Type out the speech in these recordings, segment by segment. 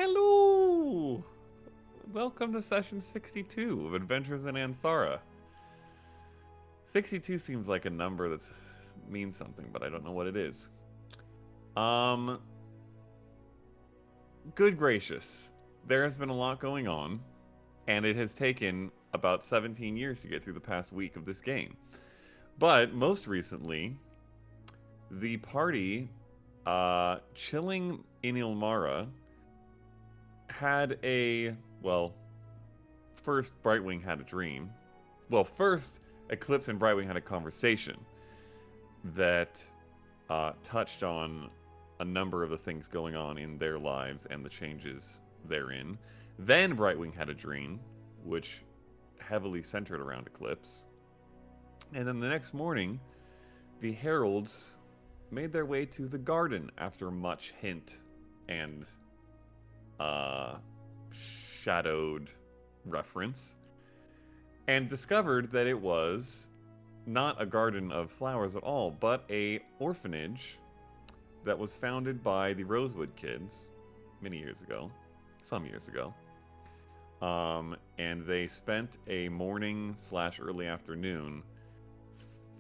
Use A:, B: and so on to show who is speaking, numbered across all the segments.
A: Hello! Welcome to session 62 of Adventures in Aanthara. 62 seems like a number that means something, but I don't know what it is. Good gracious. There has been a lot going on, and it has taken about 17 years to get through the past week of this game. But most recently, the party chilling in Ilmara had a, well, first Brightwing had a dream. Well, first Eclipse and Brightwing had a conversation that touched on a number of the things going on in their lives and the changes therein. Then Brightwing had a dream, which heavily centered around Eclipse. And then the next morning, the Heralds made their way to the garden after much hint and shadowed reference, and discovered that it was not a garden of flowers at all, but a orphanage that was founded by the Rosewood kids many years ago, some years ago. And they spent a morning / early afternoon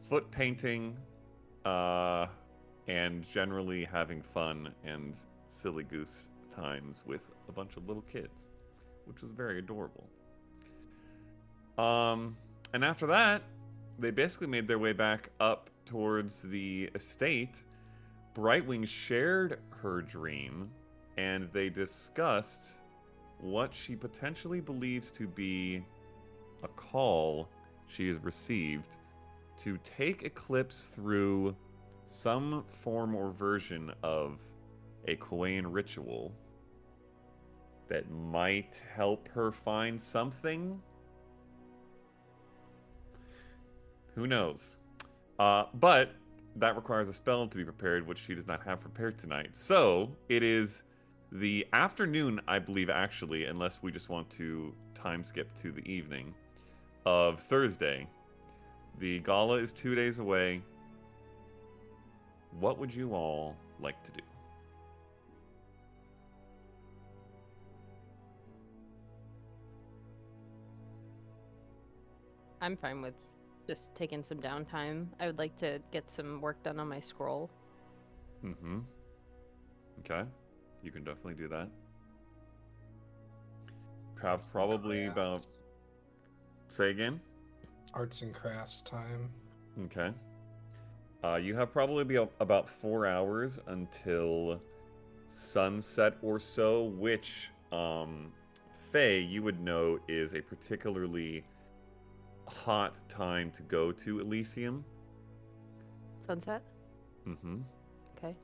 A: foot painting and generally having fun and silly goose times with a bunch of little kids, which was very adorable. And after that, they basically made their way back up towards the estate. Brightwing shared her dream, and they discussed what she potentially believes to be a call she has received to take Eclipse through some form or version of a Khaing ritual that might help her find something. Who knows? But that requires a spell to be prepared, which she does not have prepared tonight. So it is the afternoon, I believe, actually, unless we just want to time skip to the evening of Thursday. The gala is 2 days away. What would you all like to do?
B: I'm fine with just taking some downtime. I would like to get some work done on my scroll.
A: Mm-hmm. Okay. You can definitely do that. Probably about... Say again?
C: Arts and crafts time.
A: Okay. You have probably about 4 hours until sunset or so, which, Faye, you would know is a particularly hot time to go to Elysium.
B: Sunset?
A: Mm-hmm.
B: Okay.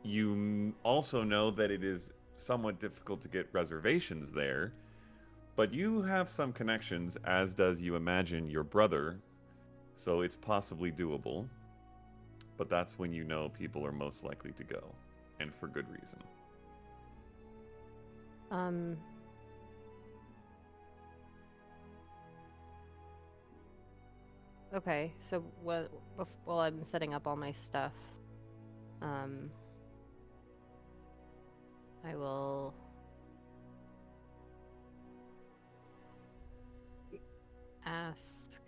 A: You also know that it is somewhat difficult to get reservations there, but you have some connections, as does, you imagine, your brother, so it's possibly doable. But that's when you know people are most likely to go, and for good reason.
B: Okay, so while I'm setting up all my stuff, I will ask.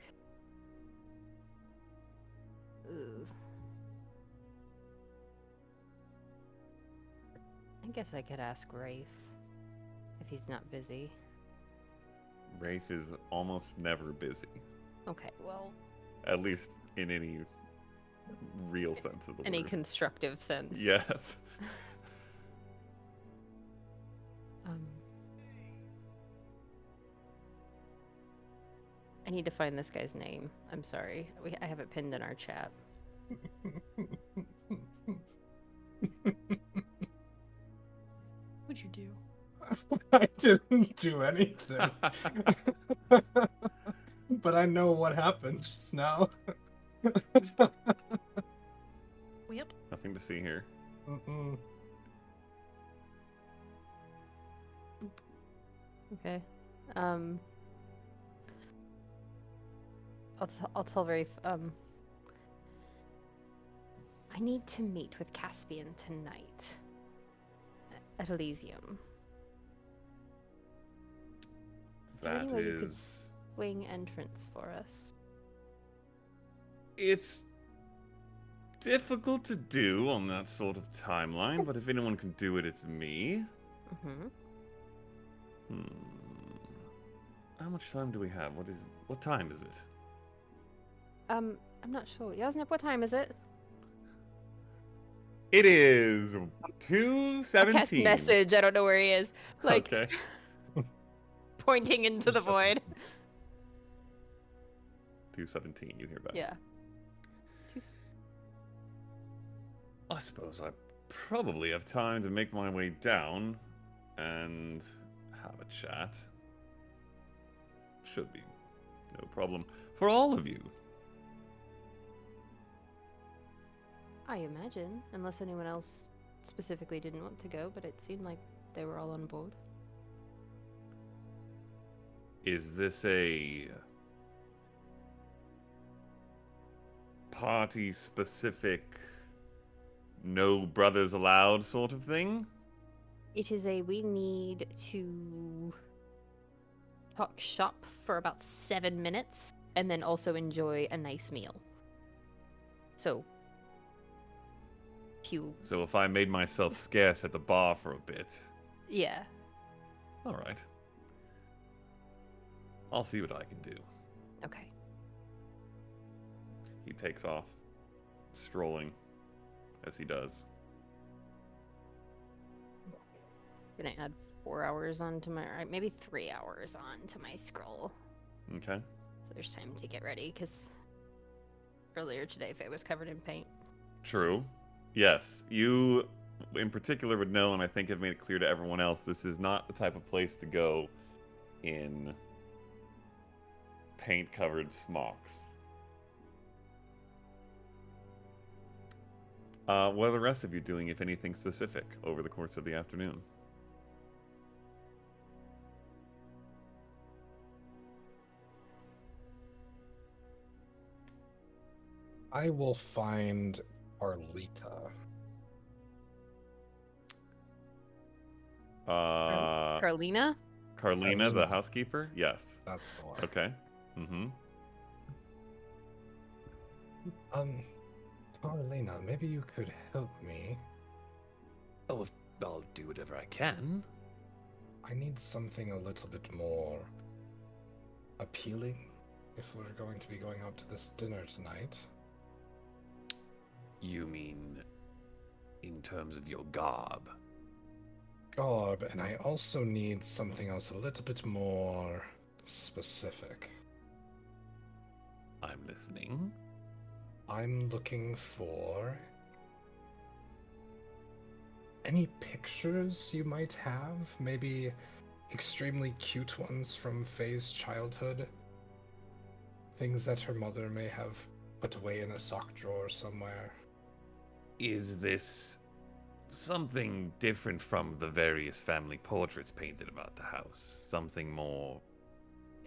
B: I guess I could ask Rafe if he's not busy.
A: Rafe is almost never busy.
B: Okay, well,
A: At least in any real sense of the
B: any
A: word.
B: constructive sense.
A: Yes.
B: I need to find this guy's name. I'm sorry. I have it pinned in our chat.
D: What'd you do?
C: I didn't do anything. But I know what happened just now.
D: Yep.
A: Nothing to see here.
C: Mm-mm.
B: Okay. I'll tell Rafe. I need to meet with Caspian tonight at Elysium. Is there
A: That
B: any way you could
A: is...
B: swing entrance for us?
A: It's difficult to do on that sort of timeline, but if anyone can do it, it's me.
B: Mm-hmm.
A: How much time do we have? What time is it?
B: I'm not sure. Yasnap, what time is it?
A: It is
B: I cast
A: 2:17.
B: message. I don't know where he is. Like,
A: Okay.
B: pointing into the
C: 2:17.
B: void.
A: 2:17. You hear back?
B: Yeah.
A: I suppose I probably have time to make my way down and have a chat. Should be no problem for all of you.
B: I imagine, unless anyone else specifically didn't want to go, but it seemed like they were all on board.
A: Is this a party-specific, no brothers allowed sort of thing?
B: It is we need to talk shop for about 7 minutes and then also enjoy a nice meal. So,
A: So if I made myself scarce at the bar for a bit,
B: yeah.
A: all right. I'll see what I can do.
B: Okay.
A: He takes off, strolling as he does.
B: Gonna add 4 hours onto my, or maybe 3 hours onto my scroll.
A: Okay.
B: So there's time to get ready, because earlier today Faye was covered in paint.
A: True. Yes, you in particular would know, and I think have made it clear to everyone else, this is not the type of place to go in paint-covered smocks. What are the rest of you doing, if anything specific, over the course of the afternoon?
C: I will find Arlita.
B: Carlina?
A: Carlina, the
C: Carlina.
A: housekeeper? Yes.
C: That's the one.
A: Okay. Mm-hmm.
C: Carlina, maybe you could help me.
A: Oh, I'll do whatever I can.
C: I need something a little bit more appealing if we're going to be going out to this dinner tonight.
A: You mean in terms of your garb?
C: Garb, and I also need something else a little bit more specific.
A: I'm listening.
C: I'm looking for any pictures you might have, maybe extremely cute ones from Faye's childhood. Things that her mother may have put away in a sock drawer somewhere.
A: Is this something different from the various family portraits painted about the house? Something more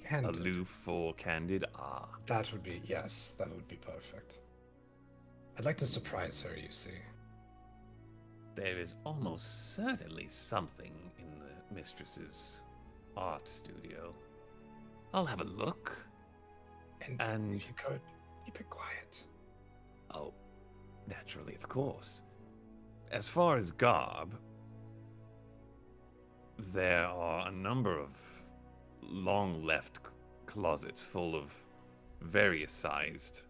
C: Candid.
A: aloof or candid? Ah.
C: That would be, yes, that would be perfect. I'd like to surprise her, you see.
A: There is almost certainly something in the mistress's art studio. I'll have a look.
C: And if you could, keep it quiet.
A: Oh, naturally, of course. As far as garb, there are a number of long-left closets full of various sized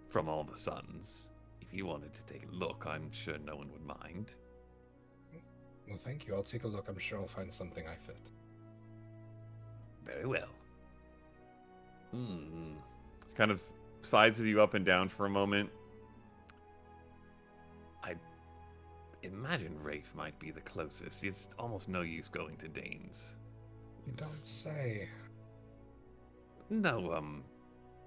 A: from all the sons. If you wanted to take a look, I'm sure no one would mind.
C: Well, thank you. I'll take a look. I'm sure I'll find something I fit.
A: Very well. Kind of sizes you up and down for a moment. I imagine Rafe might be the closest. It's almost no use going to Dane's.
C: You don't say.
A: No,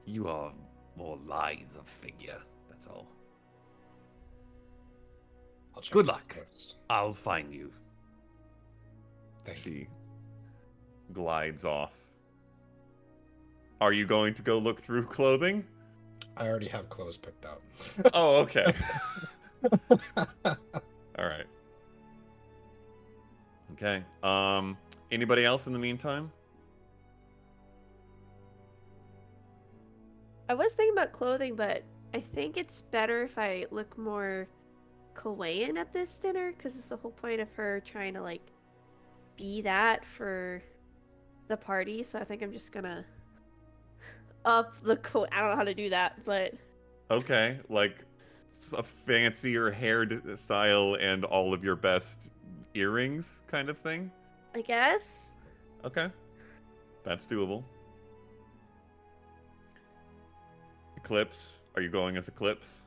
A: you are more lithe of figure, that's all.
C: I'll check
A: Good
C: it
A: luck.
C: first.
A: I'll find you.
C: Thank you.
A: She glides off. Are you going to go look through clothing?
C: I already have clothes picked out.
A: Oh, okay. All right. Okay. Anybody else in the meantime?
E: I was thinking about clothing, but I think it's better if I look more Khaing at this dinner, because it's the whole point of her trying to, like, be that for the party. So I think I'm just gonna up the coat. I don't know how to do that, but
A: Okay, like a fancier hair style and all of your best earrings kind of thing?
E: I guess.
A: Okay. That's doable. Eclipse. Are you going as Eclipse?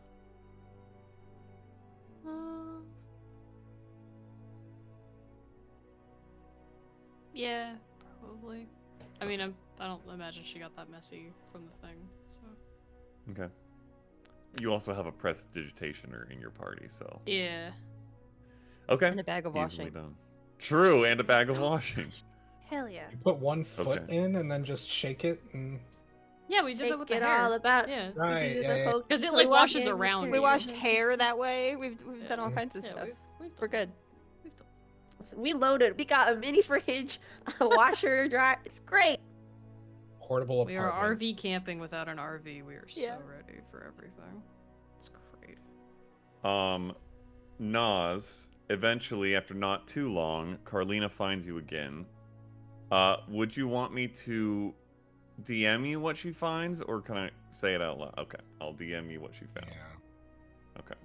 D: Yeah, probably. I mean, I don't imagine she got that messy from the thing, so.
A: Okay. You also have a prestidigitationer in your party, so.
D: Yeah.
A: Okay.
B: And a bag of
A: Easily
B: washing.
A: done. True, and a bag of washing.
E: Hell yeah.
C: You put one foot
A: Okay.
C: in and then just shake it and
D: Yeah, we did that with the
E: Shake it
D: hair.
E: all about.
D: Yeah.
E: We
C: Right,
E: do
C: yeah,
E: the
C: yeah.
E: whole
D: 'Cause it,
B: We
D: like,
B: washed-
D: washes around.
B: We
D: you.
B: washed hair that way. We've done all
D: Yeah.
B: kinds of
D: Yeah,
B: stuff.
D: we've
B: We're good.
D: We've done.
E: We loaded. We got a mini fridge, a washer, dry. It's great.
C: portable
D: We are
C: apartment.
D: RV camping without an RV. We are
B: Yeah.
D: so ready for everything. It's great.
A: Nas, eventually, after not too long, Carlina finds you again. Would you want me to DM you what she finds, or can I say it out loud? Okay, I'll DM you what she found.
C: Yeah.
A: Okay.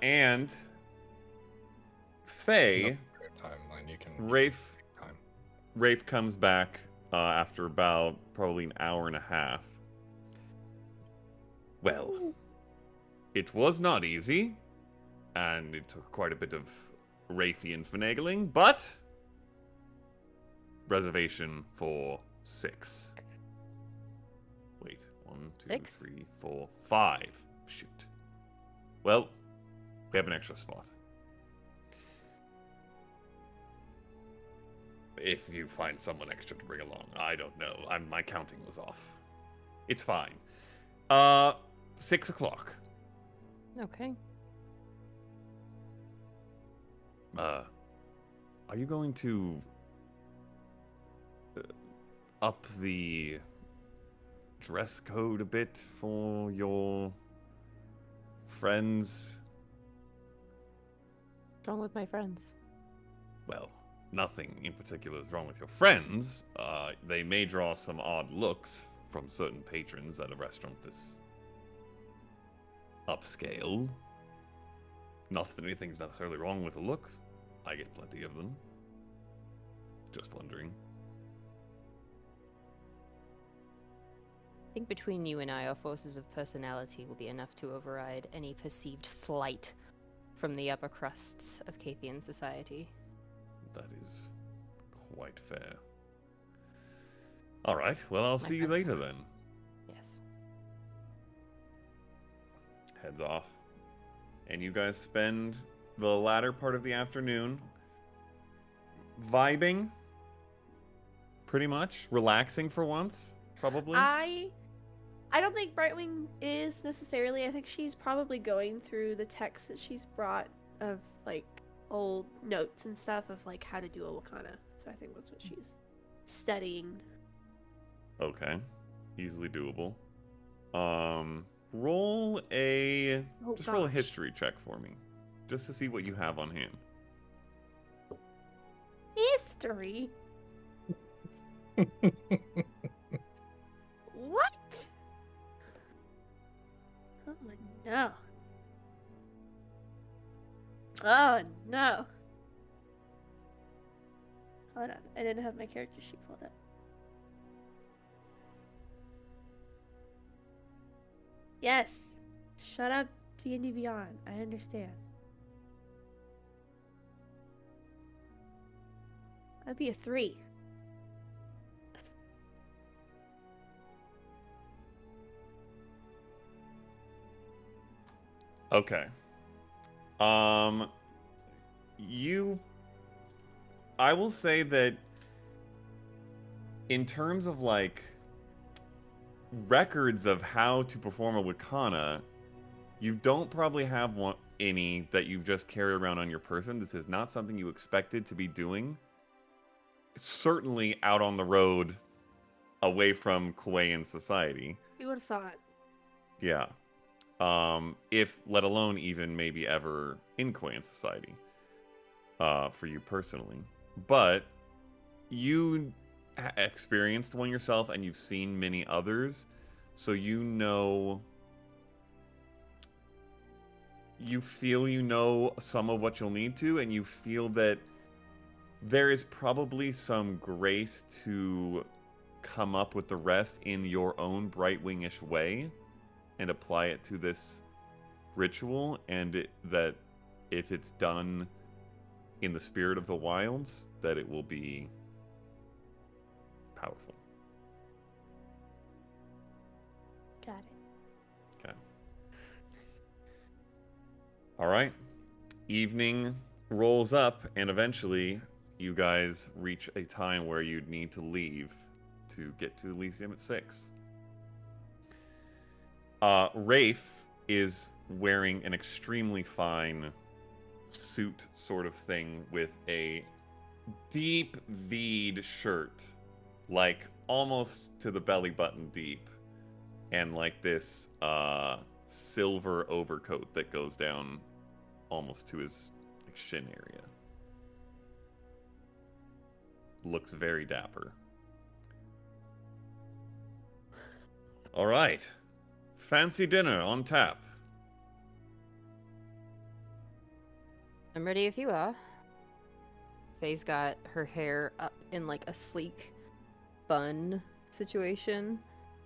A: And Faye,
C: No timeline. You can.
A: Rafe,
C: Time.
A: Rafe comes back after about probably an hour and a half. Well, it was not easy, and it took quite a bit of Rafian finagling, but reservation for 6. Wait, 1, 2,
B: 6?
A: 3, 4, 5. Shoot. Well, we have an extra spot. If you find someone extra to bring along, I don't know. My counting was off. It's fine. 6 o'clock.
B: Okay.
A: Are you going to up the dress code a bit for your friends?
B: What's wrong with my friends?
A: Well, nothing in particular is wrong with your friends. They may draw some odd looks from certain patrons at a restaurant this upscale. Not that anything's necessarily wrong with a look. I get plenty of them. Just wondering.
B: I think between you and I, our forces of personality will be enough to override any perceived slight from the upper crusts of Cathian society.
A: That is quite fair. All right. Well, I'll see you
B: friend.
A: later then.
B: Yes.
A: Heads off. And you guys spend the latter part of the afternoon vibing, pretty much. Relaxing for once, probably.
E: I don't think Brightwing is necessarily. I think she's probably going through the text that she's brought of, like, old notes and stuff of, like, how to do a Wakana. So I think that's what she's studying.
A: Okay. Easily doable. Roll a...
E: Oh,
A: just roll a
E: gosh.
A: history check for me. Just to see what you have on hand.
E: History? What? Oh no. Oh no. Hold on, I didn't have my character sheet pulled up. Yes. Shut up, D&D Beyond. I understand. That'd be a 3.
A: Okay. I will say that in terms of, like, records of how to perform a Wicana, you don't probably have any that you just carry around on your person. This is not something you expected to be doing. Certainly out on the road, away from Khaing society.
E: You would have thought.
A: Yeah. If, let alone even maybe ever in Khaing society. For you personally. But you experienced one yourself and you've seen many others. So you know... You feel you know some of what you'll need to, and you feel that there is probably some grace to come up with the rest in your own Brightwing-ish way and apply it to this ritual, and that if it's done in the spirit of the wilds, that it will be powerful.
E: Got it.
A: Okay. All right. Evening rolls up, and eventually you guys reach a time where you'd need to leave to get to Elysium at 6. Rafe is wearing an extremely fine suit sort of thing with a deep V'd shirt, like almost to the belly button deep, and like this silver overcoat that goes down almost to his like, shin area. Looks very dapper. All right. Fancy dinner on tap.
B: I'm ready if you are. Faye's got her hair up in like a sleek bun situation,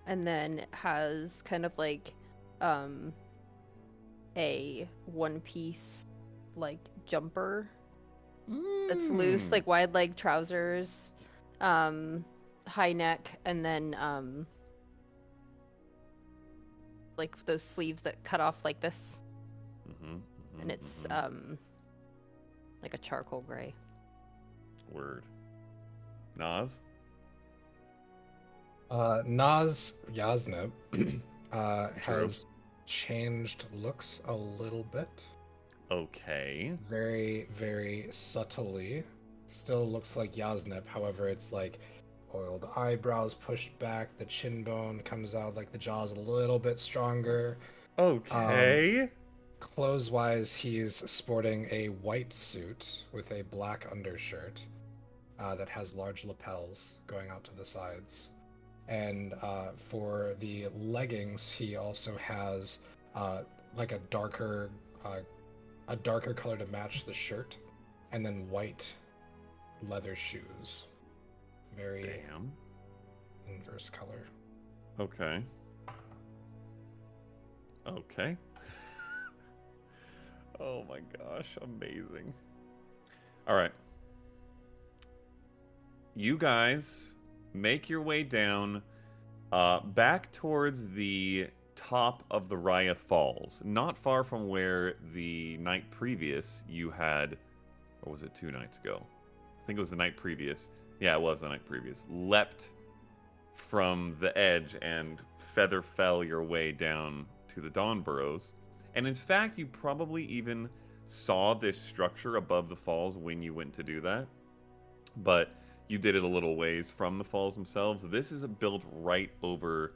B: and then has kind of like a one-piece like jumper that's loose, like wide leg trousers, high neck, and then like those sleeves that cut off like this, and it's like a charcoal gray.
A: Word. Nas?
C: Nas Yasna has changed looks a little bit.
A: Okay.
C: Very, very subtly. Still looks like Yasnip, however, it's like oiled eyebrows pushed back, the chin bone comes out, like the jaw's a little bit stronger.
A: Okay.
C: Clothes-wise, he's sporting a white suit with a black undershirt that has large lapels going out to the sides. And for the leggings, he also has like a darker color to match the shirt, and then white leather shoes. Very inverse color.
A: Okay. Okay. Oh my gosh, amazing. All right. You guys make your way down back towards the top of the Raya Falls, not far from where the night previous you had, or was it 2 nights ago? I think it was the night previous. Yeah, it was the night previous. Leapt from the edge and feather fell your way down to the Dawn Burrows. And in fact, you probably even saw this structure above the falls when you went to do that. But you did it a little ways from the falls themselves. This is built right over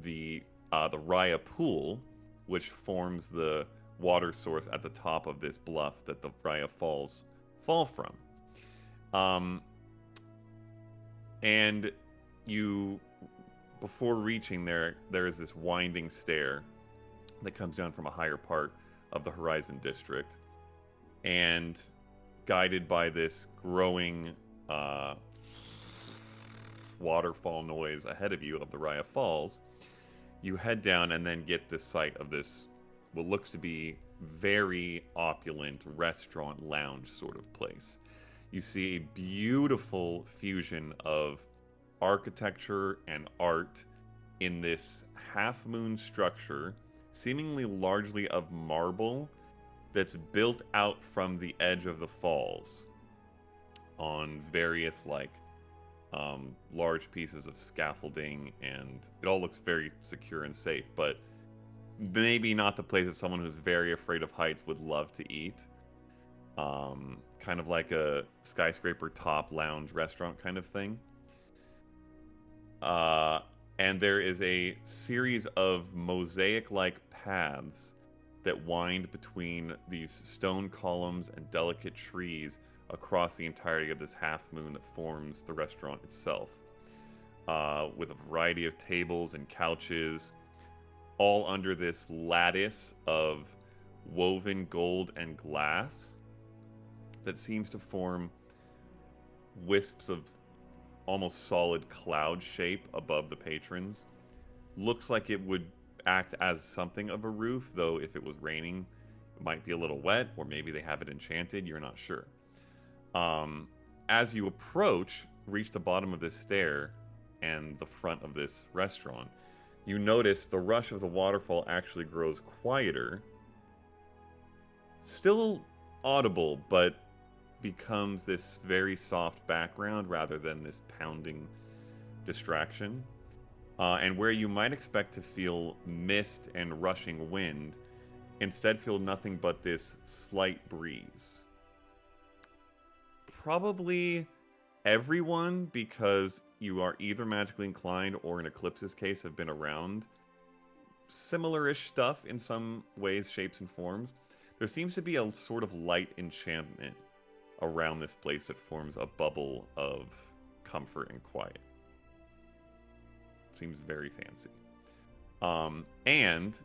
A: the Raya Pool, which forms the water source at the top of this bluff that the Raya Falls fall from. And you, before reaching there is this winding stair that comes down from a higher part of the Horizon District. And guided by this growing waterfall noise ahead of you of the Raya Falls, you head down and then get this sight of this, what looks to be very opulent restaurant lounge sort of place. You see a beautiful fusion of architecture and art in this half-moon structure, seemingly largely of marble, that's built out from the edge of the falls on various like large pieces of scaffolding, and it all looks very secure and safe, but maybe not the place that someone who's very afraid of heights would love to eat. Kind of like a skyscraper top lounge restaurant kind of thing. And there is a series of mosaic-like paths that wind between these stone columns and delicate trees across the entirety of this half moon that forms the restaurant itself, with a variety of tables and couches, all under this lattice of woven gold and glass that seems to form wisps of almost solid cloud shape above the patrons. Looks like it would act as something of a roof, though if it was raining, it might be a little wet, or maybe they have it enchanted, you're not sure. As you reach the bottom of this stair and the front of this restaurant, you notice the rush of the waterfall actually grows quieter. Still audible, but becomes this very soft background rather than this pounding distraction. And where you might expect to feel mist and rushing wind, instead feel nothing but this slight breeze. Probably everyone, because you are either magically inclined or in Eclipse's case have been around similar-ish stuff in some ways, shapes, and forms. There seems to be a sort of light enchantment around this place that forms a bubble of comfort and quiet. Seems very fancy. And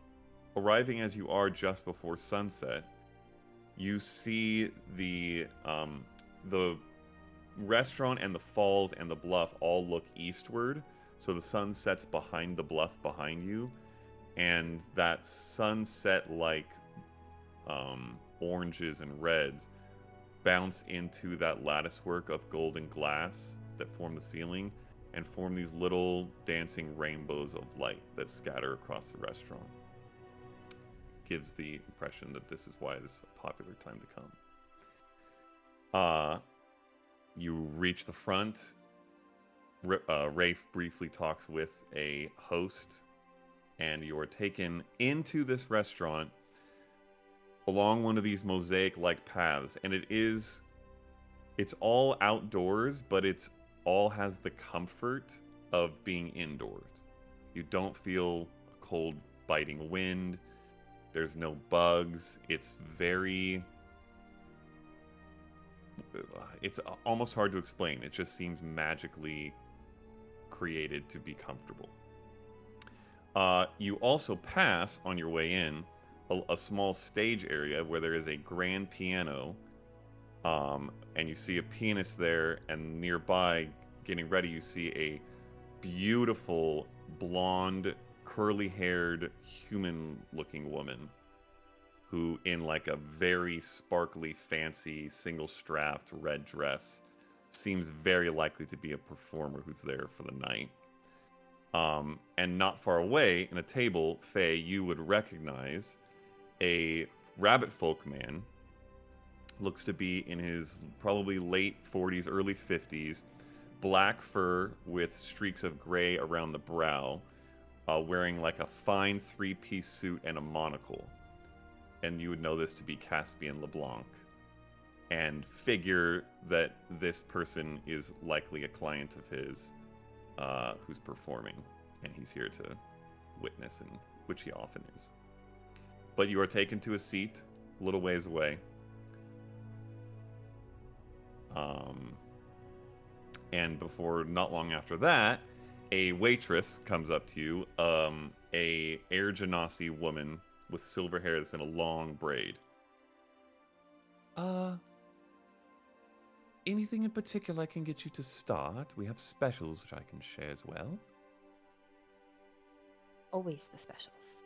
A: arriving as you are just before sunset, you see the restaurant and the falls and the bluff all look eastward, so the sun sets behind the bluff behind you, and that sunset-like oranges and reds bounce into that latticework of golden glass that form the ceiling and form these little dancing rainbows of light that scatter across the restaurant. Gives the impression that this is why this is a popular time to come. You reach the front. Rafe briefly talks with a host, and you are taken into this restaurant along one of these mosaic-like paths, and it's all outdoors, but it's all has the comfort of being indoors. You don't feel a cold, biting wind. There's no bugs. It's almost hard to explain. It just seems magically created to be comfortable. You also pass, on your way in, a small stage area where there is a grand piano, and you see a pianist there, and nearby, getting ready, you see a beautiful, blonde, curly-haired, human-looking woman who, in like a very sparkly, fancy, single-strapped red dress, seems very likely to be a performer who's there for the night. And not far away, in a table, Faye, you would recognize a rabbit folk man. Looks to be in his probably late 40s, early 50s, black fur with streaks of gray around the brow, wearing like a fine three-piece suit and a monocle. And you would know this to be Caspian LeBlanc, and figure that this person is likely a client of his who's performing, and he's here to witness, and which he often is. But you are taken to a seat a little ways away. And before, not long after that, a waitress comes up to you, a Air Genasi woman with silver hair that's in a long braid. Anything in particular I can get you to start? We have specials which I can share as well.
B: Always the specials.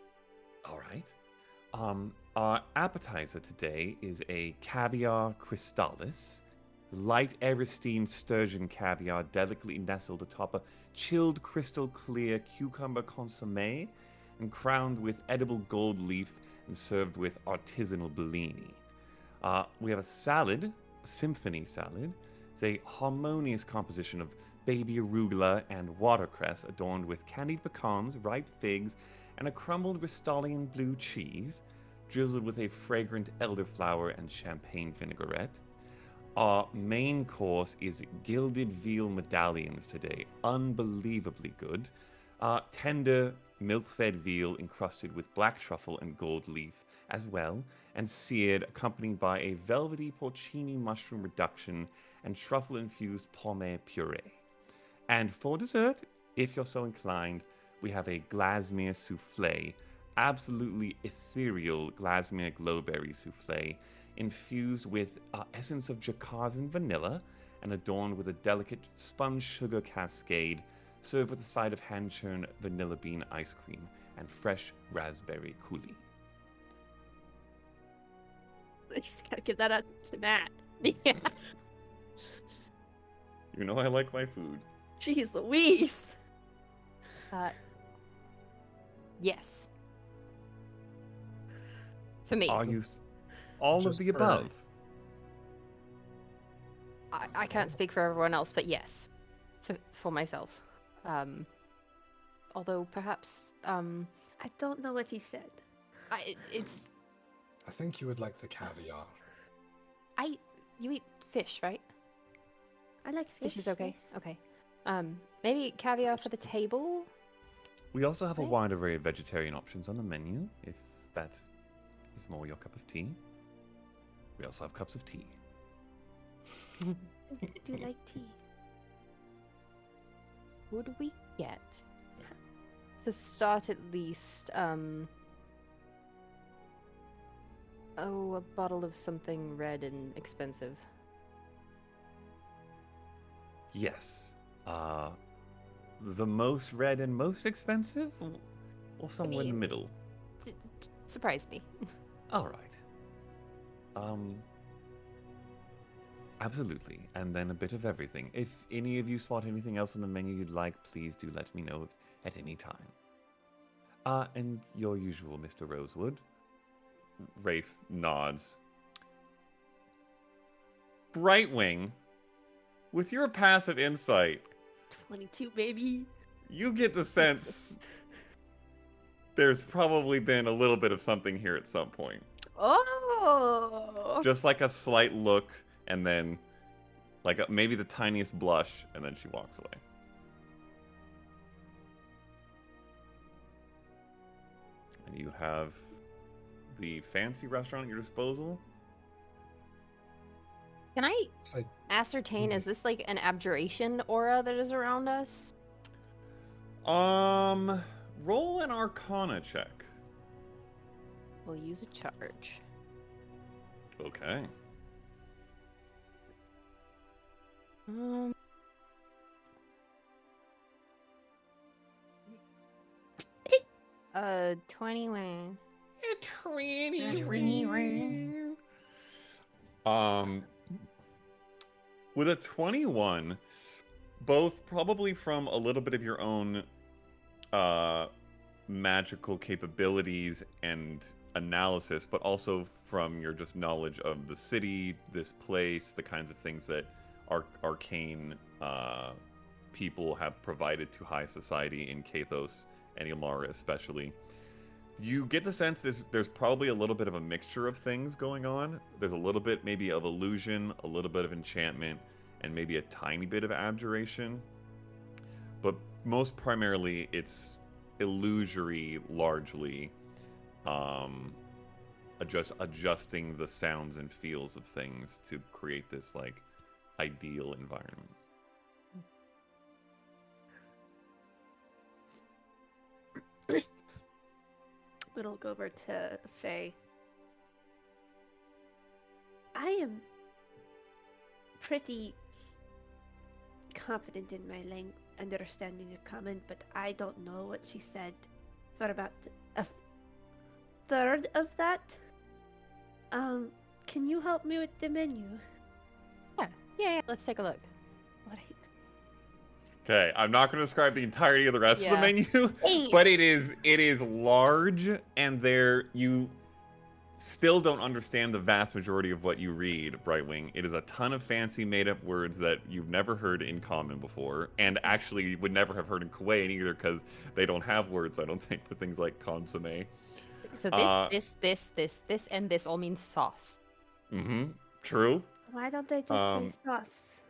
A: All right. Our appetizer today is a caviar crystalis, light Aristine sturgeon caviar delicately nestled atop a chilled crystal clear cucumber consommé and crowned with edible gold leaf and served with artisanal bellini. We have a salad, a symphony salad. It's a harmonious composition of baby arugula, and watercress adorned with candied pecans, ripe figs, and a crumbled Ristolian blue cheese, drizzled with a fragrant elderflower and champagne vinaigrette. Our main course is gilded veal medallions today, unbelievably good. Tender, milk-fed veal encrusted with black truffle and gold leaf as well, and seared, accompanied by a velvety porcini mushroom reduction and truffle-infused pomme puree. And for dessert, if you're so inclined, we have a Glasmere souffle, absolutely ethereal Glasmere glowberry souffle, infused with essence of jacquard and vanilla, and adorned with a delicate spun sugar cascade, served with a side of hand-churned vanilla bean ice cream and fresh raspberry coulis.
E: I just gotta give that up to Matt. Yeah.
A: You know I like my food.
E: Jeez Louise.
B: Yes. For me.
A: Are you all of
C: Just
A: the above?
B: I can't speak for everyone else, but yes. For myself. Although perhaps
E: I don't know what he said.
B: it's
C: I think you would like the caviar.
B: you eat fish, right?
E: I like fish.
B: Fish is okay.
E: yes.
B: Okay. Maybe caviar for the table?
A: We also have a
B: Right.
A: wide array of vegetarian options on the menu, if that is more your cup of tea. We also have cups of tea.
E: I do like tea.
B: Would we get to start at least a bottle of something red and expensive?
A: Yes. The most red and most expensive? Or somewhere in the
B: mean-
A: middle?
B: Surprise me.
A: Alright. Absolutely. And then a bit of everything. If any of you spot anything else on the menu you'd like, please do let me know at any time. And your usual Mr. Rosewood. Rafe nods. Brightwing, with your passive insight,
E: 22, baby.
A: you get the sense there's probably been a little bit of something here at some point.
E: Oh.
A: Just like a slight look, and then like maybe the tiniest blush, and then she walks away. And you have the fancy restaurant at your disposal.
B: Can I
C: It's like,
B: ascertain, is this like an abjuration aura that is around us?
A: Roll an Arcana check.
B: We'll use a charge.
A: Okay.
B: 21.
A: With a 21, both probably from a little bit of your own magical capabilities and analysis, but also from your just knowledge of the city, this place, the kinds of things that arcane people have provided to high society in Kathos and Ilmara especially. You get the sense there's probably a little bit of a mixture of things going on. There's a little bit maybe of illusion, a little bit of enchantment, and maybe a tiny bit of abjuration. But most primarily, it's illusory, largely, adjusting the sounds and feels of things to create this like ideal environment.
E: It'll go over to Faye. I am pretty confident in my understanding of common, but I don't know what she said for about a third of that. Can you help me with the menu?
B: Yeah, let's take a look.
E: Alright.
A: Okay, I'm not going to describe the entirety of the rest of the
B: Yeah.
A: menu, but it is large, and there you still don't understand the vast majority of what you read, Brightwing. It is a ton of fancy made-up words that you've never heard in common before, and actually would never have heard in Khaing either, because they don't have words, I don't think, for things like consomme.
B: So this, and this all means sauce.
A: Mm-hmm. True.
E: Why don't they just say sauce?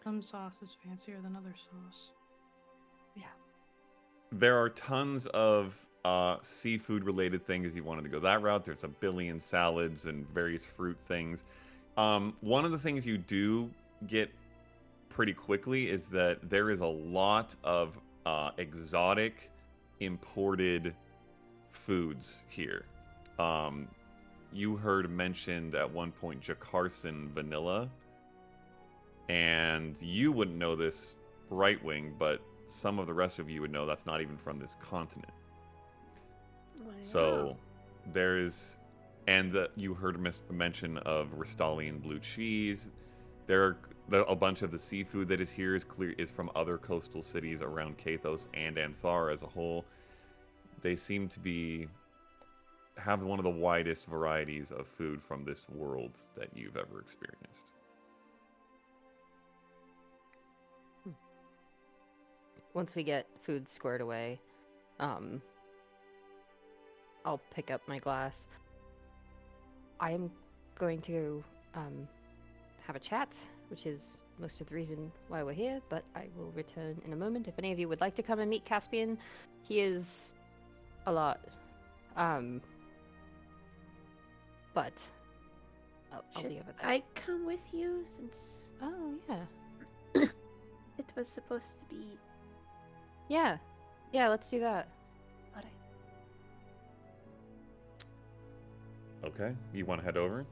D: Some sauce is fancier than other sauce.
A: There are tons of seafood-related things if you wanted to go that route. There's a billion salads and various fruit things. One of the things you do get pretty quickly is that there is a lot of exotic imported foods here. You heard mentioned at one point Jakarsan vanilla, and you wouldn't know this, Brightwing, but some of the rest of you would know that's not even from this continent.
E: Wow.
A: So there's, and you heard mention of Ristalian blue cheese. There are a bunch of the seafood that is here is from other coastal cities around Kathos and Aanthara as a whole. They seem to have one of the widest varieties of food from this world that you've ever experienced.
B: Once we get food squared away, I'll pick up my glass. I am going to have a chat, which is most of the reason why we're here, but I will return in a moment. If any of you would like to come and meet Caspian, he is a lot. But I'll
E: Should
B: be over there.
E: I come with you since
B: Oh, yeah.
E: it was supposed to be?
B: Yeah. Yeah, let's do that.
E: Alright.
A: Okay, you want to head over?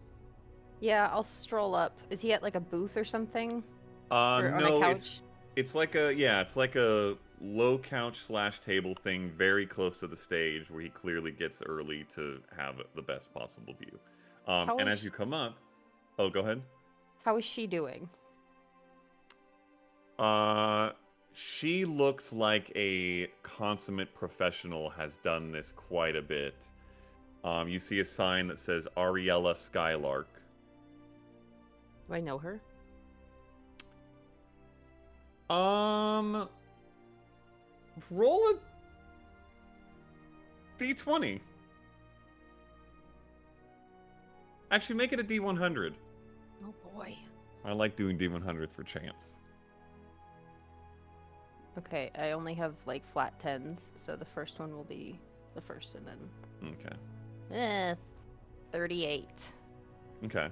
B: Yeah, I'll stroll up. Is he at like a booth or something? Or on a
A: No,
B: couch?
A: it's like a low couch / table thing very close to the stage where he clearly gets early to have the best possible view. And as you come up, oh, go ahead.
B: How is she doing?
A: She looks like a consummate professional, has done this quite a bit. You see a sign that says Ariella Skylark.
B: Do I know her?
A: Roll a D20. Actually, make it a D100.
B: Oh boy.
A: I like doing D100s for chance.
B: Okay, I only have like flat tens, so the first one will be the first, and then
A: Okay.
B: 38.
A: Okay.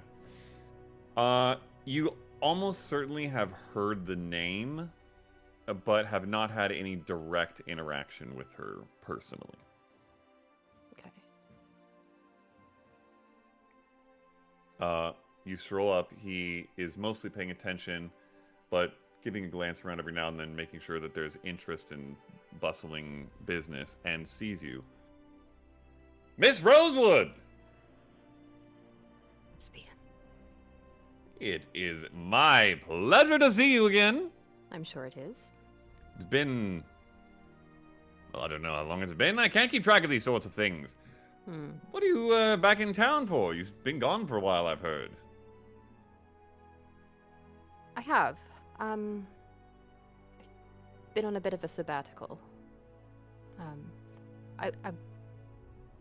A: You almost certainly have heard the name, but have not had any direct interaction with her personally.
B: Okay.
A: You stroll up. He is mostly paying attention, but giving a glance around every now and then, making sure that there's interest in bustling business, and sees you. Miss Rosewood!
B: Caspian.
A: It is my pleasure to see you again.
B: I'm sure it is.
A: It's been... well, I don't know how long it's been. I can't keep track of these sorts of things. What are you back in town for? You've been gone for a while, I've heard.
B: I have. Been on a bit of a sabbatical.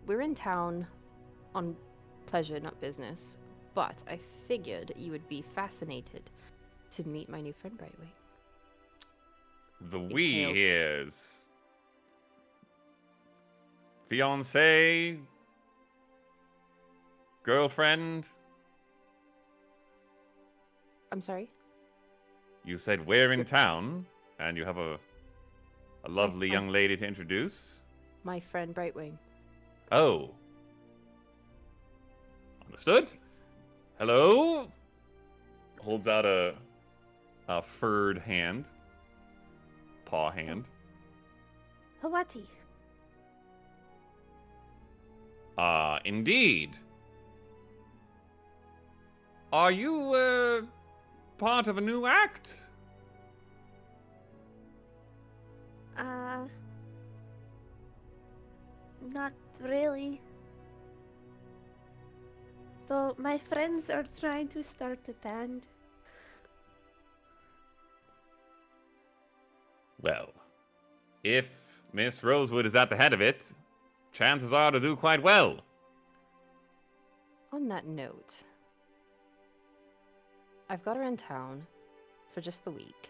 B: We're in town on pleasure, not business, but I figured you would be fascinated to meet my new friend, Brightwing.
A: The
B: It
A: we
B: hails-
A: here's fiancé, girlfriend.
B: I'm sorry?
A: You said we're in town, and you have a lovely
B: I-
A: young lady to introduce.
B: My friend, Brightwing.
A: Oh. Understood. Hello. Holds out a furred hand. Paw hand.
E: Hawati.
A: Indeed. Are you, part of a new act?
E: Not really. Though my friends are trying to start a band.
A: Well, if Miss Rosewood is at the head of it, chances are to do quite well.
B: On that note, I've got her in town for just the week.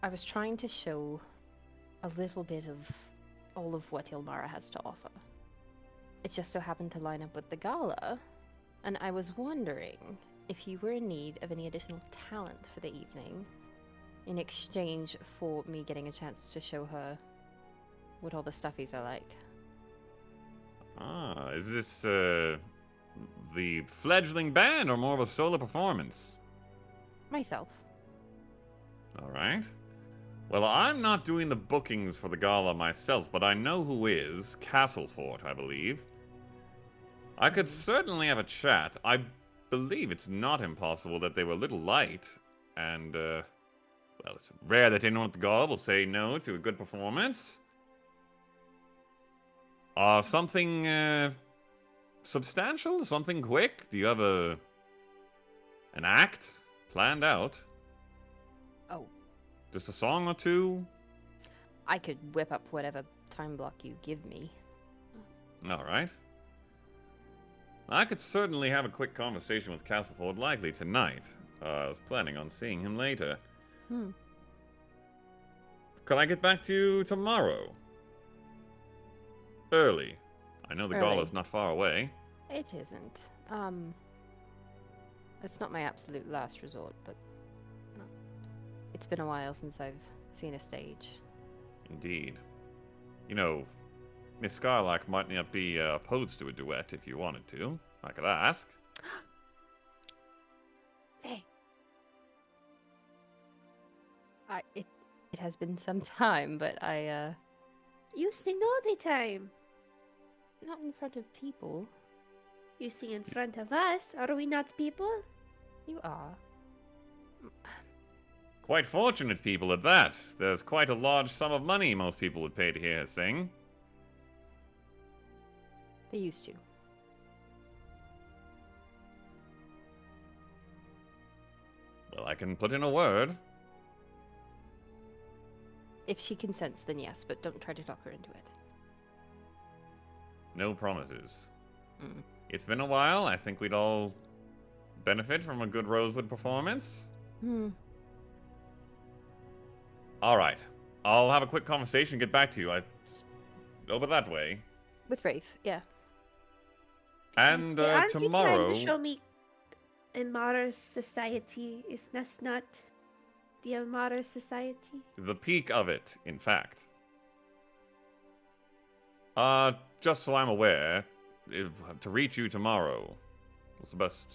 B: I was trying to show a little bit of all of what Ilmara has to offer. It just so happened to line up with the gala, and I was wondering if you were in need of any additional talent for the evening in exchange for me getting a chance to show her what all the stuffies are like.
A: Ah, is this the fledgling band or more of a solo performance?
B: Myself.
A: All right. Well, I'm not doing the bookings for the gala myself, but I know who is. Castlefort, I believe. I could certainly have a chat. I believe it's not impossible that they were a little light, and, well, it's rare that anyone at the gala will say no to a good performance. Something substantial? Something quick? Do you have an act planned out?
B: Oh,
A: Just a song or two?
B: I could whip up whatever time block you give me.
A: All right. I could certainly have a quick conversation with Castleford, likely tonight. I was planning on seeing him later. Could I get back to you tomorrow? Early. I know the gala's not far away.
B: It isn't. It's not my absolute last resort, but it's been a while since I've seen a stage.
A: Indeed. You know, Miss Scarlac might not be opposed to a duet if you wanted to. I could ask.
E: Hey.
B: It has been some time, but I
E: You sing all the time.
B: not in front of people.
E: You sing in front of us. Are we not people?
B: You are.
A: Quite fortunate people at that. There's quite a large sum of money most people would pay to hear her sing.
B: They used to.
A: Well, I can put in a word.
B: If she consents, then yes, but don't try to talk her into it.
A: No promises.
B: Mm.
A: It's been a while. I think we'd all benefit from a good Rosewood performance. All right. I'll have a quick conversation and get back to you. Over that way.
B: With Rafe, yeah.
A: And
E: Hey, aren't
A: tomorrow...
E: you trying to show me Ilmara's society? Is that's not the Ilmara society?
A: The peak of it, in fact. Just so I'm aware, to reach you tomorrow, what's the best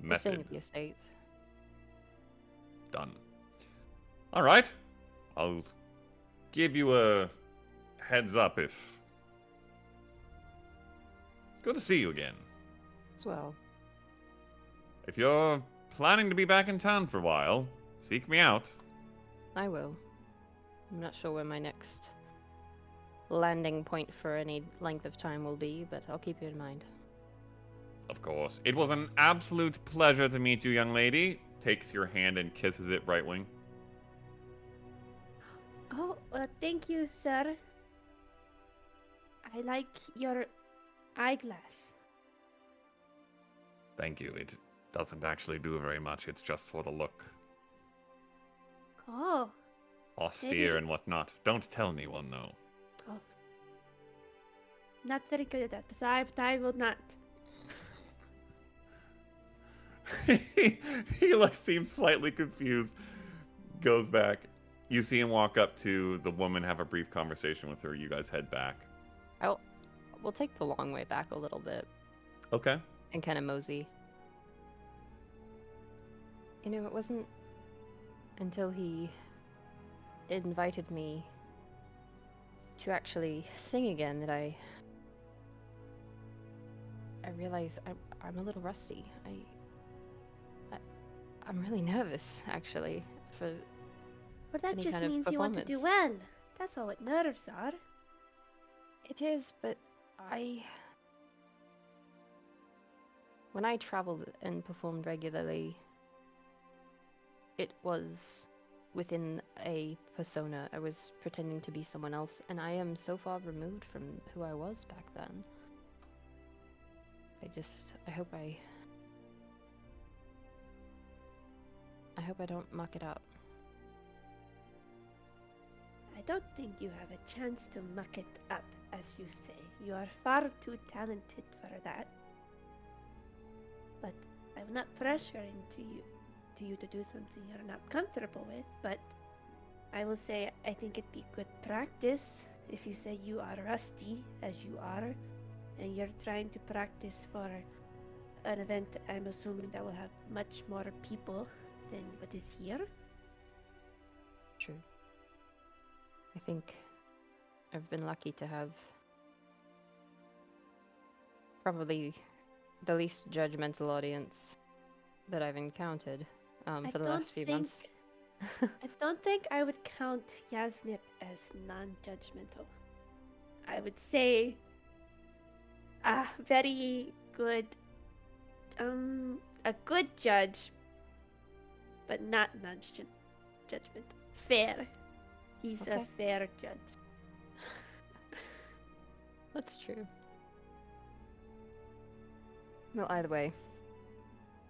B: We're staying
A: method?
B: at the estate.
A: Done. All right. I'll give you a heads up if... Good to see you again.
B: As well.
A: If you're planning to be back in town for a while, seek me out.
B: I will. I'm not sure where my next landing point for any length of time will be, but I'll keep you in mind.
A: Of course. It was an absolute pleasure to meet you, young lady. Takes your hand and kisses it, Brightwing.
E: Oh, thank you, sir. I like your eyeglass.
A: Thank you. It doesn't actually do very much. It's just for the look.
E: Oh.
A: Austere
E: Maybe-
A: and whatnot. Don't tell anyone, though.
E: Oh. Not very good at that, but I will not.
A: he like seems slightly confused. Goes back. You see him walk up to the woman, have a brief conversation with her. You guys head back.
B: We'll take the long way back a little bit
A: Okay.
B: and kind of mosey. You know, it wasn't until he invited me to actually sing again that I realized I'm a little rusty. I'm really nervous, actually, for
E: But that
B: any
E: just
B: kind of
E: means you want to do
B: performance.
E: well. That's all what nerves are.
B: It is, but when I traveled and performed regularly, it was within a persona. I was pretending to be someone else, and I am so far removed from who I was back then. I hope I don't muck it up.
E: I don't think you have a chance to muck it up, as you say. You are far too talented for that. But I'm not pressuring you to do something you're not comfortable with, but I will say I think it'd be good practice if you say you are rusty, as you are, and you're trying to practice for an event I'm assuming that will have much more people than what is here.
B: True. I think I've been lucky to have probably the least judgmental audience that I've encountered for the last few months.
E: I don't think I would count Yasnip as non-judgmental. I would say very good, a good judge, but not non-judgmental. Fair. He's a fair judge.
B: That's true. Well, either way,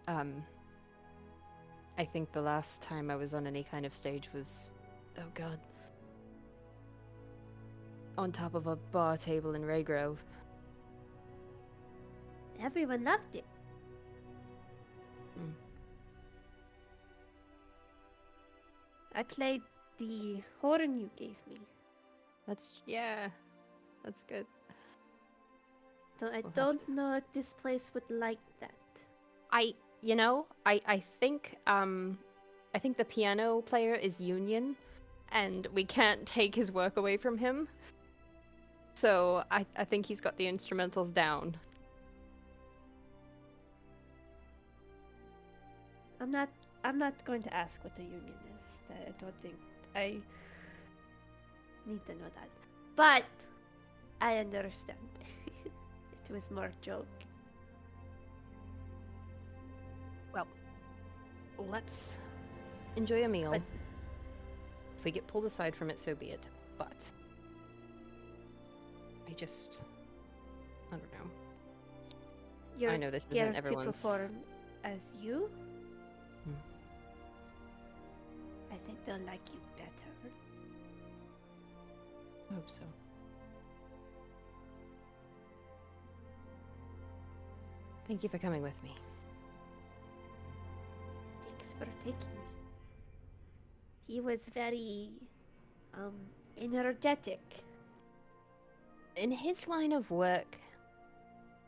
B: I think the last time I was on any kind of stage was, oh god, on top of a bar table in Raygrove.
E: Everyone loved it. I played the horn you gave me.
B: That's good.
E: So I don't know if this place would like that.
B: I think the piano player is Union, and we can't take his work away from him. So I think he's got the instrumentals down.
E: I'm not going to ask what the union is. I don't think I need to know that. But I understand. It was more a joke.
B: Well, let's enjoy a meal.
E: But
B: if we get pulled aside from it, so be it. But I don't know.
E: you're
B: I know this
E: here
B: isn't
E: to
B: everyone's.
E: perform as you.
B: Hmm.
E: I think they'll like you better.
B: I hope so. Thank you for coming with me.
E: Thanks for taking me. He was very energetic.
B: In his line of work,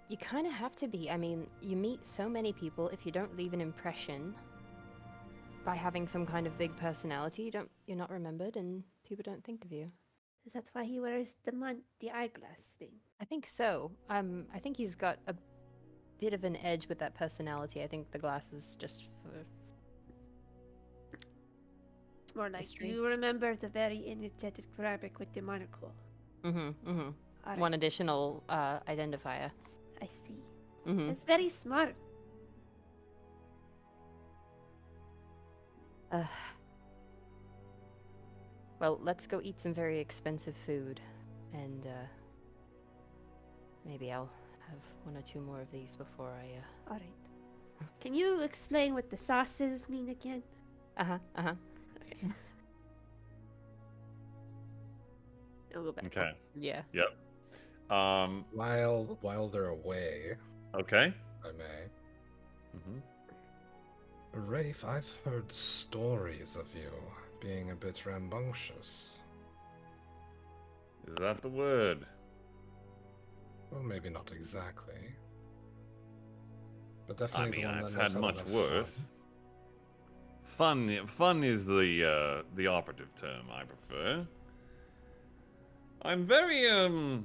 B: you kind of have to be. I mean, you meet so many people. If you don't leave an impression by having some kind of big personality, you're not remembered, and people don't think of you.
E: Is that why he wears the eyeglass thing?
B: I think so. I think he's got a bit of an edge with that personality. I think the glasses just for.
E: It's more like
B: History.
E: you remember the very energetic rabbit with the monocle.
B: All
E: Alright,
B: One additional identifier.
E: I see.
B: Mm-hmm.
E: It's very smart.
B: Well, let's go eat some very expensive food, and maybe I'll have one or two more of these before I.
E: Alright. Can you explain what the sauces mean again?
B: Okay.
E: I'll go back.
A: Okay.
B: Yeah.
A: Yep.
C: While they're away,
A: Okay.
C: if I may.
A: Mm-hmm.
C: Rafe, I've heard stories of you being a bit rambunctious.
A: Is that the word?
C: Well, maybe not exactly. But
A: I
C: definitely
A: mean,
C: the one
A: I've
C: that knows
A: had
C: how to
A: much
C: have
A: worse. Fun is the operative term I prefer. I'm very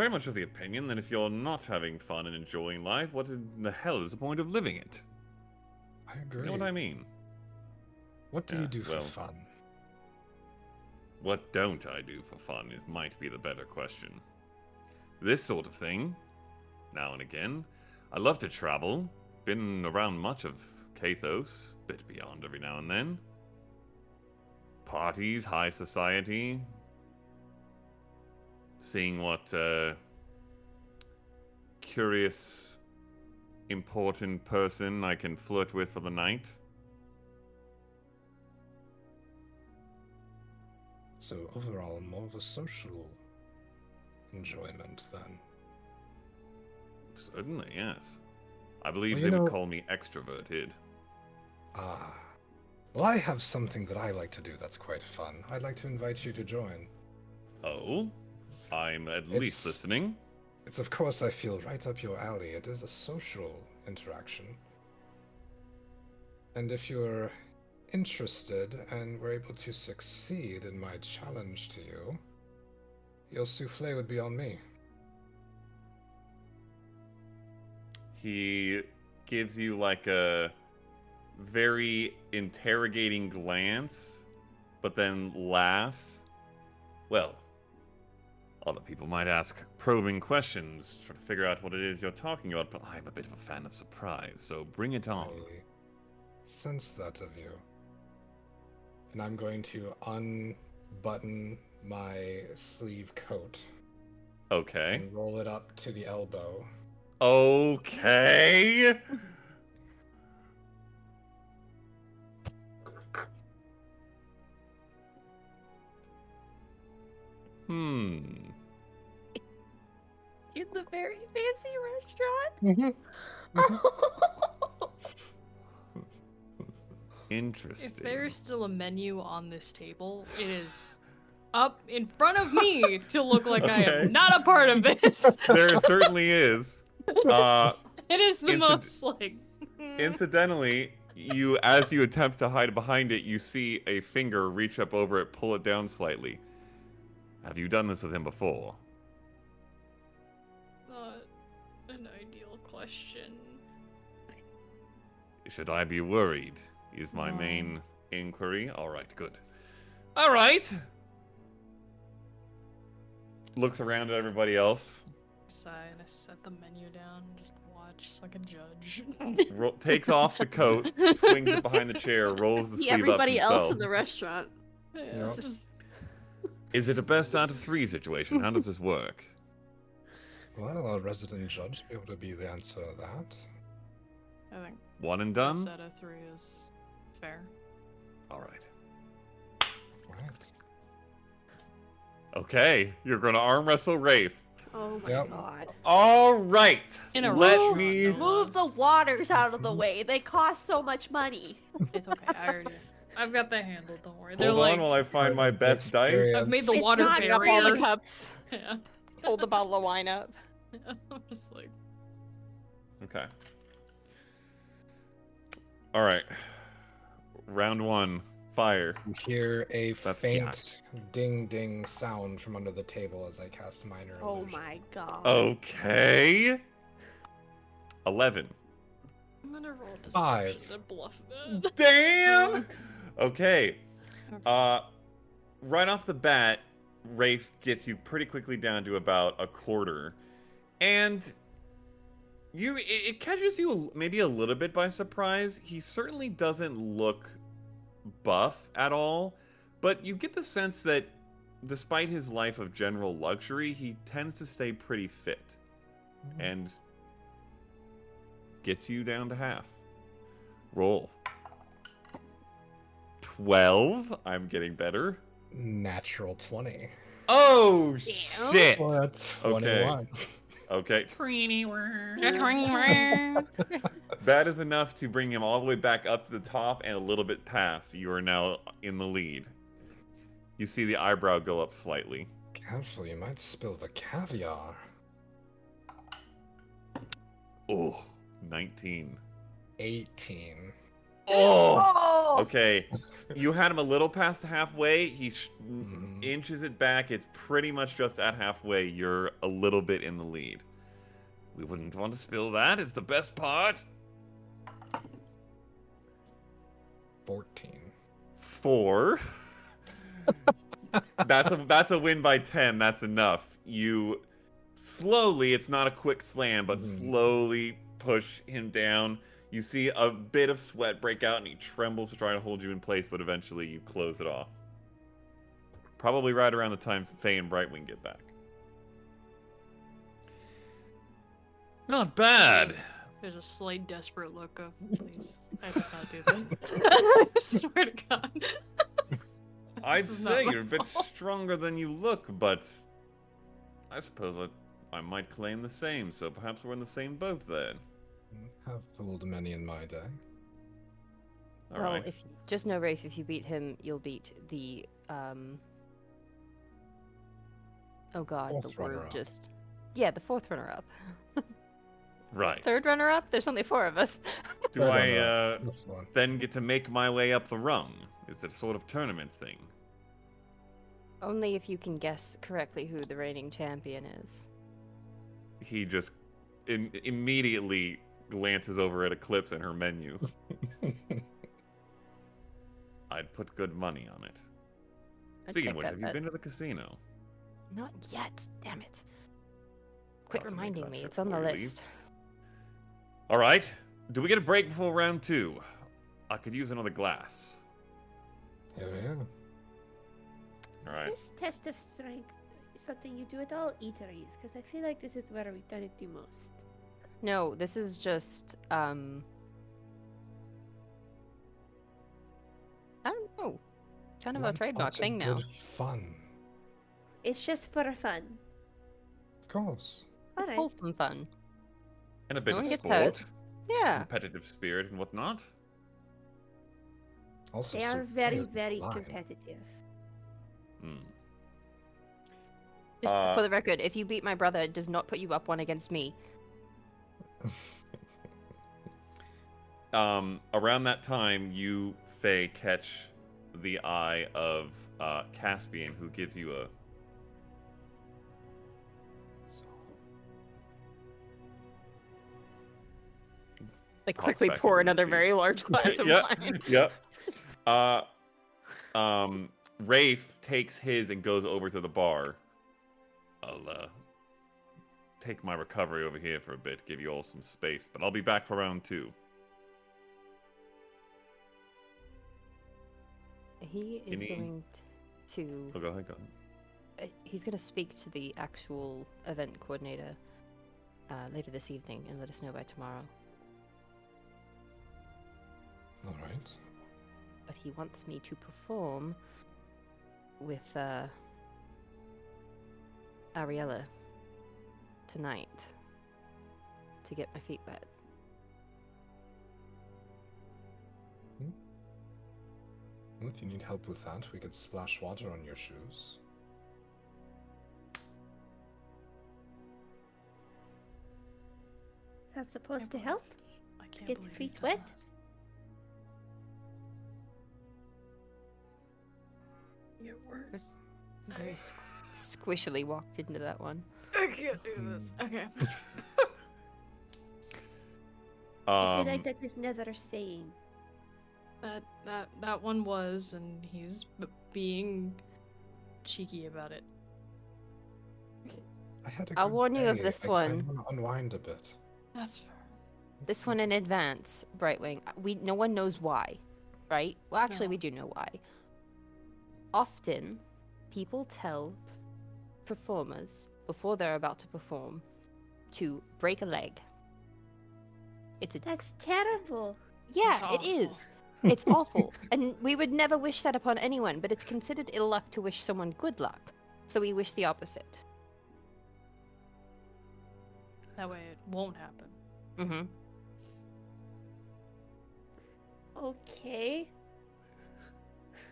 A: much of the opinion that if you're not having fun and enjoying life, what in the hell is the point of living it?
C: I agree.
A: You know what I mean?
C: What do you
A: Yes,
C: do for
A: well,
C: fun?
A: What don't I do for fun? It might be the better question. This sort of thing, now and again. I love to travel. Been around much of Kathos, bit beyond every now and then. Parties, high society. Seeing what curious, important person I can flirt with for the night.
C: So overall, more of a social enjoyment then.
A: Certainly, yes. I believe
C: Well,
A: they
C: you
A: would
C: know-
A: call me extroverted.
C: Ah. Well, I have something that I like to do that's quite fun. I'd like to invite you to join.
A: Oh? I'm at least
C: It's-
A: listening.
C: It's of course I feel right up your alley. It is a social interaction. And if you're interested and were able to succeed in my challenge to you, your souffle would be on me.
A: He gives you like a very interrogating glance, but then laughs. Well, other people might ask probing questions, try to figure out what it is you're talking about, but I'm a bit of a fan of surprise, so bring it on.
C: I sense that of you. And I'm going to unbutton my sleeve coat
A: Okay.
C: and roll it up to the elbow.
A: Okay. Hmm.
E: In the very fancy restaurant.
A: Interesting.
D: If there's still a menu on this table, it is up in front of me to look like I
A: Okay.
D: am not a part of this.
A: There certainly is.
D: It is the
A: Inci-
D: most like.
A: Incidentally, as you attempt to hide behind it, you see a finger reach up over it, pull it down slightly. Have you done this with him before?
D: Not an ideal question.
A: Should I be worried? Is my
D: No.
A: main inquiry. All right, good. All right. Looks around at everybody else.
D: Sigh and I set the menu down and just watch so I can judge.
A: Takes off the coat, swings it behind the chair, rolls the
E: See
A: sleeve
E: everybody
A: up
E: else
A: himself.
E: in the restaurant.
D: Yeah,
C: No.
D: it's just
A: Is it a best out of 3 situation? How does this work?
C: Well, our resident judge will be able to be the answer to that.
D: I think
A: One and
D: a
A: done?
D: set of 3 is fair.
A: All right.
C: Right.
A: Okay, you're gonna arm wrestle Rafe.
E: Oh my
C: Yep.
E: god.
A: All right.
D: In a
A: Let
D: restaurant,
A: me.
D: no
E: Move the
D: less.
E: waters out of the way. They cost so much money.
D: It's okay. I've got that handled. Don't worry. They're
A: Hold
D: like,
A: on while I find my best dice.
C: Experience.
D: I've made the
E: It's
D: water
E: not
B: Pick up all the
D: barrier.
B: cups,
D: Yeah.
B: hold the bottle of wine up.
D: I'm just like,
A: Okay. All right. Round 1. Fire.
C: You hear a
A: That's
C: faint ding ding sound from under the table as I cast minor
E: Oh
C: illusion.
E: my god.
A: Oh. Okay. 11.
D: I'm gonna roll a
C: Five.
D: deception to bluff that.
A: Damn. Okay. Right off the bat, Rafe gets you pretty quickly down to about a quarter, and it catches you maybe a little bit by surprise. He certainly doesn't look buff at all, but you get the sense that despite his life of general luxury, he tends to stay pretty fit, and gets you down to half. Roll. 12. I'm getting better.
C: Natural 20.
A: Oh
E: Damn.
A: shit.
C: Well, that's
A: Okay.
C: 21.
A: Okay. That is enough to bring him all the way back up to the top and a little bit past. You are now in the lead. You see the eyebrow go up slightly.
C: Careful, you might spill the caviar.
A: Oh, 19.
C: 18.
A: Oh! Okay. You had him a little past halfway. He
C: Mhm.
A: inches it back. It's pretty much just at halfway. You're a little bit in the lead. We wouldn't want to spill that. It's the best part.
C: 14.
A: 4. That's a win by 10. That's enough. You slowly, it's not a quick slam, but slowly push him down. You see a bit of sweat break out, and he trembles to try to hold you in place, but eventually you close it off. Probably right around the time Faye and Brightwing get back. Not bad.
D: There's a slight desperate look of, please, I did not do that. I swear to God.
A: I'd
D: This is not
A: say
D: my
A: you're a bit
D: fault.
A: stronger than you look, but I suppose I might claim the same, so perhaps we're in the same boat then.
C: Have pulled many in my day.
A: All
B: well,
A: right.
B: if just know, Rafe, if you beat him, you'll beat the oh god,
C: Fourth
B: the word
C: runner-up.
B: just yeah, the fourth runner-up.
A: Right.
B: Third runner-up. There's only 4 of us.
A: Do
C: Third
A: I
C: runner-up. That's the one.
A: then get to make my way up the rung? Is it a sort of tournament thing?
B: Only if you can guess correctly who the reigning champion is.
A: He just immediately glances over at Eclipse and her menu. I'd put good money on it.
B: I'd
A: Speaking of
B: take
A: which,
B: that
A: have you
B: bet.
A: been to the casino?
B: Not yet. Damn it. Quit
A: Got to make
B: reminding
A: that
B: me.
A: trip
B: It's on the
A: before you leave.
B: list.
A: All right. Do we get a break before round 2? I could use another glass.
C: Yeah.
A: All right.
E: Is this test of strength something you do at all eateries? Because I feel like this is where we've done it the most.
B: No, this is just I don't know. Kind of a
C: Light
B: trademark
C: hearted
B: thing now.
C: Good fun.
E: It's just for fun.
C: Of course.
B: It's
E: Alright.
B: wholesome fun.
A: And a bit
B: No
A: of
B: one gets
A: sport,
B: hurt. Yeah.
A: competitive spirit, and whatnot.
C: Also,
E: They are
C: Sophia
E: very,
C: is
E: very
C: blind.
E: competitive.
A: Hmm.
B: Just for the record, if you beat my brother, it does not put you up 1 against me.
A: Around that time, you, Faye, catch the eye of Caspian, who gives you a...
B: Like
A: Pops
B: quickly
A: back
B: pour
A: into the
B: another
A: tea.
B: very large glass of
A: yeah,
B: wine.
A: yeah. Rafe takes his and goes over to the bar. I'll take my recovery over here for a bit, give you all some space, but I'll be back for round 2.
B: He is
A: Any-
B: going to
A: Oh, go ahead.
B: he's going to speak to the actual event coordinator later this evening and let us know by tomorrow.
C: All right.
B: But he wants me to perform with Ariella tonight to get my feet wet.
C: Well, if you need help with that, we could splash water on your shoes.
E: That's supposed to help.
D: I can't
E: Get
D: believe
E: your feet
D: you've done
E: wet?
D: that. Get worse.
B: Very squishily walked into that one.
D: I can't do this. Okay.
E: I feel like that is never staying.
D: That one was, and he's being cheeky about it.
C: I had a
B: I'll
C: good
B: warn you of
C: day.
B: this
C: I
B: one.
C: want to unwind a bit.
D: That's fair.
B: This one in advance, Brightwing. No one knows why, right? Well, actually,
D: No.
B: we do know why. Often, people tell performers before they're about to perform to break a leg. It's a
E: That's terrible.
B: yeah,
D: It's
B: it
D: awful.
B: is. It's awful, and we would never wish that upon anyone. But it's considered ill luck to wish someone good luck, so we wish the opposite.
D: That way it won't happen.
B: Mm-hmm.
E: Okay.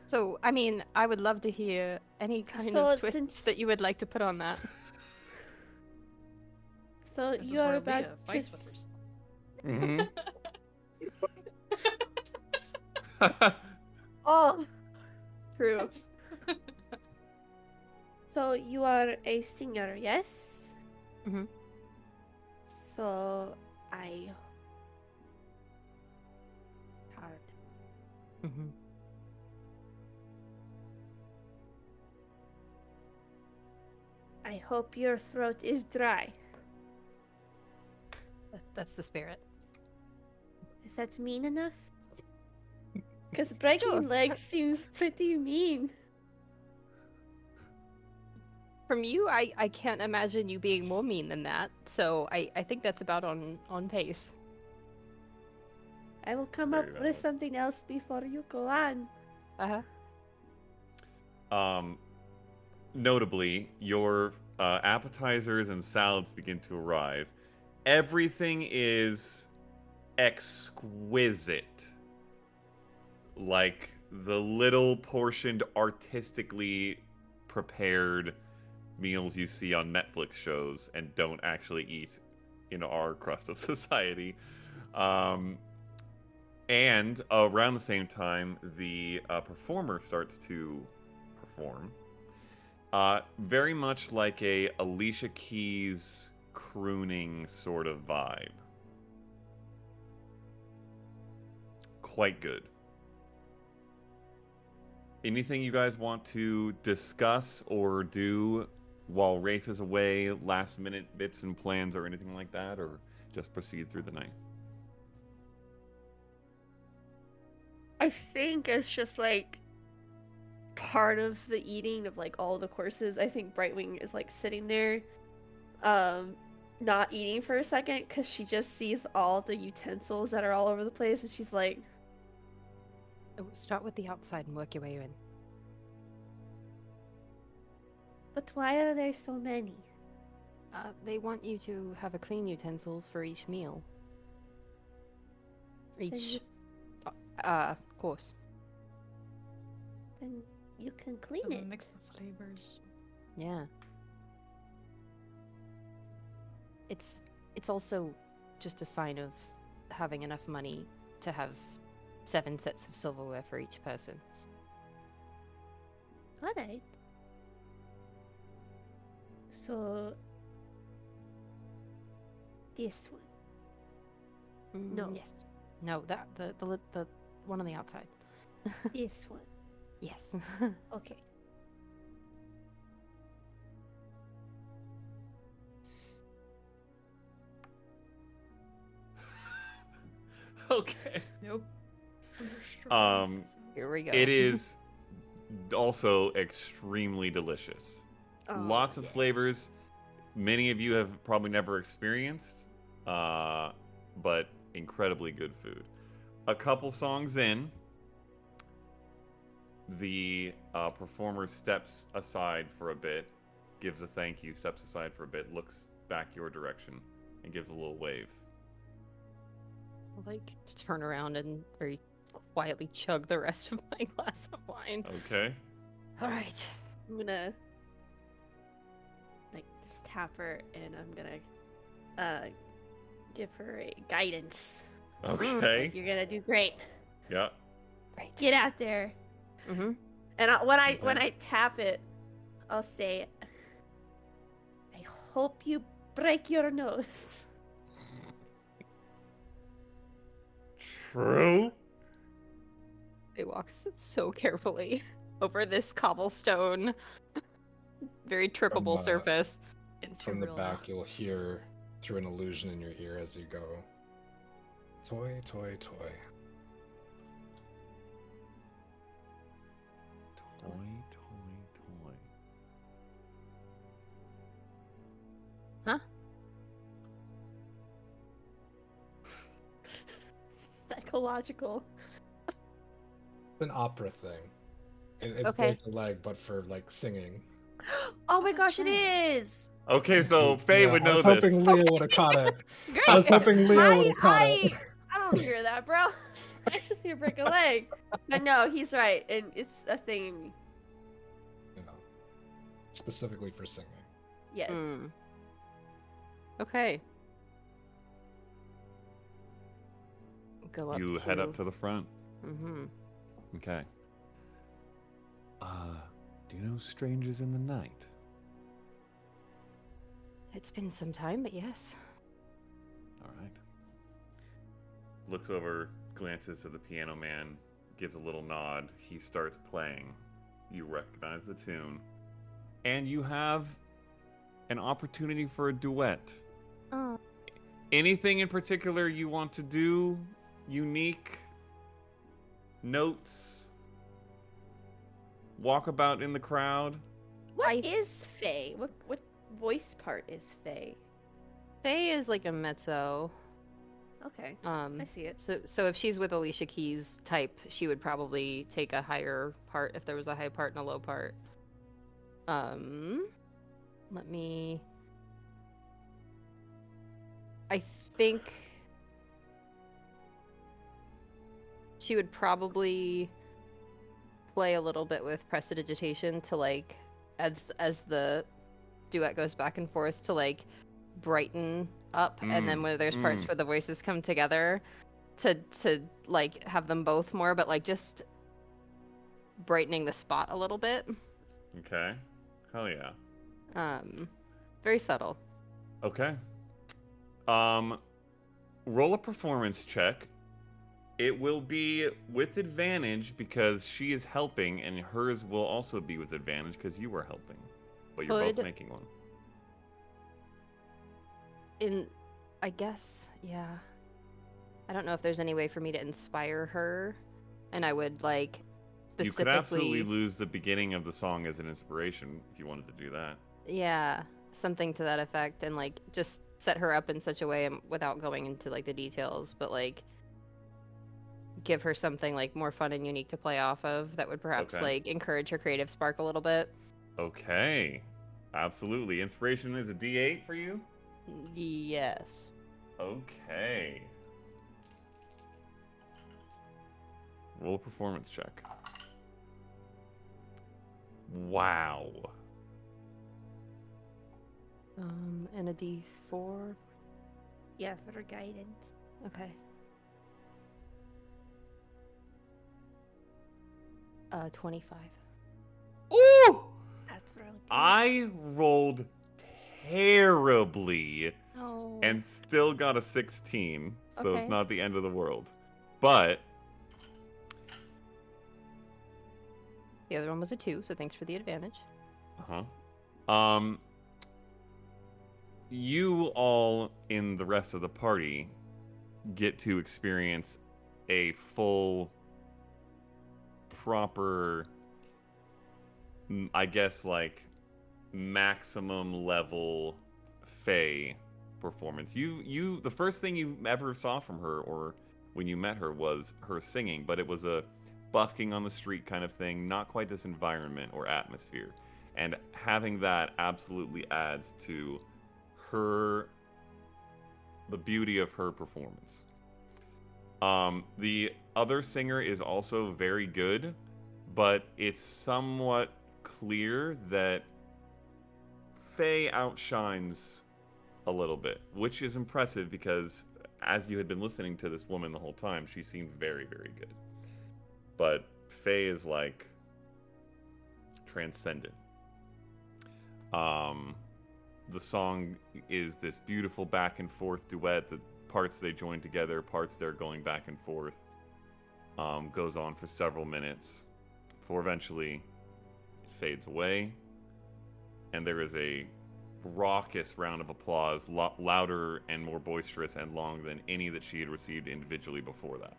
B: So, I mean, I would love to hear any kind
E: So
B: of twists that you
E: since-
B: would like to put on that.
E: So
D: This is
E: you are
D: where
E: about
D: Leah
E: to.
D: fights with herself.
A: Mm-hmm.
E: Oh, true. So you are a singer, yes?
B: Mhm.
E: So I. Hard.
B: Mm-hmm.
E: hope your throat is dry.
B: That's the spirit.
E: Is that mean enough? Because breaking
B: Sure.
E: legs seems pretty mean.
B: From you, I can't imagine you being more mean than that. So I think that's about on pace.
E: I will come
A: Very
E: up
A: valid.
E: with something else before you go on.
A: Notably, your appetizers and salads begin to arrive. Everything is exquisite. Like the little portioned, artistically prepared meals you see on Netflix shows and don't actually eat in our crust of society. And around the same time, the performer starts to perform. Very much like a Alicia Keys crooning sort of vibe. Quite good. Anything you guys want to discuss or do while Rafe is away? Last minute bits and plans or anything like that? Or just proceed through the night?
E: I think it's just like part of the eating of like all the courses. I think Brightwing is like sitting there not eating for a second because she just sees all the utensils that are all over the place and she's like,
B: Start with the outside and work your way in.
E: but why are there so many?
B: They want you to have a clean utensil for each meal. Each course.
E: Then you can clean it.
D: Doesn't mix the flavors.
B: Yeah. It's also just a sign of having enough money to have 7 sets of silverware for each person.
E: Alright. So this one. No.
B: Yes. No, that the one on the outside.
E: This one.
B: Yes.
E: Okay.
A: Okay.
D: Nope.
B: Here we go.
A: It is also extremely delicious.
E: Oh,
A: Lots of
E: yeah.
A: flavors. Many of you have probably never experienced, but incredibly good food. A couple songs in, the performer steps aside for a bit, gives a thank you, steps aside for a bit, looks back your direction, and gives a little wave.
B: Like to turn around and very quietly chug the rest of my glass of wine.
A: Okay.
B: All right.
E: I'm gonna like just tap her and I'm gonna give her a guidance.
A: Okay.
E: Like, you're gonna do great.
A: Yeah.
B: Right.
E: Get out there.
B: Mm-hmm.
E: And when
A: Okay.
E: I tap it, I'll say, I hope you break your nose.
A: True.
B: They walk so carefully over this cobblestone, very trippable
C: From,
B: surface.
D: Into
C: From the
D: real
C: back,
D: life.
C: you'll hear through an illusion in your ear as you go. Toy, toy, toy.
A: Toy, toy, toy.
B: Huh?
E: Psychological.
C: An opera thing. It's
B: Okay.
C: break a leg, but for like singing.
E: Oh my
B: that's
E: gosh, it
B: right.
E: is!
A: Okay, so Faye
C: Yeah,
A: would
C: I
A: know
C: was
A: this.
C: hoping Leah would have caught it.
E: Great!
C: I was hoping Leah would have caught it.
E: I don't hear that, bro. I just hear break a leg. But no, he's right, and it's a thing.
C: You know, specifically for singing.
E: Yes.
B: Mm. Okay. Go up
A: You head up to the front.
B: Mm-hmm.
A: Okay. Do you know Strangers in the Night?
B: It's been some time, but yes.
A: All right. Looks over, glances at the piano man, gives a little nod. He starts playing. You recognize the tune. And you have an opportunity for a duet.
B: Oh.
A: Anything in particular you want to do? Unique notes? Walk about in the crowd?
E: What is Faye? What voice part is Faye?
B: Faye is like a mezzo.
E: Okay,
B: I
E: I see it.
B: So if she's with Alicia Keys type, she would probably take a higher part if there was a high part and a low part. Let me. I think she would probably play a little bit with prestidigitation to like, as the duet goes back and forth, to like brighten up, and then when there's parts where the voices come together, to like have them both more, but like just brightening the spot a little bit.
A: Okay. Hell yeah.
B: Very subtle.
A: Okay. Roll a performance check. It will be with advantage because she is helping, and hers will also be with advantage because you are helping. But you're both making one.
B: I guess, yeah. I don't know if there's any way for me to inspire her, and I would like specifically.
A: You could absolutely lose the beginning of the song as an inspiration if you wanted to do that.
B: Yeah, something to that effect, and like just set her up in such a way without going into like the details, but like give her something like more fun and unique to play off of that would perhaps like encourage her creative spark a little bit.
A: Okay, absolutely. Inspiration is a D8 for you?
B: Yes.
A: Okay. Roll a performance check. Wow.
B: And a D4.
E: Yeah, for guidance.
B: Okay. 25.
A: Ooh!
E: That's really good.
A: I rolled terribly
B: Oh.
A: and still got a 16, so it's
B: Okay.
A: not the end of the world. But
B: The other one was a 2, so thanks for the advantage.
A: you all in the rest of the party get to experience a full, proper, I guess, like, maximum level Fae performance. The first thing you ever saw from her, or when you met her, was her singing, but it was a busking on the street kind of thing, not quite this environment or atmosphere. And having that absolutely adds to the beauty of her performance. The other singer is also very good, but it's somewhat clear that Faye outshines a little bit, which is impressive because as you had been listening to this woman the whole time, she seemed very, very good. But Faye is like transcendent. The song is this beautiful back and forth duet. The parts they join together, parts they're going back and forth, goes on for several minutes before eventually it fades away. And there is a raucous round of applause, louder and more boisterous and long than any that she had received individually before that.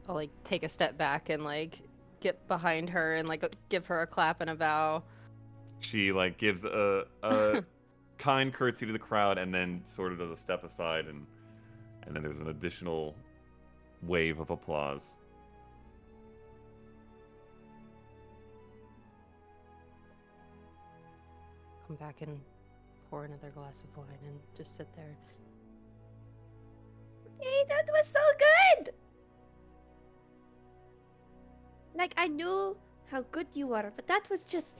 B: I'll like take a step back and like get behind her and like give her a clap and a bow.
A: She like gives a kind curtsy to the crowd and then sort of does a step aside, and then there's an additional wave of applause.
B: Come back and pour another glass of wine and just sit there.
E: Hey, that was so good! Like, I knew how good you are, but that was just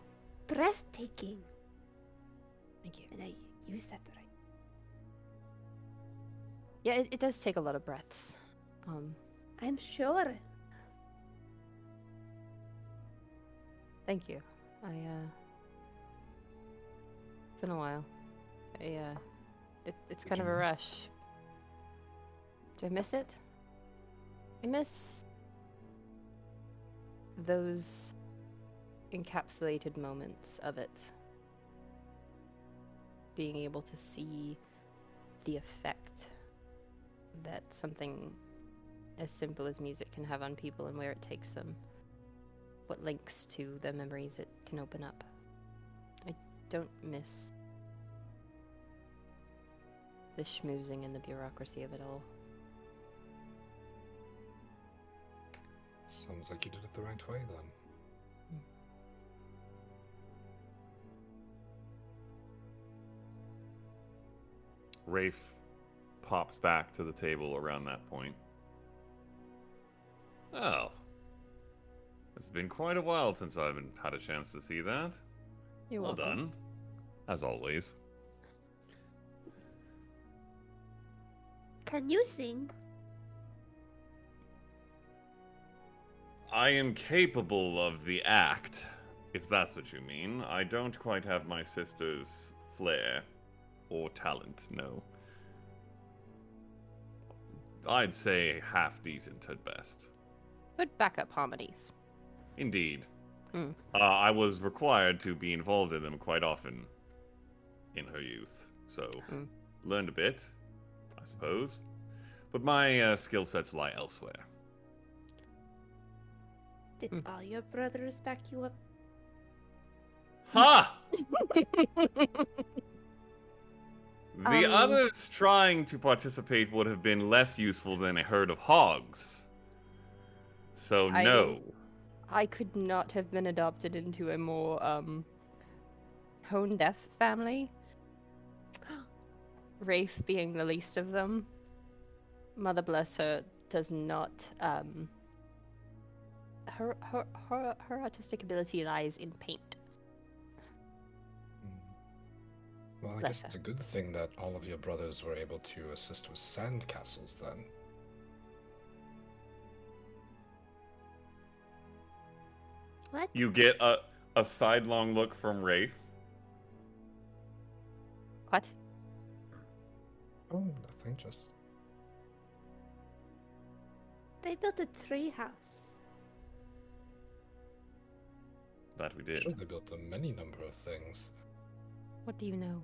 E: breathtaking.
B: Thank you.
E: And I used that right.
B: Yeah, it does take a lot of breaths.
E: I'm sure.
B: Thank you. It's been a while. It's kind of a rush. Do I miss it? I miss those encapsulated moments of it. being able to see the effect that something as simple as music can have on people and where it takes them. What links to the memories it can open up. I don't miss the schmoozing and the bureaucracy of it all.
C: Sounds like you did it the right way then.
A: Rafe pops back to the table around that point. Oh. It's been quite a while since I've had a chance to see that.
B: You're
A: Well
B: welcome.
A: done. As always.
E: Can you sing?
A: I am capable of the act, if that's what you mean. I don't quite have my sister's flair or talent, no. I'd say half decent at best.
B: Good backup harmonies.
A: Indeed.
B: Hmm.
A: I was required to be involved in them quite often in her youth, so learned a bit, I suppose. But my skill sets lie elsewhere.
E: Did all your brothers back you up?
A: Ha! The
B: Um,
A: others trying to participate would have been less useful than a herd of hogs. So no.
B: I could not have been adopted into a more tone-deaf family. Rafe being the least of them. Mother bless her does not her artistic ability lies in paint.
C: Well, I
B: Bless
C: guess
B: her.
C: it's a good thing that all of your brothers were able to assist with sand castles then.
E: What?
A: You get a sidelong look from Rafe.
B: What?
C: Oh, nothing, just...
E: They built a tree house.
A: That we
C: I'm
A: did.
C: sure they built a many number of things.
B: What do you know?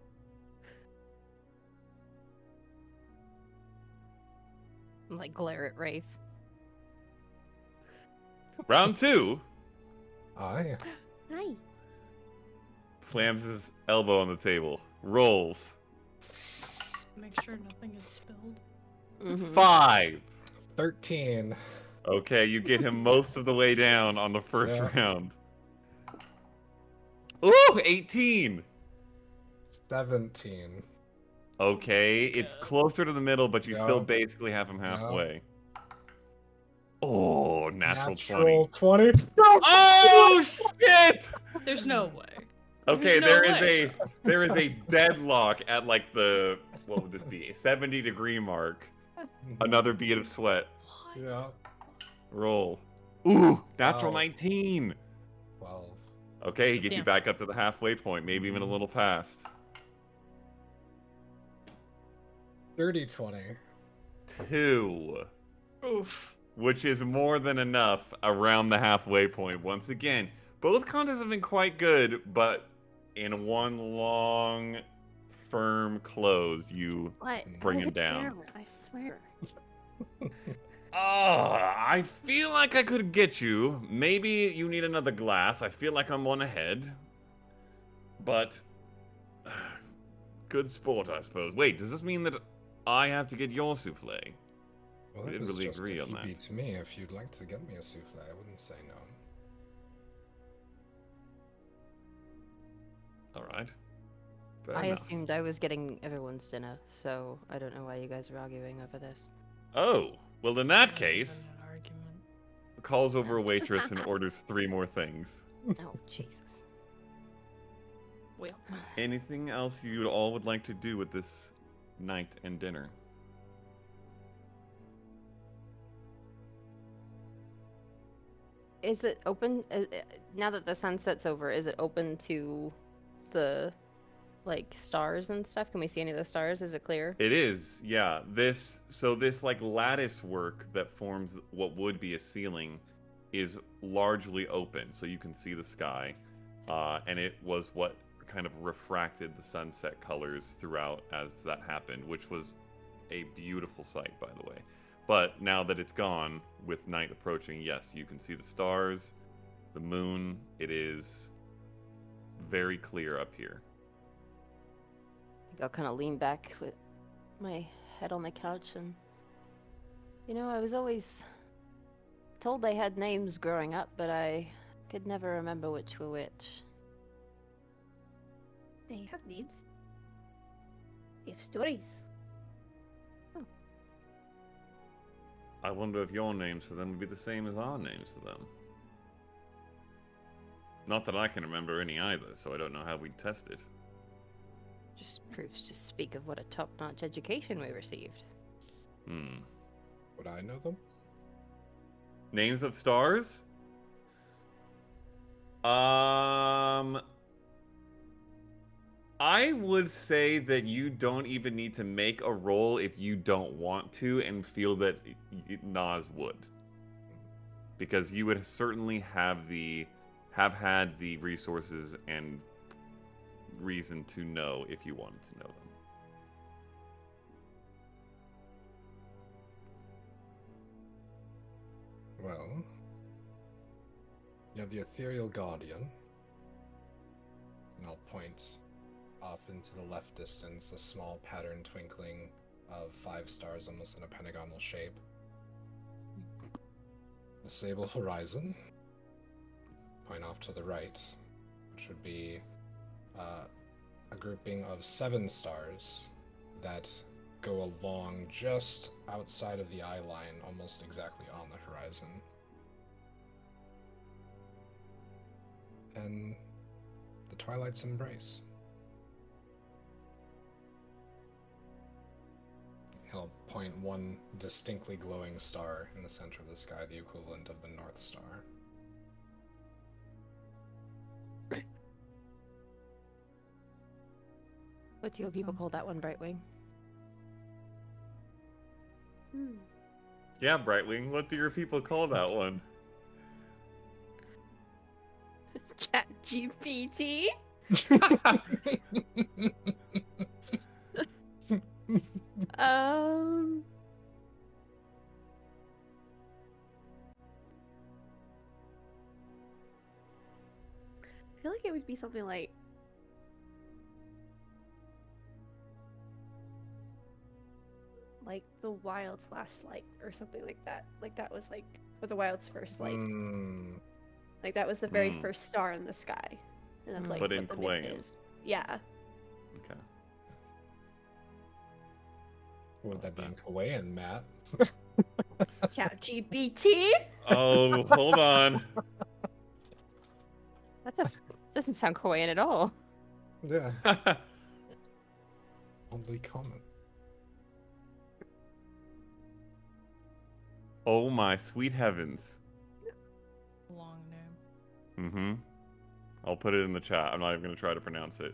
B: I'm like glare at Rafe.
A: Round 2.
C: Aye.
E: Hi.
A: Slams his elbow on the table. Rolls.
D: Make sure nothing is spilled.
B: Mhm.
A: 5.
C: 13.
A: Okay, you get him most of the way down on the first
C: Yeah.
A: round. Ooh, 18.
C: 17.
A: Okay, it's
D: Okay.
A: closer to the middle, but you still
C: Yeah.
A: basically have him
C: Yeah.
A: halfway. Oh, natural
C: 20.
A: 20. Oh shit!
D: There's no way.
A: Okay,
D: There's no way.
A: there is a deadlock at like the, what would this be? A 70-degree mark. Another bead of sweat.
D: What?
C: Yeah.
A: Roll. Ooh, natural
C: Wow.
A: 19.
C: 12.
A: Okay, he gets you
D: Damn.
A: back up to the halfway point, maybe even a little past.
C: Dirty 20.
A: 2.
D: Oof.
A: Which is more than enough around the halfway point. Once again, both contests have been quite good, but in one long, firm close, you
E: What?
A: bring
E: I
A: him
E: hit the
A: down.
E: camera, I swear.
A: I feel like I could get you. Maybe you need another glass. I feel like I'm one ahead. But good sport, I suppose. Wait, does this mean that I have to get your souffle?
C: Well,
A: We
C: it
A: didn't
C: was
A: really
C: just
A: agree
C: if
A: on
C: you
A: that.
C: beat me. If you'd like to get me a souffle, I wouldn't say no.
A: All right. Fair
B: I
A: enough.
B: assumed I was getting everyone's dinner, so I don't know why you guys are arguing over this.
A: Oh, well, in that
D: Not
A: case,
D: even an argument.
A: calls over a waitress and orders 3 more things.
B: Oh, Jesus.
D: Well,
A: Anything else you all would like to do with this night and dinner?
B: Is it open, now that the sunset's over, is it open to the, like, stars and stuff? Can we see any of the stars? Is it clear?
A: It is, yeah. This like lattice work that forms what would be a ceiling is largely open, so you can see the sky. And it was what kind of refracted the sunset colors throughout as that happened, which was a beautiful sight, by the way. But now that it's gone, with night approaching, yes, you can see the stars, the moon. It is very clear up here.
B: I think I'll kind of lean back with my head on the couch and... You know, I was always told they had names growing up, but I could never remember which were which.
E: They have names. They have stories.
A: I wonder if your names for them would be the same as our names for them. Not that I can remember any either, so I don't know how we'd test it.
B: Just proves to speak of what a top-notch education we received.
C: Would I know them?
A: Names of stars? I would say that you don't even need to make a roll if you don't want to and feel that Nas would. Because you would certainly have had the resources and reason to know if you wanted to know them.
C: Well, you have the Ethereal Guardian, and I'll point off into the left distance, a small pattern twinkling of 5 stars almost in a pentagonal shape. The Sable Horizon, point off to the right, which would be a grouping of 7 stars that go along just outside of the eye line, almost exactly on the horizon. And the Twilight's Embrace. He'll point one distinctly glowing star in the center of the sky, the equivalent of the North Star.
B: What do your people call that one, Brightwing?
A: Yeah, Brightwing, what do your people call that one?
E: ChatGPT? I feel like it would be something like the wild's last light or something like that. Like that was like, or the wild's first light. Like that was the very first star in the sky. And that's like
A: But
E: what
A: in
E: the
A: Khaing.
E: myth is. Yeah.
A: Okay.
C: Would that be in Hawaiian, Matt?
E: ChatGPT?
A: Oh, hold on.
B: Doesn't sound Hawaiian at all.
C: Yeah. Only common.
A: Oh my sweet heavens.
D: Long name.
A: Mm-hmm. I'll put it in the chat. I'm not even going to try to pronounce it.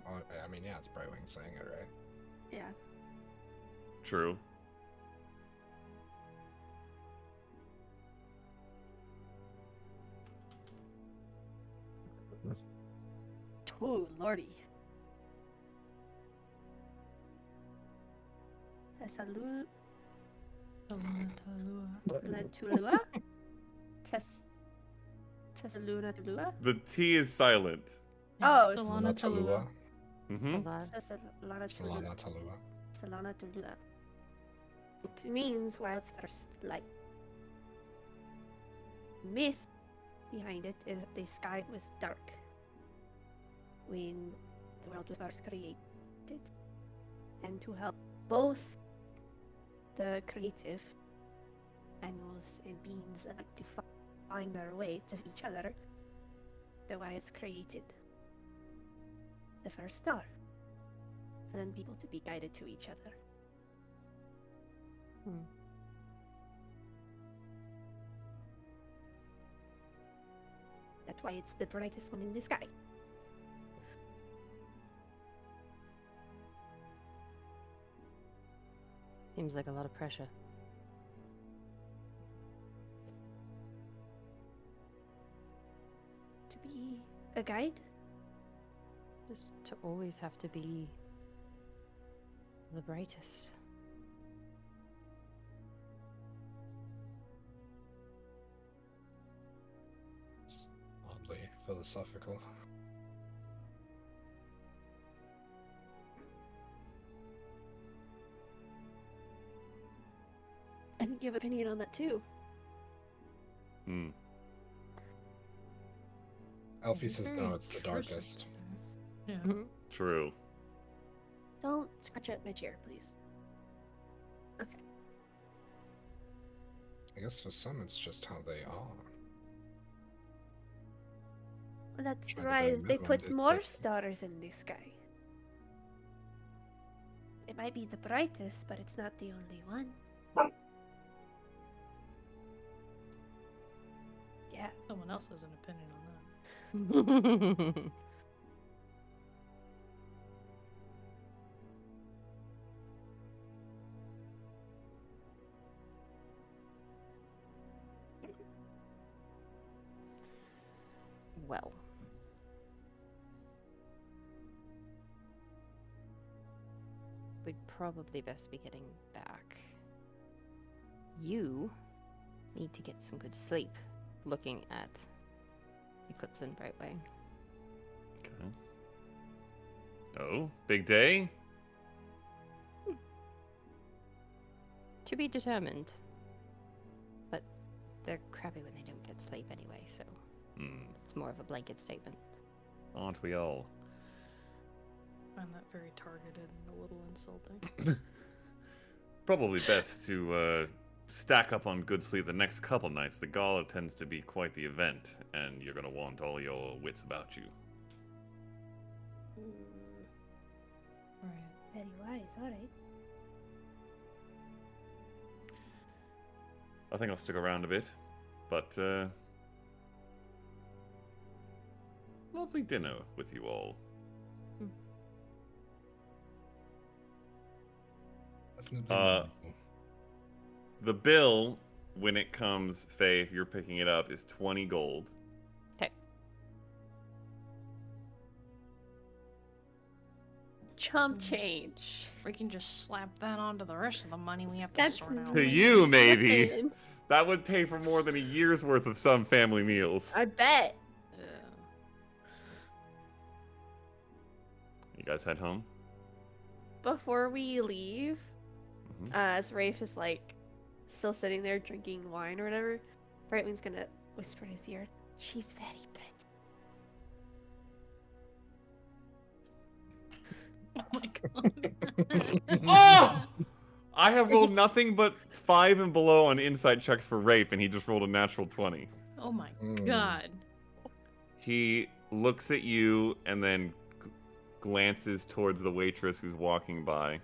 C: I mean, yeah, it's Brightwing saying it, right?
E: Yeah.
A: True.
E: Oh, lordy. Tesalula. Tulua? Tesaluna Tulua?
A: The T is silent.
E: Oh,
D: Solana Talua.
A: Mm-hmm.
E: Solana
C: Solana
E: Tulua.
C: Talua.
E: Solana Tulua. It means wild's first light. The myth behind it is that the sky was dark when the world was first created, and to help both the creative animals and beings alike to find their way to each other, the wilds created the first star for them people to be guided to each other. That's why it's the brightest one in the sky.
B: Seems like a lot of pressure.
E: To be A guide?
B: Just to always have to be the brightest.
C: It's oddly philosophical.
E: I think you have an opinion on that too.
C: Alfie says no, it's the darkest.
D: Yeah.
A: True.
E: Don't scratch at my chair, please. Okay.
C: I guess for some it's just how they are.
E: Well, that's
C: Trying to
E: why
C: blame
E: they
C: that one,
E: put
C: it's
E: more
C: like-
E: stars in the sky. It might be the brightest, but it's not the only one. Yeah.
D: Someone else has an opinion on that.
B: Well. We'd probably best be getting back. You need to get some good sleep, looking at Eclipse and Brightwing.
A: Okay. Oh, big day?
B: To be determined. But they're crappy when they don't get sleep anyway, so it's more of a blanket statement.
A: Aren't we all?
D: I find that very targeted and a little insulting.
A: Probably best to stack up on good sleep the next couple nights. The gala tends to be quite the event, and you're gonna want all your wits about you.
D: Right.
E: Very wise, alright.
A: I think I'll stick around a bit, but lovely dinner with you all.
C: Definitely
A: Uh,
C: memorable.
A: The bill, when it comes, Faye, if you're picking it up, is 20 gold.
B: Okay.
E: Chump change.
D: We can just slap that onto the rest of the money we have to
E: That's
D: sort out.
A: To you, maybe.
E: nothing.
A: That would pay for more than a year's worth of some family meals.
E: I bet.
A: You guys head home?
E: Before we leave,
A: Mhm.
E: as Rafe is like still sitting there drinking wine or whatever, Brightwing's gonna whisper in his ear, "She's very pretty."
D: Oh my god.
A: Oh! I have rolled nothing but 5 and below on insight checks for Rafe, and he just rolled a natural 20.
D: Oh my
C: Mm.
D: god.
A: He looks at you and then glances towards the waitress who's walking by.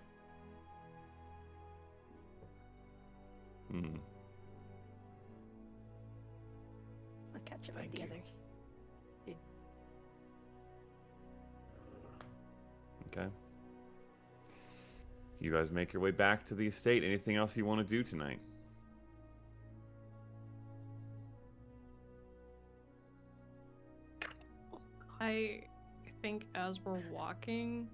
E: I'll catch up
A: Thank
E: with the
A: you.
E: others.
A: Okay. You guys make your way back to the estate. Anything else you want to do tonight?
D: I think as we're walking,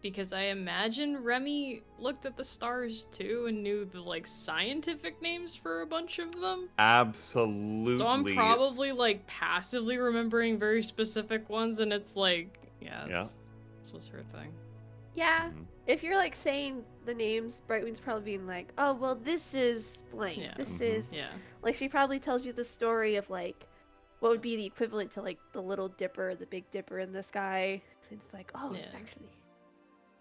D: because I imagine Remy looked at the stars too and knew the like scientific names for a bunch of them.
A: Absolutely.
D: So I'm probably like passively remembering very specific ones, and it's like, yeah,
A: Yeah.
D: this was her thing.
E: Yeah,
A: Mhm.
E: if you're like saying the names, Brightwing's probably being like, "Oh, well, this is blank.
D: Yeah.
E: This
A: Mhm.
E: is..."
D: Yeah.
E: Like, she probably tells you the story of like what would be the equivalent to like the Little Dipper, the Big Dipper in the sky. It's like, oh, it's
D: Yeah.
E: actually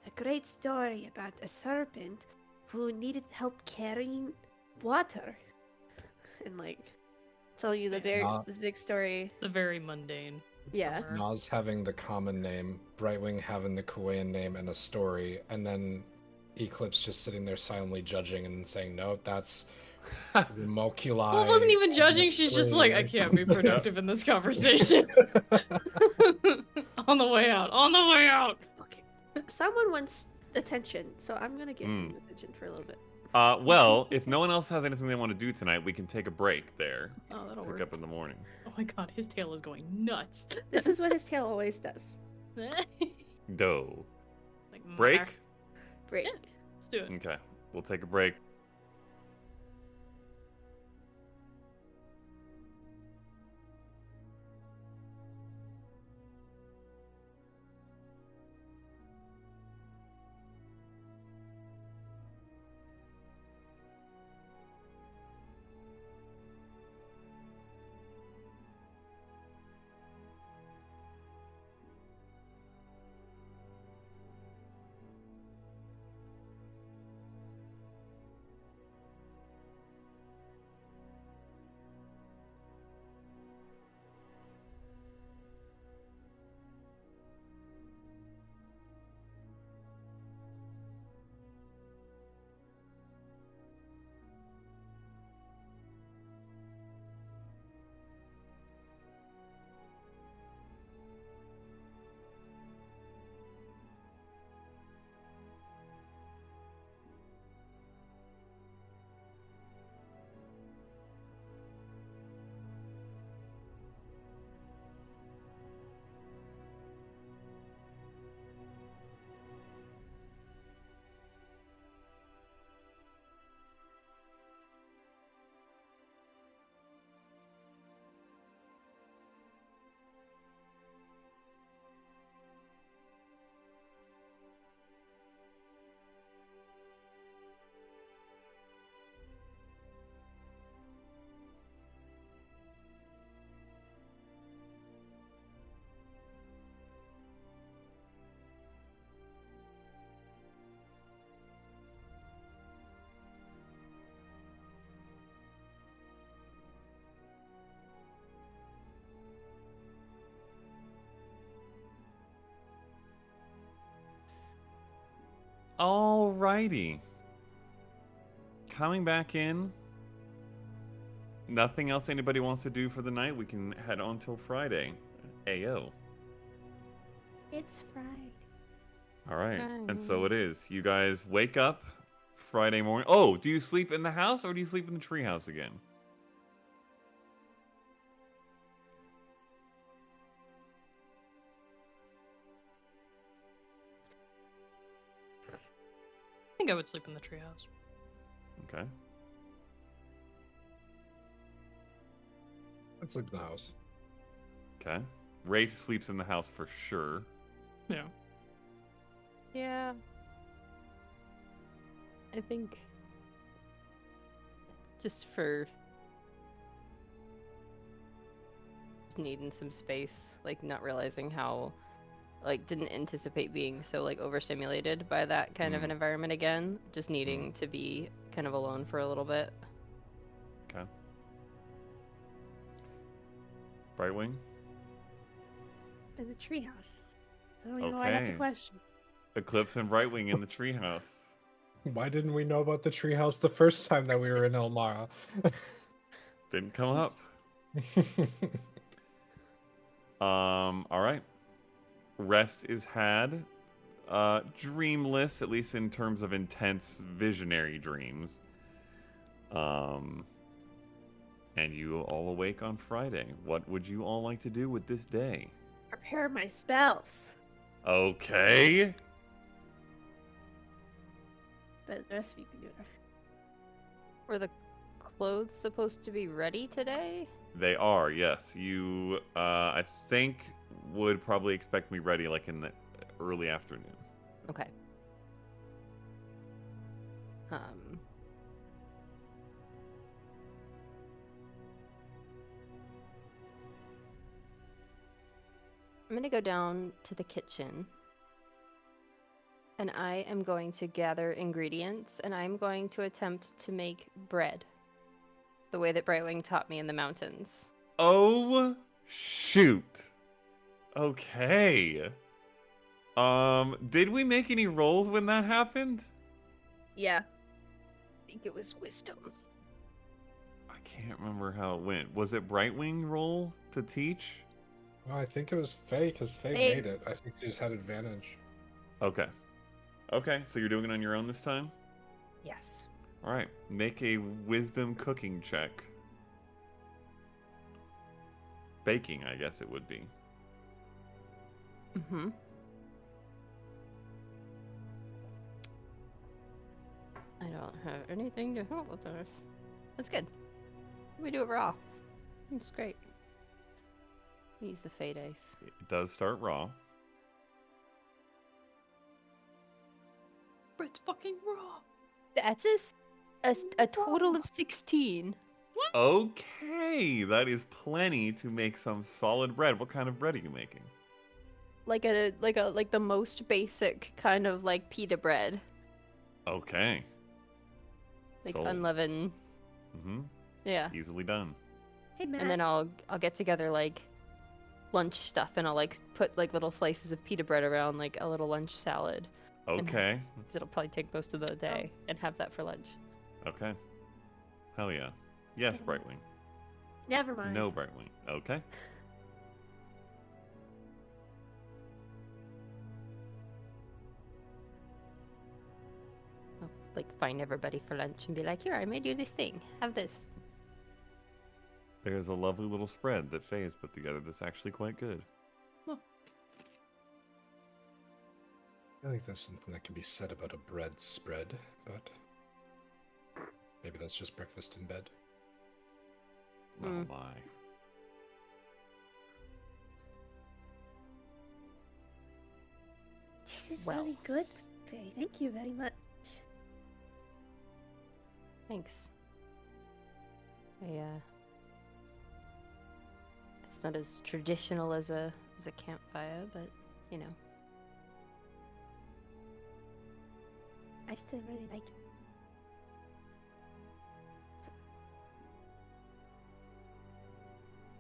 E: a great story about a serpent who needed help carrying water, and like telling you the very
C: Yeah.
E: this big story.
D: It's the very mundane.
E: Yeah.
D: Sure.
C: Nas having the common name, Brightwing having the Kuwain name and a story, and then Eclipse just sitting there silently judging and saying, "No, that's Remoculi."
D: Well, it wasn't even
C: and
D: judging.
C: the
D: She's just like, I
C: spring
D: can't be
C: or something."
D: productive in this conversation. On the way out. On the way out.
E: Okay. Someone wants attention, so I'm gonna give
A: Mm.
E: him attention for a little bit.
A: Well, if no one else has anything they want to do tonight, we can take a break there.
D: Oh, that'll
A: Pick
D: work.
A: up in the morning.
D: Oh my god, his tail is going nuts.
E: This is what his tail always does.
A: Doe.
D: Like
A: Break?
E: Break.
D: Yeah. Let's do it.
A: Okay. We'll take a break. Alrighty. Coming back in. Nothing else anybody wants to do for the night. We can head on till Friday. Ayo.
E: It's Friday.
A: All right. And so it is. You guys wake up Friday morning. Oh, do you sleep in the house or do you sleep in the treehouse again?
D: I think I would sleep in the treehouse.
A: Okay.
C: I'd sleep in the house.
A: Okay. Rafe sleeps in the house for sure.
D: Yeah.
B: Yeah. I think just for just needing some space, like not realizing how, like didn't anticipate being so like overstimulated by that kind of an environment again, just needing to be kind of alone for a little bit.
A: Okay. Brightwing?
E: In the treehouse. I don't even know why that's a
A: Okay.
E: question.
A: Eclipse and Brightwing in the treehouse.
C: Why didn't we know about the treehouse the first time that we were in Elmara?
A: Didn't come up. All right. Rest is had. Dreamless, at least in terms of intense visionary dreams. And you all awake on Friday. What would you all like to do with this day?
E: Prepare my spells.
A: Okay.
E: But the rest of you can do it.
B: Were the clothes supposed to be ready today?
A: They are, yes. You, I think, would probably expect me ready like in the early afternoon.
B: Okay. I'm gonna go down to the kitchen and I am going to gather ingredients and I'm going to attempt to make bread the way that Brightwing taught me in the mountains.
A: Oh, shoot. Okay. Did we make any rolls when that happened?
E: Yeah. I think it was wisdom.
A: I can't remember how it went. Was it Brightwing roll to teach?
C: Well, I think it was Faye, because Faye
E: Faye.
C: made it. I think she just had advantage.
A: Okay. Okay, so you're doing it on your own this time?
E: Yes.
A: All right, make a wisdom cooking check. Baking, I guess it would be.
B: Mm-hmm. I don't have anything to help with this. That's good. We do it raw. It's great. Use the fade ice.
A: It does start raw.
D: Bread's fucking raw.
B: That's a total of 16.
A: Okay, that is plenty to make some solid bread. What kind of bread are you making?
B: Like the most basic kind of like pita bread.
A: Okay.
B: Like
A: Sold.
B: unleavened.
A: Mm-hmm.
B: Yeah.
A: Easily done.
E: Hey, Matt.
B: And then I'll get together like lunch stuff and I'll like put like little slices of pita bread around like a little lunch salad.
A: Okay.
B: Because it'll probably take most of the day and have that for lunch.
A: Okay. Hell yeah. Yes, Brightwing.
E: Never mind.
A: No, Brightwing. Okay.
B: I'll like find everybody for lunch and be like, here, I made you this thing. Have this.
A: There's a lovely little spread that Faye's put together that's actually quite good.
C: I feel like there's something that can be said about a bread spread, but maybe that's just breakfast in bed.
A: Oh
B: Mm.
A: my.
E: This is
B: Well.
E: really good, Faye. Thank you very much.
B: Thanks. It's not as traditional as a campfire, but you know.
E: I still really like it.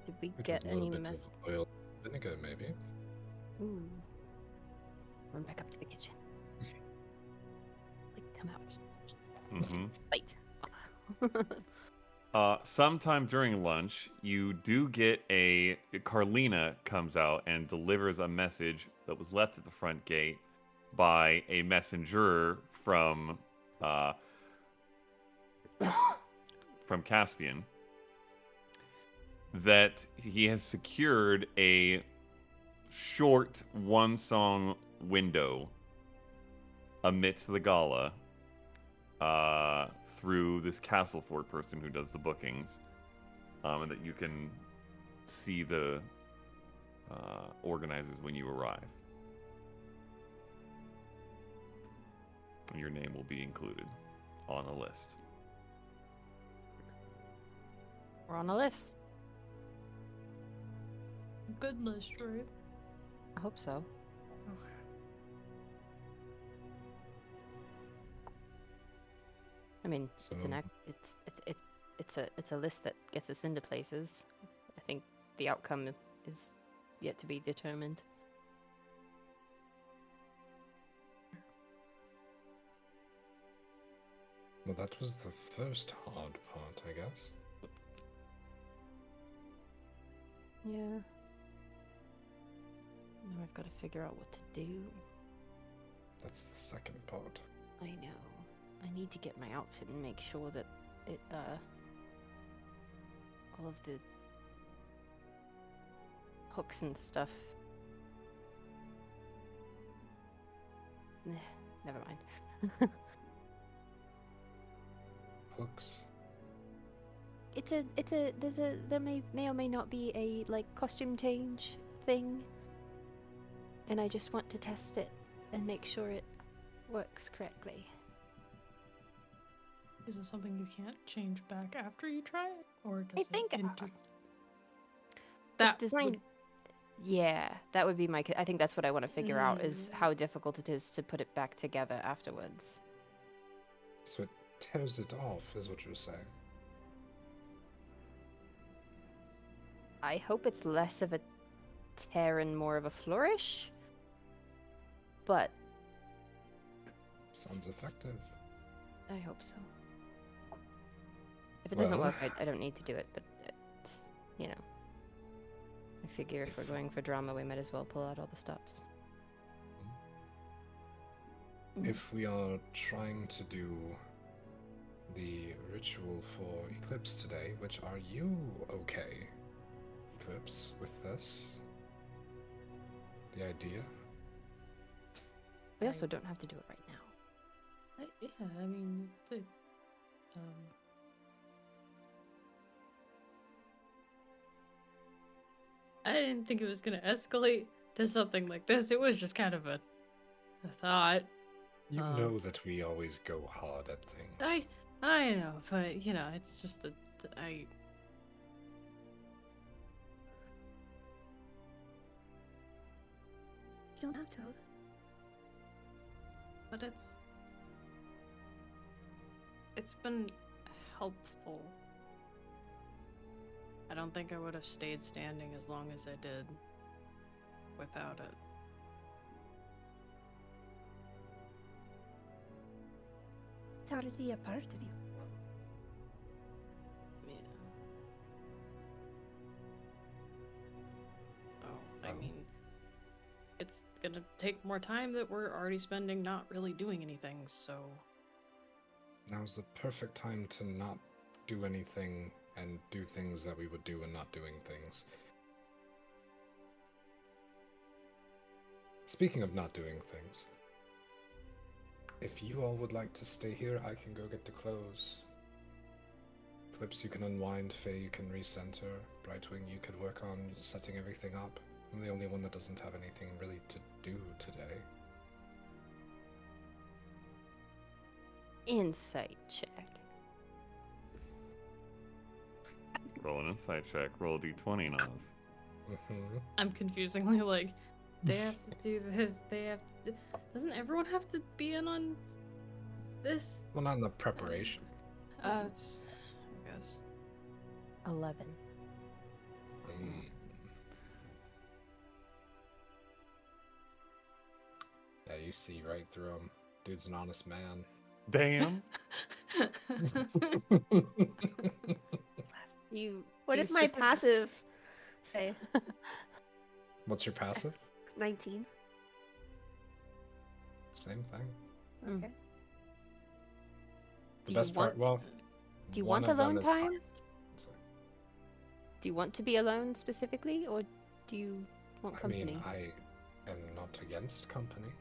B: Did we
C: Could
B: get
C: have a little
B: any
C: bit
B: mess?
C: of oil vinegar, maybe.
B: Ooh. Run back up to the kitchen. Like, come out.
A: Mm-hmm.
B: Fight.
A: Sometime during lunch, you do get Carlina comes out and delivers a message that was left at the front gate by a messenger from Caspian that he has secured a short one-song window amidst the gala through this Castleford person who does the bookings, and that you can see the organizers when you arrive. Your name will be included on a list.
B: We're on a list.
D: Good list, right?
B: I hope so.
D: Okay.
B: I mean, it's an
C: So-
B: it's a list that gets us into places. I think the outcome is yet to be determined.
C: Well, that was the first hard part, I guess.
B: Yeah. Now I've got to figure out what to do.
C: That's the second part.
B: I know. I need to get my outfit and make sure that it all of the hooks and stuff. Never mind.
C: Hooks.
B: There may or may not be a like costume change thing, and I just want to test it and make sure it works correctly.
D: Is it something you can't change back after you try it, or does
B: I think
D: it
B: it's
D: that
B: designed.
D: would-
B: Yeah, that would be my. I think that's what I want to figure out is
D: Mm.
B: how difficult it is to put it back together afterwards.
C: So it tears it off, is what you're saying.
B: I hope it's less of a tear and more of a flourish. But
C: Sounds effective.
B: I hope so. If it doesn't
C: Well-
B: work, I don't need to do it, but it's, you know. I figure if we're going for drama, we might as well pull out all the stops.
C: If we are trying to do the ritual for Eclipse today, which are you okay, Eclipse, with this? The idea?
B: We also don't have to do it right now.
D: Yeah, I mean, I didn't think it was gonna escalate to something like this. It was just kind of a thought.
C: You know that we always go hard at things.
D: I know, but you know, it's just You
E: don't have to.
D: But it's been helpful. I don't think I would have stayed standing as long as I did without it.
E: It's already a part of you.
D: Yeah. Oh, I mean, it's gonna take more time that we're already spending not really doing anything, so...
C: Now's the perfect time to not do anything and do things that we would do when not doing things. Speaking of not doing things, if you all would like to stay here, I can go get the clothes. Eclipse, you can unwind. Faye, you can recenter. Brightwing, you could work on setting everything up. I'm the only one that doesn't have anything really to do today.
B: Insight check.
A: Roll an insight check. Roll a d20, Nas.
D: I'm confusingly like, they have to do this, they have to... Doesn't everyone have to be in on this?
C: Well, not in the preparation.
D: It's... I guess.
B: 11.
C: Yeah, you see right through him. Dude's an honest man.
A: Damn.
E: What does my passive say?
C: What's your passive?
E: 19.
C: Same thing.
E: Okay.
C: The best part, well...
B: Do you
C: one
B: want
C: of them
B: alone
C: is
B: time?
C: fine.
B: Do you want to be alone specifically, or do you want company?
C: I mean, I am not against company,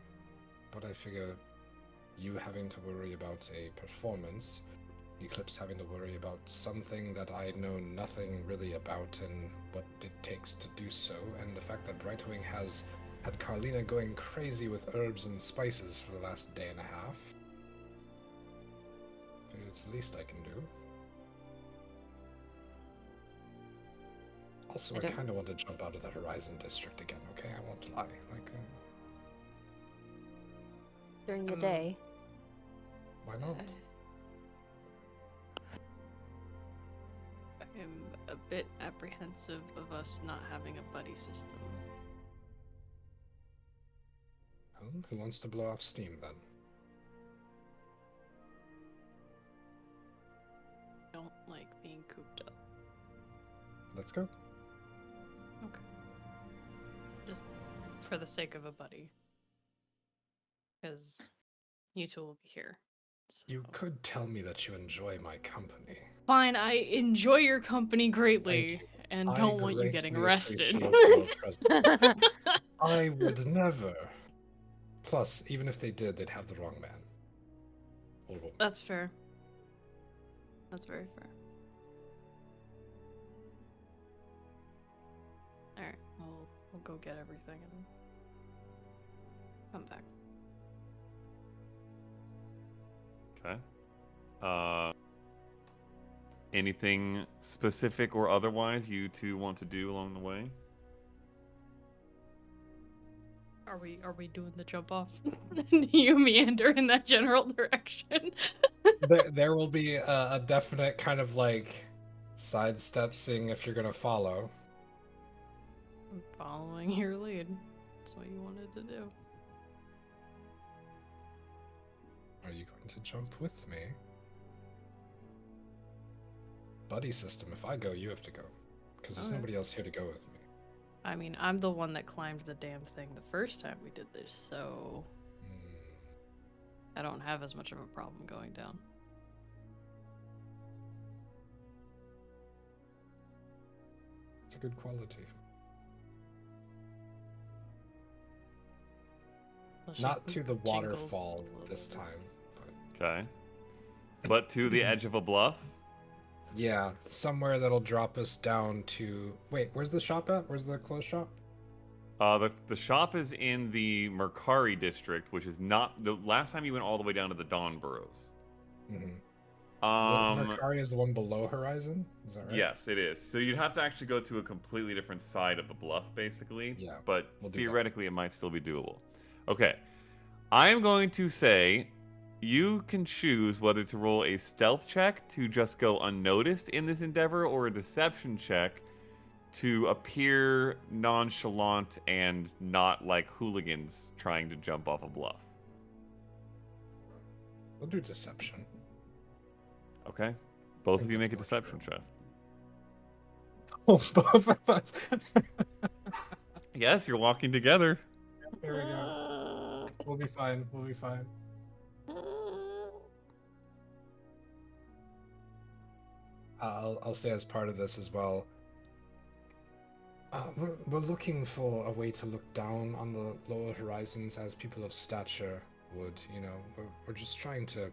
C: but I figure you having to worry about a performance, Eclipse having to worry about something that I know nothing really about and what it takes to do so, and the fact that Brightwing has had Carlina going crazy with herbs and spices for the last day and a half. I figure it's the least I can do. Also, I kind of want to jump out of the Horizon District again, okay? I won't lie. Like,
B: during the day?
C: Why not?
D: I'm a bit apprehensive of us not having a buddy system.
C: Who wants to blow off steam, then?
D: Don't like being cooped up.
C: Let's go.
D: Okay. Just for the sake of a buddy. Because you two will be here. So.
C: You could tell me that you enjoy my company.
D: Fine, I enjoy your company greatly, and don't want you getting arrested.
C: I would never. Plus, even if they did, they'd have the wrong man. Or woman.
D: That's fair. That's very fair. Alright, we'll go get everything and come back.
A: Okay. Anything specific or otherwise you two want to do along the way?
D: Are we doing the jump off? You meander in that general direction.
C: there will be a definite kind of like sidestep, seeing if you're gonna follow.
D: I'm following your lead. That's what you wanted to do.
C: Are you going to jump with me? Buddy system, if I go, you have to go. Because there's nobody else here to go with me.
D: I mean, I'm the one that climbed the damn thing the first time we did this, so... I don't have as much of a problem going down.
C: It's a good quality. Not to the waterfall this time, but
A: Okay. But to the edge of a bluff?
C: yeah, somewhere that'll drop us down to. Wait, where's the shop at? Where's the clothes shop?
A: The shop is in the Mercari district, which is not the last time you went all the way down to the Dawn Burrows.
C: Mm-hmm.
A: Um,
C: Mercari is the one below Horizon. Is that right?
A: yes, it is. So you'd have to actually go to a completely different side of the bluff, basically.
C: Yeah,
A: But
C: we'll do
A: theoretically, it might still be doable. Okay, I am going to say you can choose whether to roll a stealth check to just go unnoticed in this endeavor, or a deception check to appear nonchalant and not like hooligans trying to jump off a bluff.
C: We'll do deception.
A: Okay. Both
C: I
A: of
C: think
A: you
C: that's
A: make a
C: more
A: deception
C: true.
A: check.
C: Oh, both of us.
A: Yes, you're walking together.
C: There we go. We'll be fine. We'll be fine. I'll say as part of this as well. We're looking for a way to look down on the lower horizons as people of stature would. You know, we're just trying to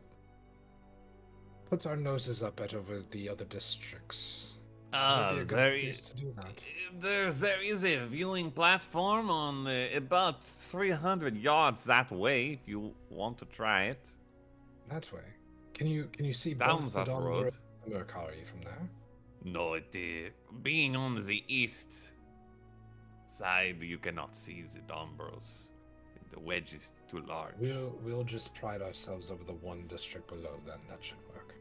C: put our noses up at over the other districts. Maybe a good place to do that.
A: There is a viewing platform on about 300 yards that way. If you want to try it,
C: That way. Can you see
A: down
C: both the
A: that
C: Dawn
A: road.
C: and Mercari from there?
A: No, being on the east side, you cannot see the Dombros. The wedge is too large.
C: We'll just pride ourselves over the one district below. Then that should work.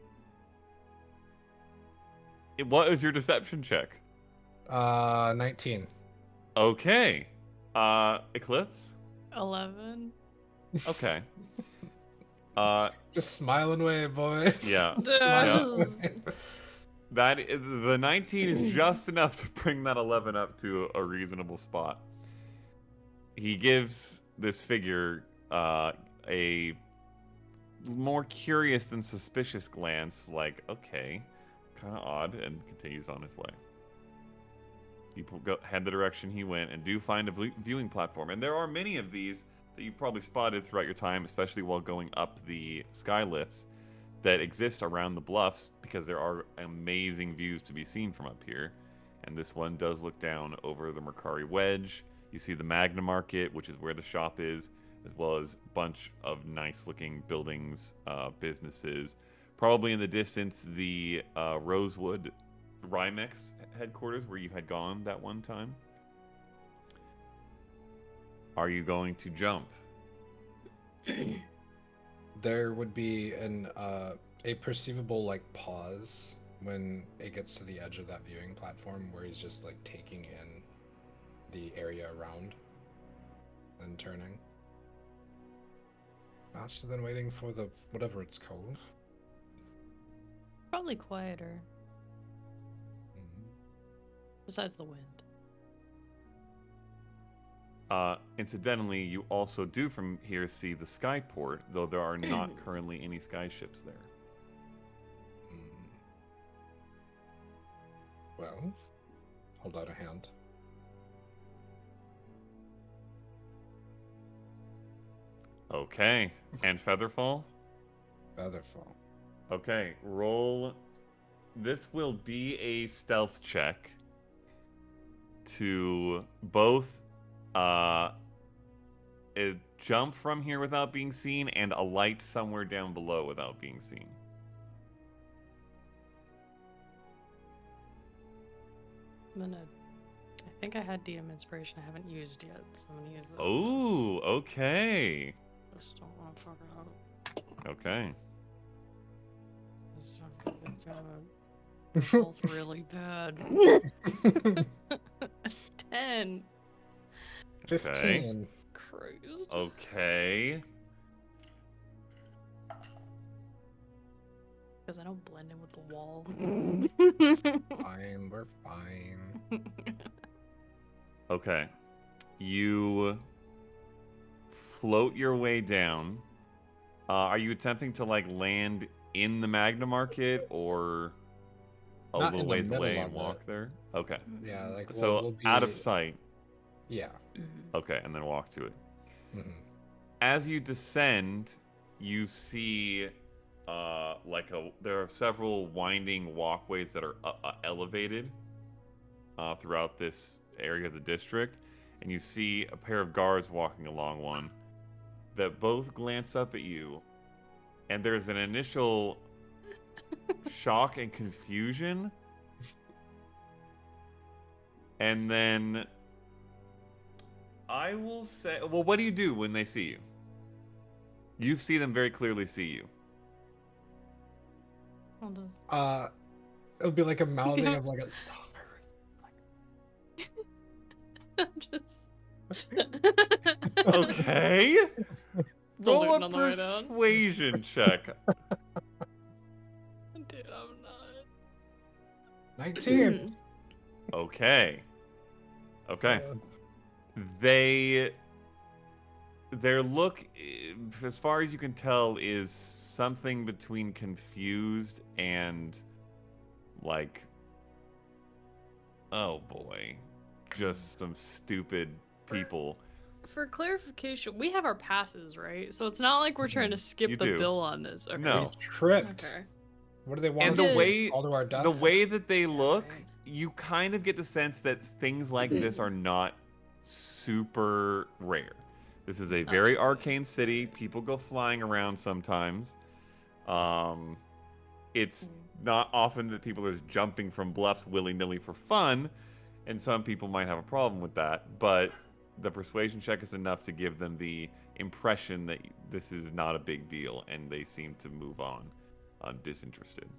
A: What is your deception check?
C: 19.
A: Okay. Eclipse?
D: 11.
A: Okay.
C: Just smile and wave, boys.
A: Yeah.
C: Smile and wave.
A: The 19 is just enough to bring that 11 up to a reasonable spot. He gives this figure a more curious than suspicious glance, like, okay, kind of odd, and continues on his way. You head the direction he went and do find a viewing platform. And there are many of these that you've probably spotted throughout your time, especially while going up the sky lifts, that exist around the bluffs, because there are amazing views to be seen from up here. And this one does look down over the Mercari Wedge. You see the Magna Market, which is where the shop is, as well as a bunch of nice-looking buildings, businesses. Probably in the distance, the Rosewood Rymex headquarters, where you had gone that one time. Are you going to jump?
C: There would be a perceivable like pause when it gets to the edge of that viewing platform, where he's just like taking in the area around and turning. Faster than waiting for the whatever it's called.
D: Probably quieter, besides the wind.
A: Incidentally, you also do from here see the skyport, though there are not currently any sky ships there.
C: Well, hold out a hand.
A: Okay. And Featherfall?
C: Featherfall.
A: Okay, roll. This will be a stealth check to both jump from here without being seen and alight somewhere down below without being seen.
D: I think I had DM inspiration I haven't used yet, so I'm gonna use that.
A: Oh, okay.
D: Just don't want to fuck it up.
A: Okay.
D: They're both really bad. 10.
C: 15.
D: Christ.
A: Okay.
D: Because I don't blend in with the wall.
C: Fine, we're fine.
A: Okay. You float your way down. Are you attempting to like land in the Magna Market, or a
C: Not
A: little
C: in the
A: ways
C: middle
A: away
C: of
A: and
C: it.
A: walk there? Okay.
C: Yeah, like
A: So
C: we'll be
A: out of sight.
C: Yeah.
A: Okay, and then walk to it.
C: Mhm.
A: As you descend, you see there are several winding walkways that are elevated throughout this area of the district, and you see a pair of guards walking along one that both glance up at you, and there's an initial shock and confusion, and then I will say, well, what do you do when they see you? You see them very clearly see you.
C: It'll be like a mouthing of like a sorry.
D: I'm just.
A: Okay.
D: Still
A: Roll
D: looting
A: a
D: on the way down.
A: persuasion check.
D: Dude, I'm not.
C: 19.
A: Okay. Okay. Their look, as far as you can tell, is something between confused and like, oh boy, just some stupid people.
D: For clarification, we have our passes, right? So it's not like we're trying to skip
A: You
D: the
A: do.
D: bill on this. Okay.
A: No.
C: We tripped.
D: Okay.
C: What do they want
A: And
C: us
A: the
C: to do?
A: way
C: All to our death?
A: the way that they look,
D: Right.
A: you kind of get the sense that things like this are not super rare. This is a very arcane city. People go flying around sometimes. It's not often that people are just jumping from bluffs willy-nilly for fun, and some people might have a problem with that, but the persuasion check is enough to give them the impression that this is not a big deal, and they seem to move on, disinterested.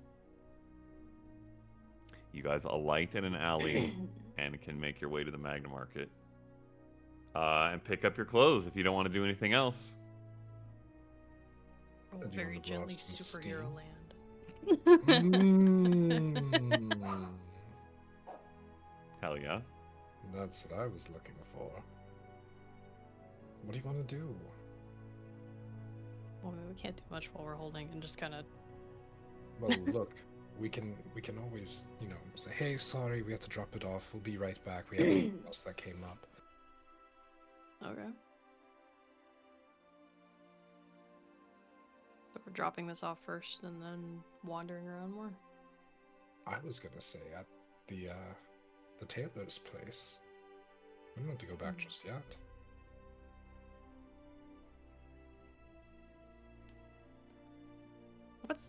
A: You guys alight in an alley and can make your way to the Magna Market. And pick up your clothes if you don't want to do anything else.
D: Oh,
C: Do you
D: very
C: wanna blow off
D: gently
C: some
D: superhero
C: steam?
D: land.
A: Hell yeah.
C: That's what I was looking for. What do you want to do?
D: Well, I mean, we can't do much while we're holding and just kind of.
C: Well, look, we can always, say, hey, sorry, we have to drop it off. We'll be right back. We had something else that came up.
D: Okay. So we're dropping this off first and then wandering around more.
C: I was gonna say at the tailor's place. We don't have to go back just yet.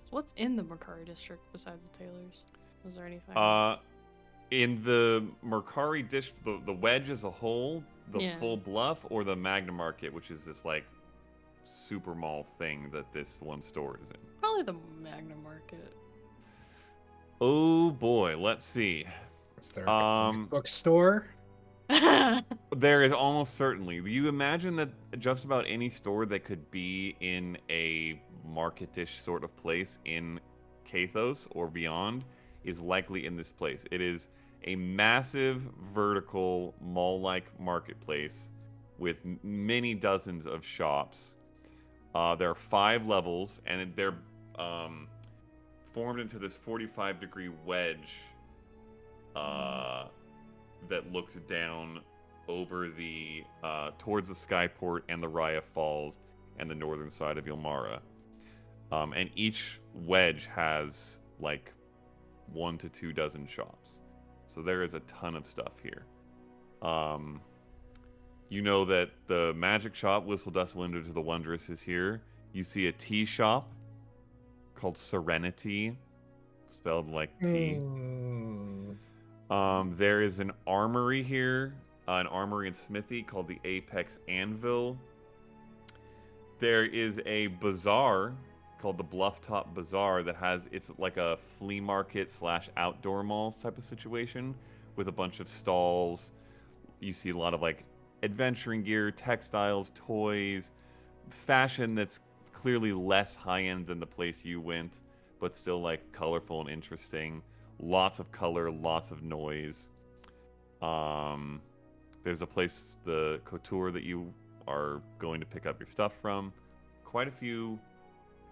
D: What's in the Mercari district besides the tailors? Was there anything?
A: In the Mercari district, the wedge as a whole, the
D: Yeah.
A: full bluff, or the Magna Market, which is this like super mall thing that this one store is in.
D: Probably the Magna Market.
A: Oh boy, let's see.
C: Is there a comic book store?
A: There is almost certainly. You imagine that just about any store that could be in a marketish sort of place in Kathos or beyond is likely in this place. It is a massive vertical mall-like marketplace with many dozens of shops. There are 5 levels, and they're formed into this 45-degree wedge that looks down over the towards the Skyport and the Raya Falls and the northern side of Ilmara. And each wedge has like 1 to 2 dozen shops. So there is a ton of stuff here. You know that the magic shop, Whistle Dust Window to the Wondrous, is here. You see a tea shop called Serenity, spelled like tea. There is an armory here, an armory and smithy called the Apex Anvil. There is a bazaar called the Blufftop Bazaar that has, it's like a flea market / outdoor malls type of situation with a bunch of stalls. You see a lot of like adventuring gear, textiles, toys, fashion that's clearly less high-end than the place you went, but still like colorful and interesting. Lots of color, lots of noise. There's a place, the couture, that you are going to pick up your stuff from. Quite a few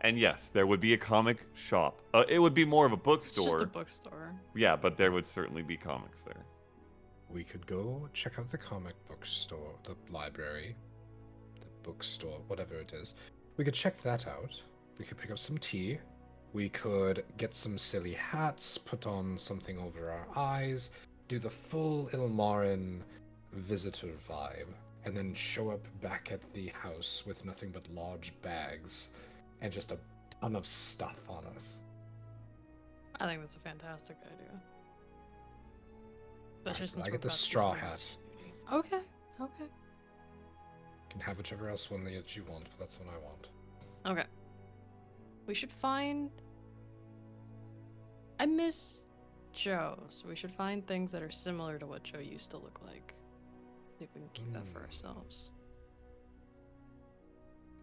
A: And yes, there would be a comic shop. It would be more of a
D: It's
A: bookstore.
D: just a bookstore.
A: Yeah, but there would certainly be comics there.
C: We could go check out the comic book store, the library, the bookstore, whatever it is. We could check that out. We could pick up some tea. We could get some silly hats, put on something over our eyes, do the full Ilmarin visitor vibe, and then show up back at the house with nothing but large bags and just a ton of stuff on us.
D: I think that's a fantastic idea. Especially
C: Alright,
D: since
C: I
D: we're
C: get the
D: about to
C: straw
D: start
C: hat.
D: this duty. Okay. Okay.
C: You can have whichever else one that you want, but that's what I want.
D: Okay. We should find. I miss Joe, so we should find things that are similar to what Joe used to look like. See if we can keep that for ourselves.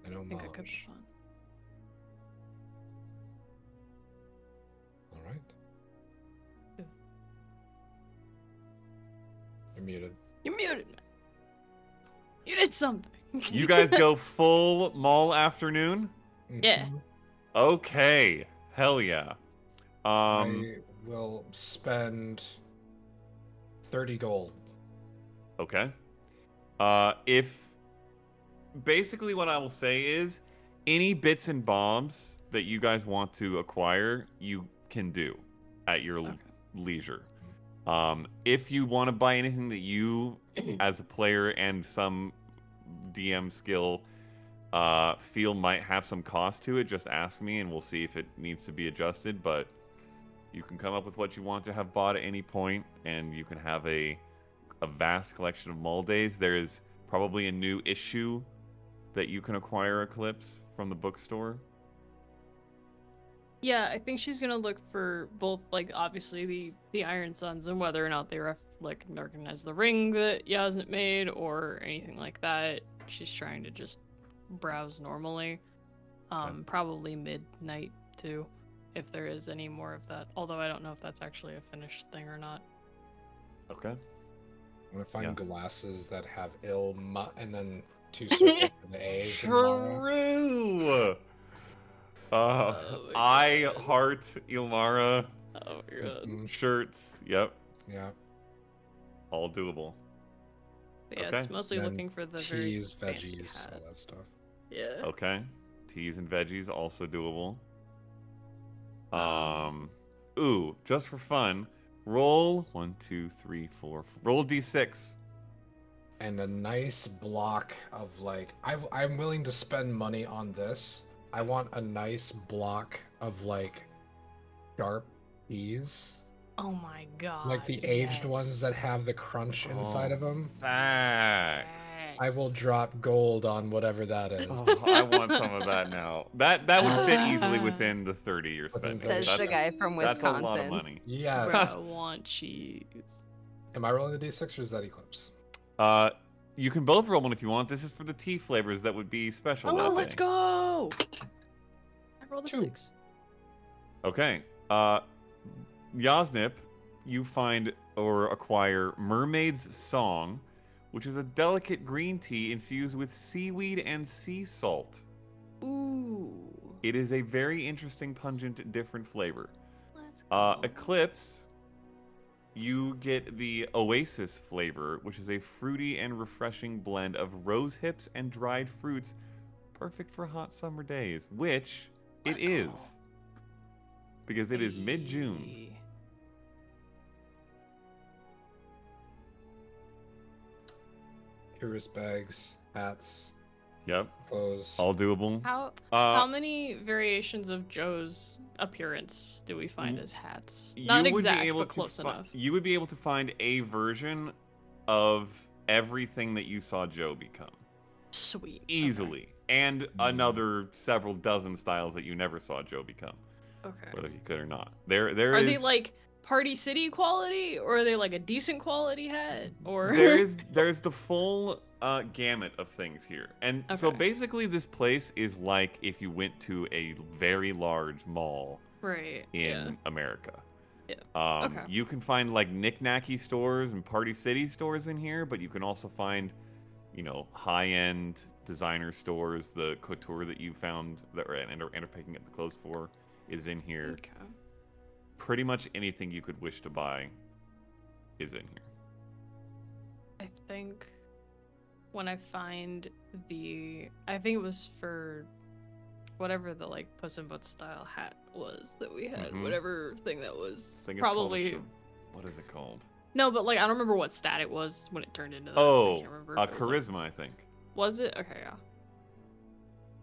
C: An
D: I think it could be
C: homage.
D: fun.
C: Alright.
D: Yeah.
C: You're muted.
D: You're muted, man. You did something.
A: You guys go full mall afternoon?
D: Yeah.
C: Mhm.
A: Okay. Hell yeah.
C: I will spend 30 gold.
A: Okay. If basically what I will say is any bits and bobs that you guys want to acquire, you can do at your
D: Okay.
A: leisure. If you want to buy anything that you, as a player and some DM skill, feel might have some cost to it, just ask me and we'll see if it needs to be adjusted. But you can come up with what you want to have bought at any point, and you can have a vast collection of Mull Days. There is probably a new issue that you can acquire, Eclipse, from the bookstore.
D: Yeah, I think she's gonna look for both, like, obviously the Iron Suns and whether or not they recognize the ring that Yasn't made or anything like that. She's trying to just browse normally. Probably midnight too, if there is any more of that. Although I don't know if that's actually a finished thing or not.
A: Okay.
C: I'm gonna find
A: Yeah.
C: glasses that have and then two circles for the A's. in Mara.
A: True.
D: Oh my
A: I
D: God.
A: heart Ilmara
D: Oh my god.
C: Mhm.
A: shirts. Yep,
C: Yeah.
A: all doable.
D: But yeah,
A: Okay.
D: it's mostly
C: Then
D: looking for the very
C: teas,
D: fancy
C: veggies,
D: hat.
C: all that stuff.
D: Yeah.
A: Okay. Teas and veggies also doable.
D: Um,
A: Ooh, just for fun, roll 1, 2, 3, 4. Roll d6.
C: And a nice block of like, I'm willing to spend money on this. I want a nice block of like sharp peas,
D: Oh my god.
C: like the aged
D: yes.
C: ones that have the crunch inside of them.
A: Facts.
C: I will
D: Yes.
C: drop gold on whatever that is.
A: Oh, I want some of that now. That would fit easily within the 30 you're
C: Within
A: spending.
C: 30.
B: Says the guy from
A: That's a
B: Wisconsin.
A: lot of money.
C: Yes.
D: Bruh, I want cheese.
C: Am I rolling the d6 or is that Eclipse?
A: You can both roll one if you want. This is for the tea flavors that would be special that
D: Oh,
A: day.
D: let's go! I rolled a
C: 2.
D: 6.
A: Okay. Yasnip, you find or acquire Mermaid's Song, which is a delicate green tea infused with seaweed and sea salt.
D: Ooh.
A: It is a very interesting, pungent, different flavor.
D: Let's go.
A: Eclipse, you get the Oasis flavor, which is a fruity and refreshing blend of rose hips and dried fruits, perfect for hot summer days, which
D: Let's
A: it
D: go.
A: is. Because it is mid-June.
D: Hey.
C: Tourist bags, hats,
A: Yep,
C: clothes.
A: all doable.
D: How
A: Uh,
D: many variations of Joe's appearance do we find
A: Mm,
D: as hats?
A: you
D: Not
A: would
D: exact,
A: be able
D: but
A: to
D: close enough.
A: You would be able to find a version of everything that you saw Joe become.
D: Sweet.
A: Easily. And another several dozen styles that you never saw Joe become,
D: Okay.
A: whether he could or not. There
D: Are
A: is
D: they like Party City quality, or are they like a decent quality hat, or
A: there's the full gamut of things here. And so
D: Okay.
A: basically this place is like if you went to a very large mall
D: right?
A: in America.
D: Yeah. Okay.
A: You can find like knick-knacky stores and Party City stores in here, but you can also find high-end designer stores. The couture that you found that and are picking up the clothes for is in here.
D: Okay.
A: Pretty much anything you could wish to buy is in here.
D: I think when I find I think it was for whatever the like Puss in Boots style hat was that we had,
A: Mhm.
D: whatever thing that was.
A: I think it's called
D: Probably
A: what is it called?
D: no, but like I don't remember what stat it was when it turned into that. I
A: Oh,
D: can't remember if it was,
A: charisma, I think.
D: Was it? Okay, yeah.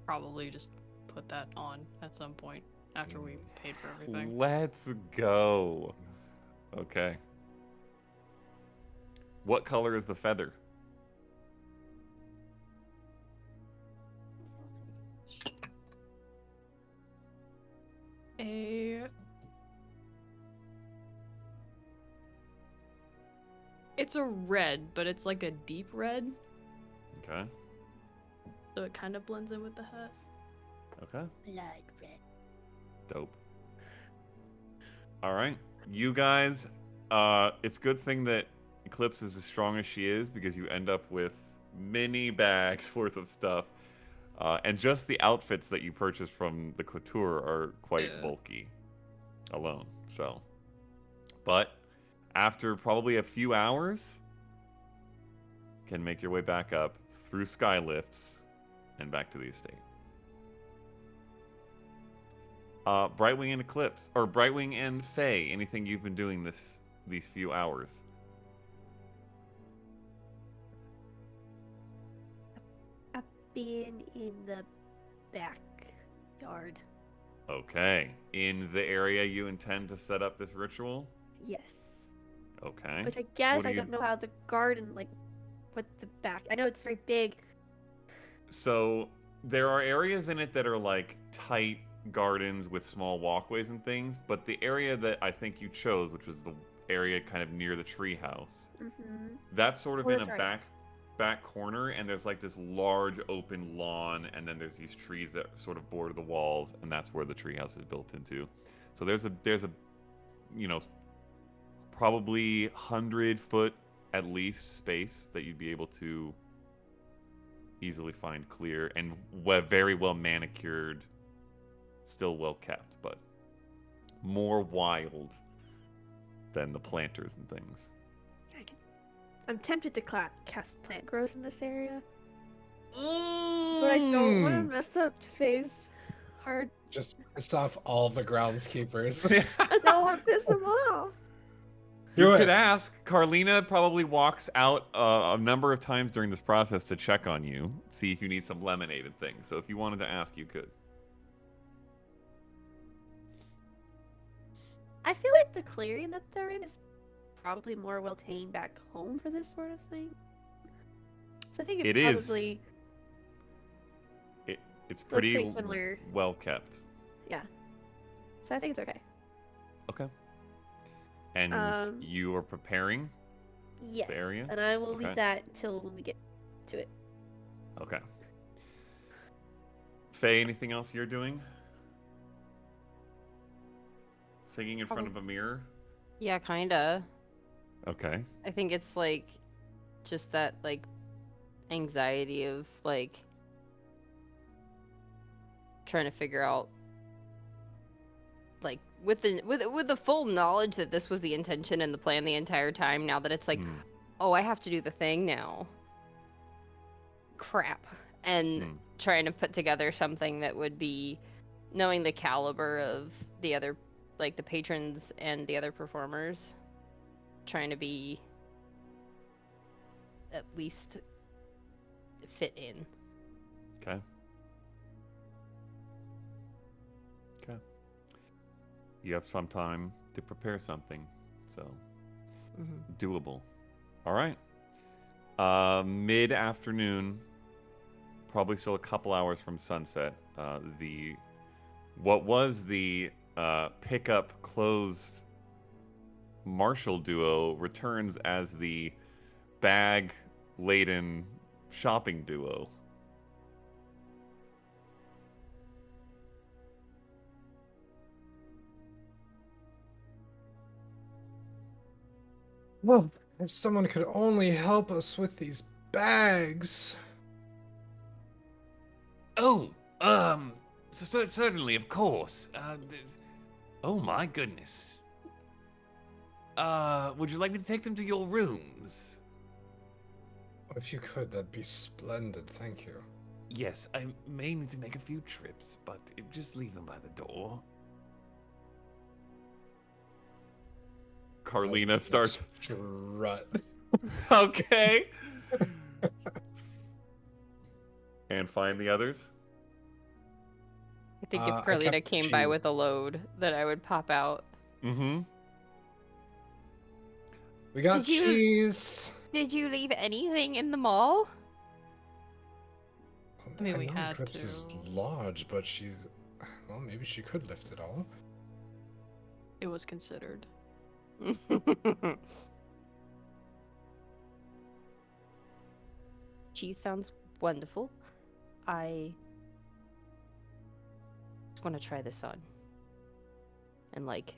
D: Probably just put that on at some point after we paid for everything.
A: Let's go. Okay. What color is the feather?
D: It's a red, but it's like a deep red,
A: Okay.
D: so it kind of blends in with the hat.
A: Okay.
E: Blood red.
A: Dope. All right. You guys, it's a good thing that Eclipse is as strong as she is, because you end up with many bags worth of stuff. And just the outfits that you purchased from the couture are quite bulky alone. So, but after probably a few hours, can make your way back up through sky lifts and back to the estate. Brightwing and Eclipse, or Brightwing and Faye, anything you've been doing these few hours?
E: I've been in the backyard.
A: Okay. In the area you intend to set up this ritual?
E: Yes.
A: Okay.
E: Which I guess
A: What are
E: I
A: you-
E: don't know how the garden, like, what the back. I know it's very big.
A: So there are areas in it that are like tight gardens with small walkways and things, but the area that I think you chose, which was the area kind of near the treehouse,
E: Mm-hmm.
A: that's sort of
E: Oh,
A: in
E: that's
A: a
E: right.
A: back corner, and there's like this large open lawn, and then there's these trees that sort of border the walls, and that's where the treehouse is built into. So there's a probably 100-foot at least space that you'd be able to easily find clear and very well manicured, still well kept, but more wild than the planters and things.
E: I'm tempted to cast plant growth in this area, but I don't want to mess up Faye's hard.
C: Just piss off all the groundskeepers.
E: I don't want to piss them off.
A: You
C: Do
A: could
C: it.
A: ask. Carlina probably walks out a number of times during this process to check on you, see if you need some lemonade and things. So if you wanted to ask, you could.
E: I feel like the clearing that they're in is probably more well tamed back home for this sort of thing. So I think
A: It is.
E: probably
A: It's
E: looks
A: pretty
E: pretty similar.
A: well kept.
E: Yeah. So I think it's okay.
A: Okay. And you are preparing
E: Yes.
A: the area?
E: And I will
A: Okay.
E: leave that until when we get to it.
A: Okay. Faye, anything else you're doing? Singing in front of a mirror?
B: Yeah, kinda.
A: Okay.
B: I think it's like just that like anxiety of like trying to figure out like with the full knowledge that this was the intention and the plan the entire time, now that it's like, oh, I have to do the thing now. Crap. And trying to put together something that would be, knowing the caliber of the other, like the patrons and the other performers, trying to be at least fit in.
A: Okay. Okay. You have some time to prepare something, so doable. All right. Mid-afternoon, probably still a couple hours from sunset. What was the pickup closed martial duo returns as the bag-laden shopping duo.
C: Well, if someone could only help us with these bags.
A: Oh, certainly, of course. Oh my goodness. Would you like me to take them to your rooms?
C: If you could, that'd be splendid. Thank you.
A: Yes, I may need to make a few trips, but just leave them by the door. Carlina starts.
C: Strut.
A: Okay. And find the others.
B: I think
C: I
B: if Carlina
C: kept
B: came by
C: cheese.
B: with a load, that I would pop out.
A: Mm-hmm.
C: We got
B: Did you-
C: cheese.
B: Did you leave anything in the mall?
D: I mean, we
C: know
D: had
C: Eclipse is
D: to.
C: large, but she's... Well, maybe she could lift it all.
D: It was considered.
B: Cheese sounds wonderful. I just want to try this on. And like,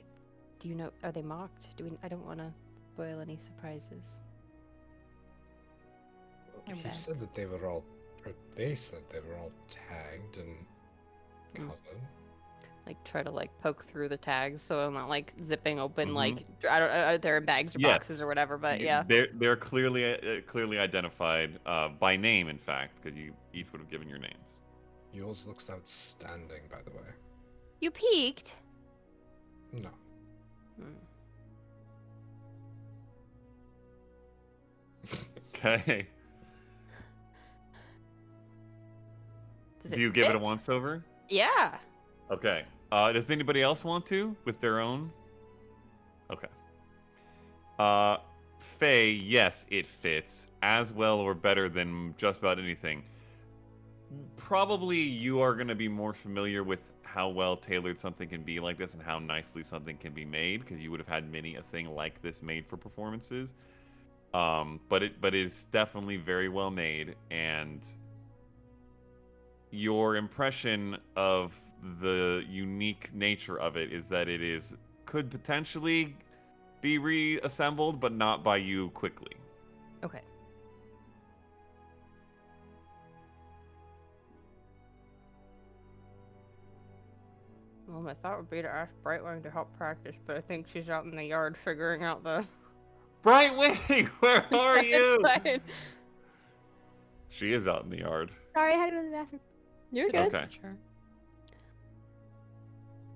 B: do you know, are they marked? I don't want to spoil any surprises.
D: I'm
C: She
D: back.
C: said that they were all... Or they said they were all tagged and
B: Mm.
C: covered.
B: Like try to like poke through the tags so I'm not like zipping open
A: Mhm.
B: like I don't they're in bags or boxes or
A: Yes.
B: whatever, but yeah.
A: They're clearly identified by name, in fact, because you each would have given your names.
C: Yours looks outstanding, by the way.
B: You peeked.
C: No.
B: Hmm.
A: Okay.
B: Does
A: Do you give it a
B: fit?
A: once over?
B: Yeah.
A: Okay. Does anybody else want to with their own? Okay. Faye, yes, it fits as well or better than just about anything. Probably you are going to be more familiar with how well tailored something can be like this and how nicely something can be made, because you would have had many a thing like this made for performances. But it's definitely very well made, and your impression of the unique nature of it is that could potentially be reassembled, but not by you quickly.
B: Okay. Well, my thought would be to ask Brightwing to help practice, but I think she's out in the yard figuring out the.
A: Brightwing, where are you?
B: It's fine.
A: She is out in the yard.
E: Sorry, I had to go to the bathroom.
B: You're good.
A: Okay.
D: Sure.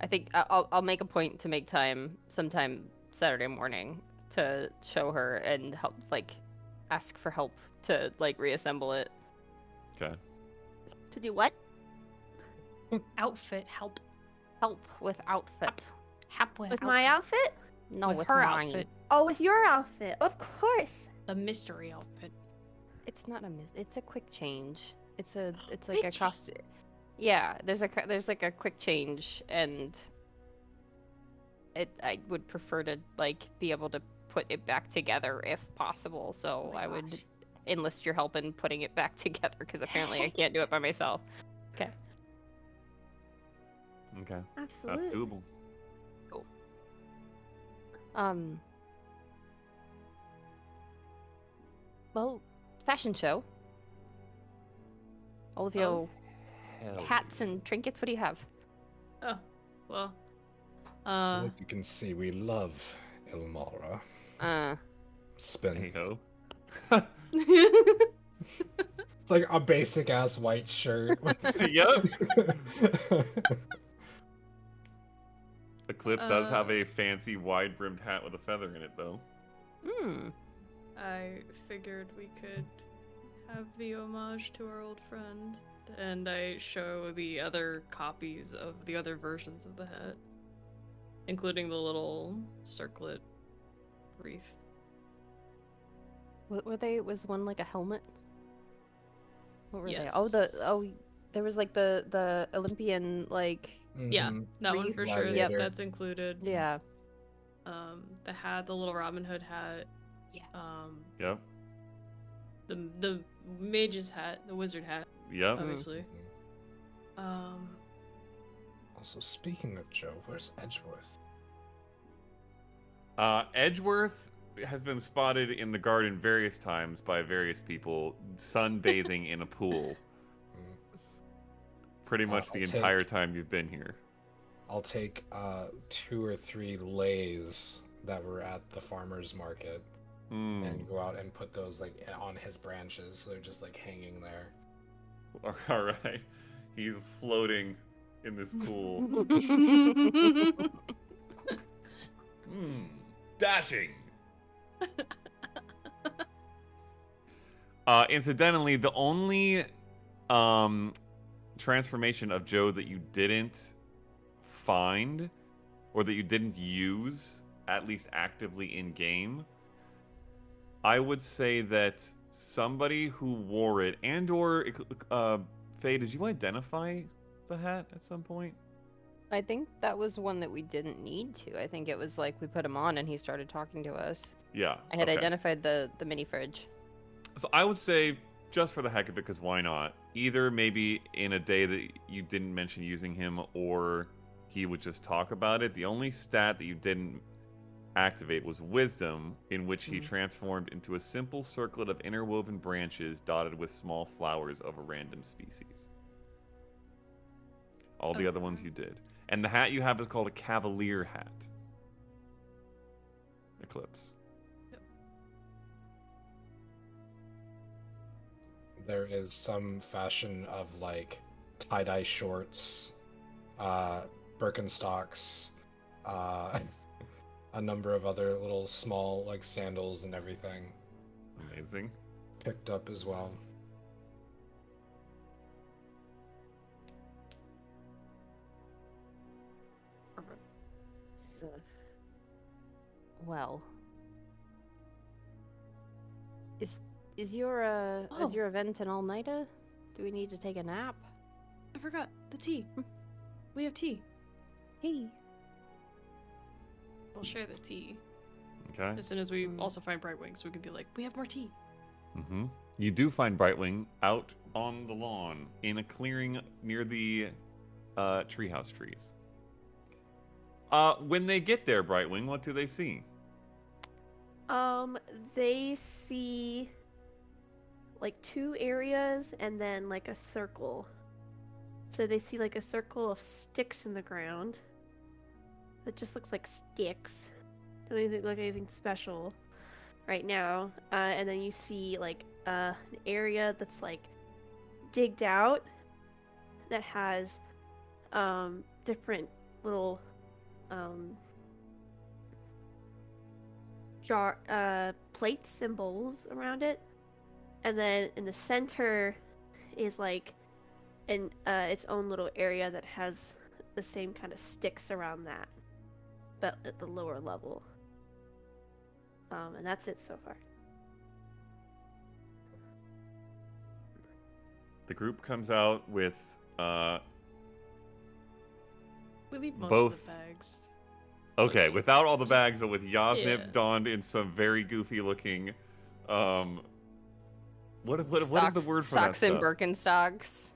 B: I think I'll make a point to make time sometime Saturday morning to show her and help, like, ask for help to like reassemble it.
A: Okay.
E: To do what?
D: Outfit help.
B: Help with outfit.
D: Help
E: With my outfit?
B: No,
D: With
B: with
D: her
B: mine.
D: outfit.
E: Oh, with your outfit. Of course.
D: The mystery outfit.
B: It's not it's a quick change. It's like
E: Quick
B: a costume. Yeah, there's like a quick change, and I would prefer to like be able to put it back together if possible. So
E: Oh my
B: I would
E: gosh.
B: enlist your help in putting it back together because apparently I can't do it by myself. Okay.
A: Okay.
E: Absolutely.
A: That's doable.
B: Well, fashion show. All of your
A: Oh, hell
B: hats and trinkets. What do you have?
D: Oh, well.
C: As you can see, we love Ilmara. Spin.
A: Hey-ho.
C: It's like a basic ass white shirt.
A: Yep. Eclipse does have a fancy wide-brimmed hat with a feather in it, though.
B: Hmm.
D: I figured we could have the homage to our old friend, and I show the other copies of the other versions of the hat, including the little circlet wreath.
B: What were they? Was one like a helmet? What were they?
D: Yes.
B: There was like the Olympian like.
D: Yeah,
C: Mhm.
D: that one
B: Wreath?
D: for sure. Yep,
C: Gladiator.
D: that's included.
B: Yeah.
D: The hat, the little Robin Hood hat.
B: Yeah.
A: Yep.
D: The mage's hat, the wizard hat,
A: Yep.
D: obviously.
C: Also, speaking of Joe, where's Edgeworth?
A: Edgeworth has been spotted in the garden various times by various people sunbathing in a pool. Pretty much the entire time you've been here.
C: I'll take 2 or 3 lays that were at the farmer's market and go out and put those like on his branches. So they're just like hanging there.
A: All right. He's floating in this pool. Dashing. Incidentally, the only transformation of Joe that you didn't find or that you didn't use, at least actively in game, I would say that somebody who wore it and or Faye, did you identify the hat at some point?
B: I think that was one that we didn't need to. I think it was like we put him on and he started talking to us.
A: Yeah.
B: I had identified the mini fridge.
A: So I would say, just for the heck of it, because why not? Either maybe in a day that you didn't mention using him, or he would just talk about it. The only stat that you didn't activate was Wisdom, in which he transformed into a simple circlet of interwoven branches dotted with small flowers of a random species. All the other ones you did. And the hat you have is called a Cavalier hat. Eclipse.
C: There is some fashion of like tie-dye shorts, Birkenstocks, a number of other little small like sandals and everything.
A: Amazing.
C: Picked up as well.
B: Well, is your event an all-nighter? Do we need to take a nap?
D: I forgot the tea. We have tea.
B: Hey.
D: We'll share the tea.
A: Okay.
D: As soon as we also find Brightwing, so we could be like, we have more tea.
A: You do find Brightwing out on the lawn in a clearing near the treehouse trees. When they get there, Brightwing, what do they see?
E: They see like 2 areas and then like a circle. So they see like a circle of sticks in the ground. That just looks like sticks. Don't even look like anything special right now. And then you see like an area that's like digged out that has different little plates and bowls around it, and then in the center is like its own little area that has the same kind of sticks around that, but at the lower level. And that's it so far.
A: The group comes out with
D: We leave most
A: both
D: of the bags.
A: Okay, without all the bags, but with Yasnip donned in some very goofy looking what is the word for
B: socks
A: that
B: and
A: stuff?
B: Birkenstocks?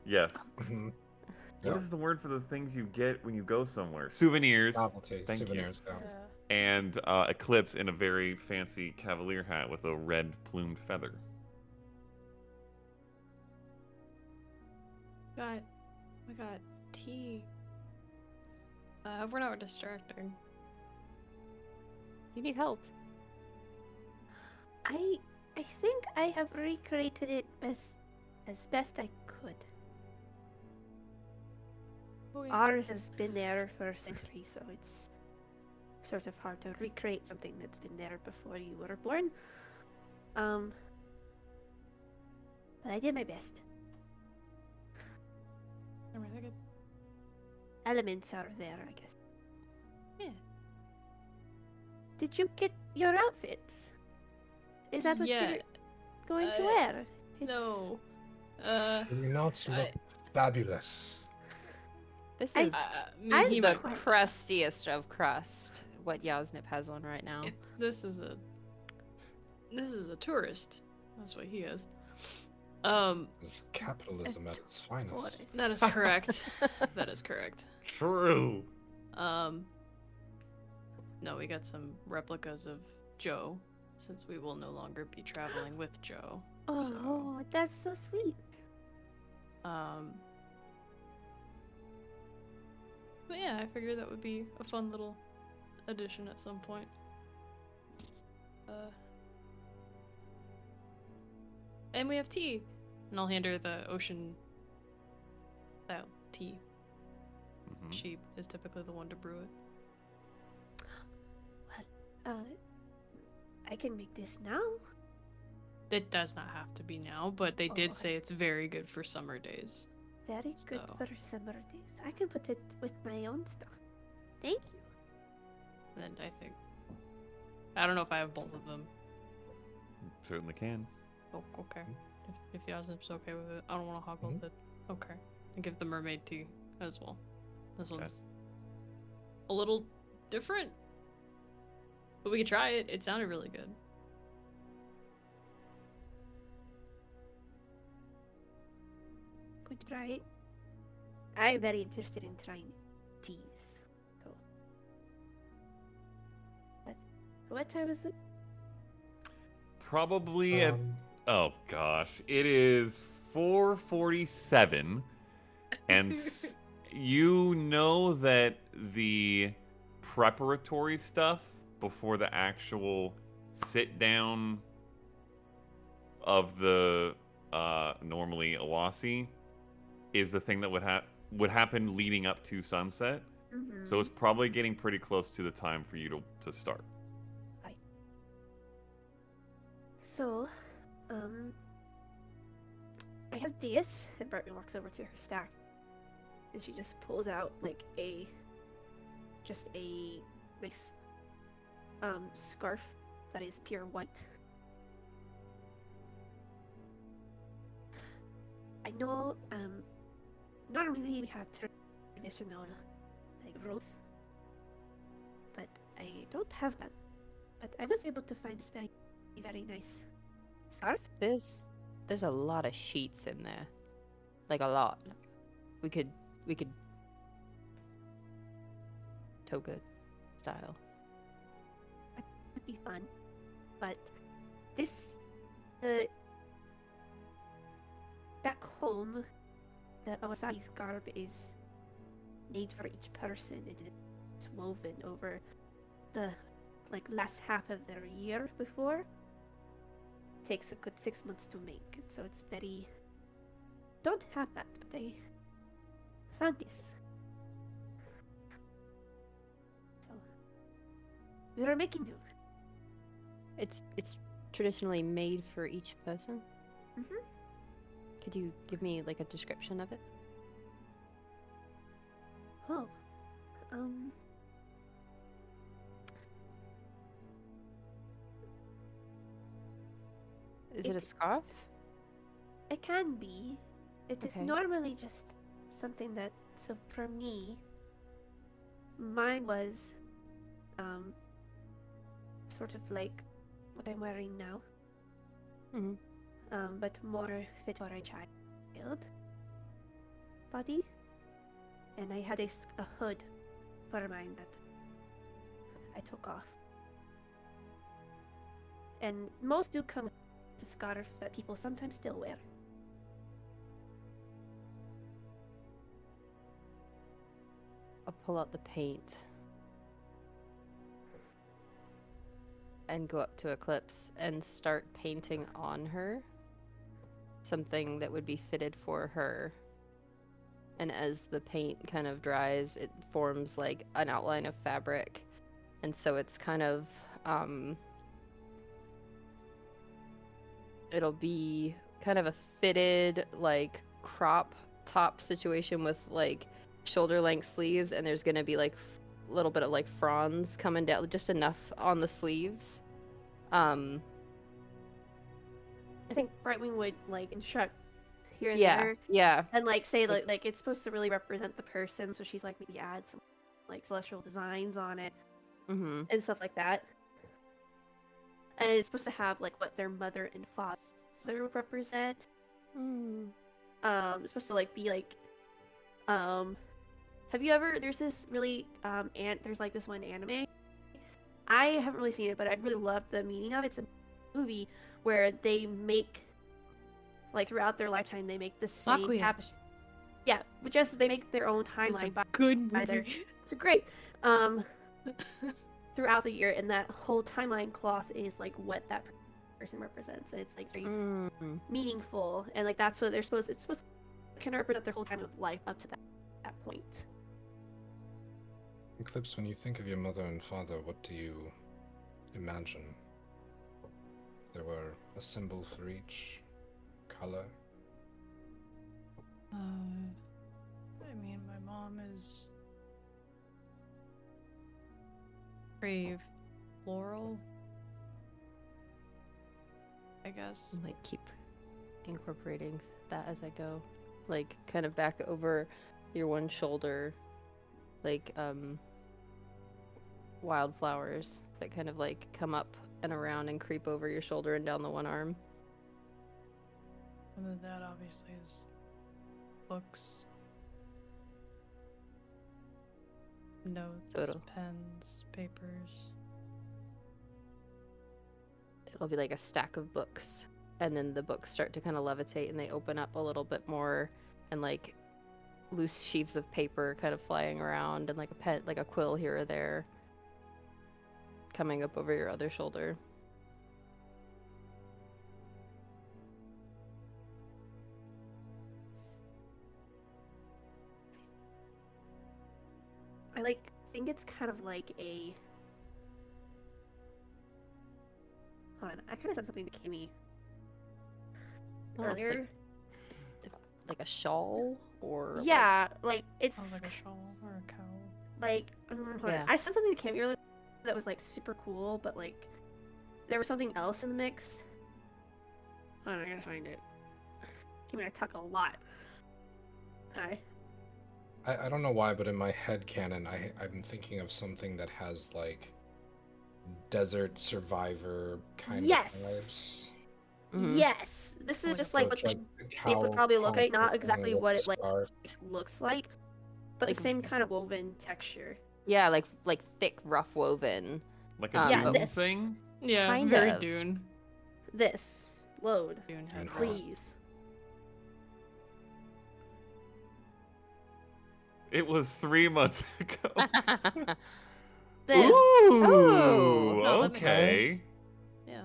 A: Yes.
C: Yeah.
A: What is the word for the things you get when you go somewhere? Souvenirs.
C: Novelty,
A: Thank
C: souvenirs.
A: you.
C: Yeah.
A: And Eclipse in a very fancy Cavalier hat with a red plumed feather.
D: We got tea. We're not distracting.
B: You need help.
E: I think I have recreated it as best I could. Ours has been there for centuries, so it's sort of hard to recreate something that's been there before you were born. But I did my best.
D: Really good.
E: Elements are there, I guess.
D: Yeah.
E: Did you get your outfits? Is that what you're going to wear?
D: No.
C: Do you not look fabulous?
B: This is
E: I'm
B: the
E: not-
B: crustiest of crust. What Yasnip has on right now.
D: This is a tourist. That's what he is.
C: This is capitalism at its finest.
D: That is correct. That is correct.
A: True.
D: No, we got some replicas of Joe, since we will no longer be traveling with Joe.
E: Oh, that's so sweet.
D: But yeah, I figured that would be a fun little addition at some point. And we have tea. And I'll hand her the ocean style tea.
A: Mhm.
D: She is typically the one to brew it.
E: I can make this now.
D: It does not have to be now, but they did
E: okay.
D: say it's very good for summer days.
E: Very good
D: So-
E: for summer days. I can put it with my own stuff. Thank you.
D: And I think... I don't know if I have both of them.
A: Certainly can.
D: Oh, okay. If Yasnip's okay with it. I don't want to hog with it. Okay. And give the mermaid tea as well. This one's a little different. But we could try it. It sounded really good.
E: Going to try it. I'm very interested in trying teas. So, but what time is it?
A: Probably at... Oh, gosh. It is 4:47. And you know that the preparatory stuff before the actual sit-down of the normally Awasi is the thing that would happen leading up to sunset.
E: Mm-hmm.
A: So it's probably getting pretty close to the time for you to start.
E: So, I have this, and Bartman walks over to her stack, and she just pulls out like a nice scarf that is pure white. I know normally we have traditional like rules, but I don't have that. But I was able to find this very, very nice scarf.
B: There's a lot of sheets in there. Like a lot. We could toga style.
E: That would be fun. But this back home the Awasagi's garb is made for each person. It's woven over the last half of their year before. Takes a good 6 months to make, and so it's very... Don't have that, but I found this. So we are making do.
B: It's traditionally made for each person.
E: Mm-hmm.
B: Could you give me like a description of it?
E: Oh,
B: Is it a scarf?
E: it can be. It is
B: Okay.
E: normally just something that. So for me, mine was, sort of like what I'm wearing now.
B: Mm-hmm.
E: But more fit for a child body. And I had a hood for mine that I took off. And most do come with the scarf that people sometimes still wear.
B: I'll pull out the paint and go up to Eclipse and start painting on her something that would be fitted for her. And as the paint kind of dries, it forms like an outline of fabric. And so it's kind of, it'll be kind of a fitted, like, crop top situation with, like, shoulder length sleeves. And there's going to be, like, a little bit of, like, fronds coming down, just enough on the sleeves.
E: I think Brightwing would, like, instruct here and
B: Yeah,
E: there.
B: yeah.
E: And, like, say, like, it's supposed to really represent the person. So she's, like, maybe add some, like, celestial designs on it.
B: Mm-hmm.
E: And stuff like that. And it's supposed to have like what their mother and father would represent. It's supposed to like be like, have you ever? There's this really there's like this one anime I haven't really seen it, but I really love the meaning of it. It's a movie where they make, like, throughout their lifetime, they make the same
D: Requiem.
E: tapestry. Yeah, but just they make their own
D: It's a
E: timeline
D: good
E: by their.
D: movie.
E: It's great. Throughout the year, and that whole timeline cloth is like what that person represents, and it's like very meaningful, and like that's what they're supposed. It's supposed to kind of represent their whole time of life up to that point.
C: Eclipse, when you think of your mother and father, what do you imagine? There were a symbol for each color.
D: I mean, my mom is brave, floral, I guess.
B: Like keep incorporating that as I go, like kind of back over your one shoulder, like wildflowers that kind of like come up and around and creep over your shoulder and down the one arm.
D: And then that obviously is books, notes,
B: So it'll-
D: pens, papers.
B: It'll be like a stack of books, and then the books start to kind of levitate and they open up a little bit more, and like loose sheaves of paper kind of flying around, and like a pen, like a quill here or there coming up over your other shoulder.
E: I think it's kind of like a. Hold on, I kind of said something to Kimmy
B: Oh, it's
E: earlier.
B: like a shawl or
E: Yeah, like it's
D: Sounds like a shawl or a cowl.
E: like hold on.
B: Yeah.
E: I said something to Kimmy earlier that was like super cool, but like there was something else in the mix. Hold on, I gotta find it. Kimmy, I talk a lot. Hi.
C: I don't know why, but in my head canon, I'm thinking of something that has like desert survivor kind
E: Yes.
C: of vibes.
B: Mhm.
E: Yes, this is
D: Like
E: just
C: So
E: like
C: it's
E: what
C: like the
E: it would
C: cowl
E: probably look like,
C: poncho
E: not
C: thing
E: exactly
C: with
E: what
C: the
E: it like
C: scarf.
E: looks like, but
B: Like-
E: the same kind of woven texture.
B: Yeah, like thick, rough woven.
A: Like a
E: Yeah,
A: Dune
E: this.
A: thing?
D: Yeah,
B: Kind
D: very
B: of.
D: Dune.
E: This load,
D: Dune head.
E: please.
A: It was 3 months ago.
E: This.
A: Ooh,
B: Oh,
D: no, that makes
A: okay.
D: Yeah.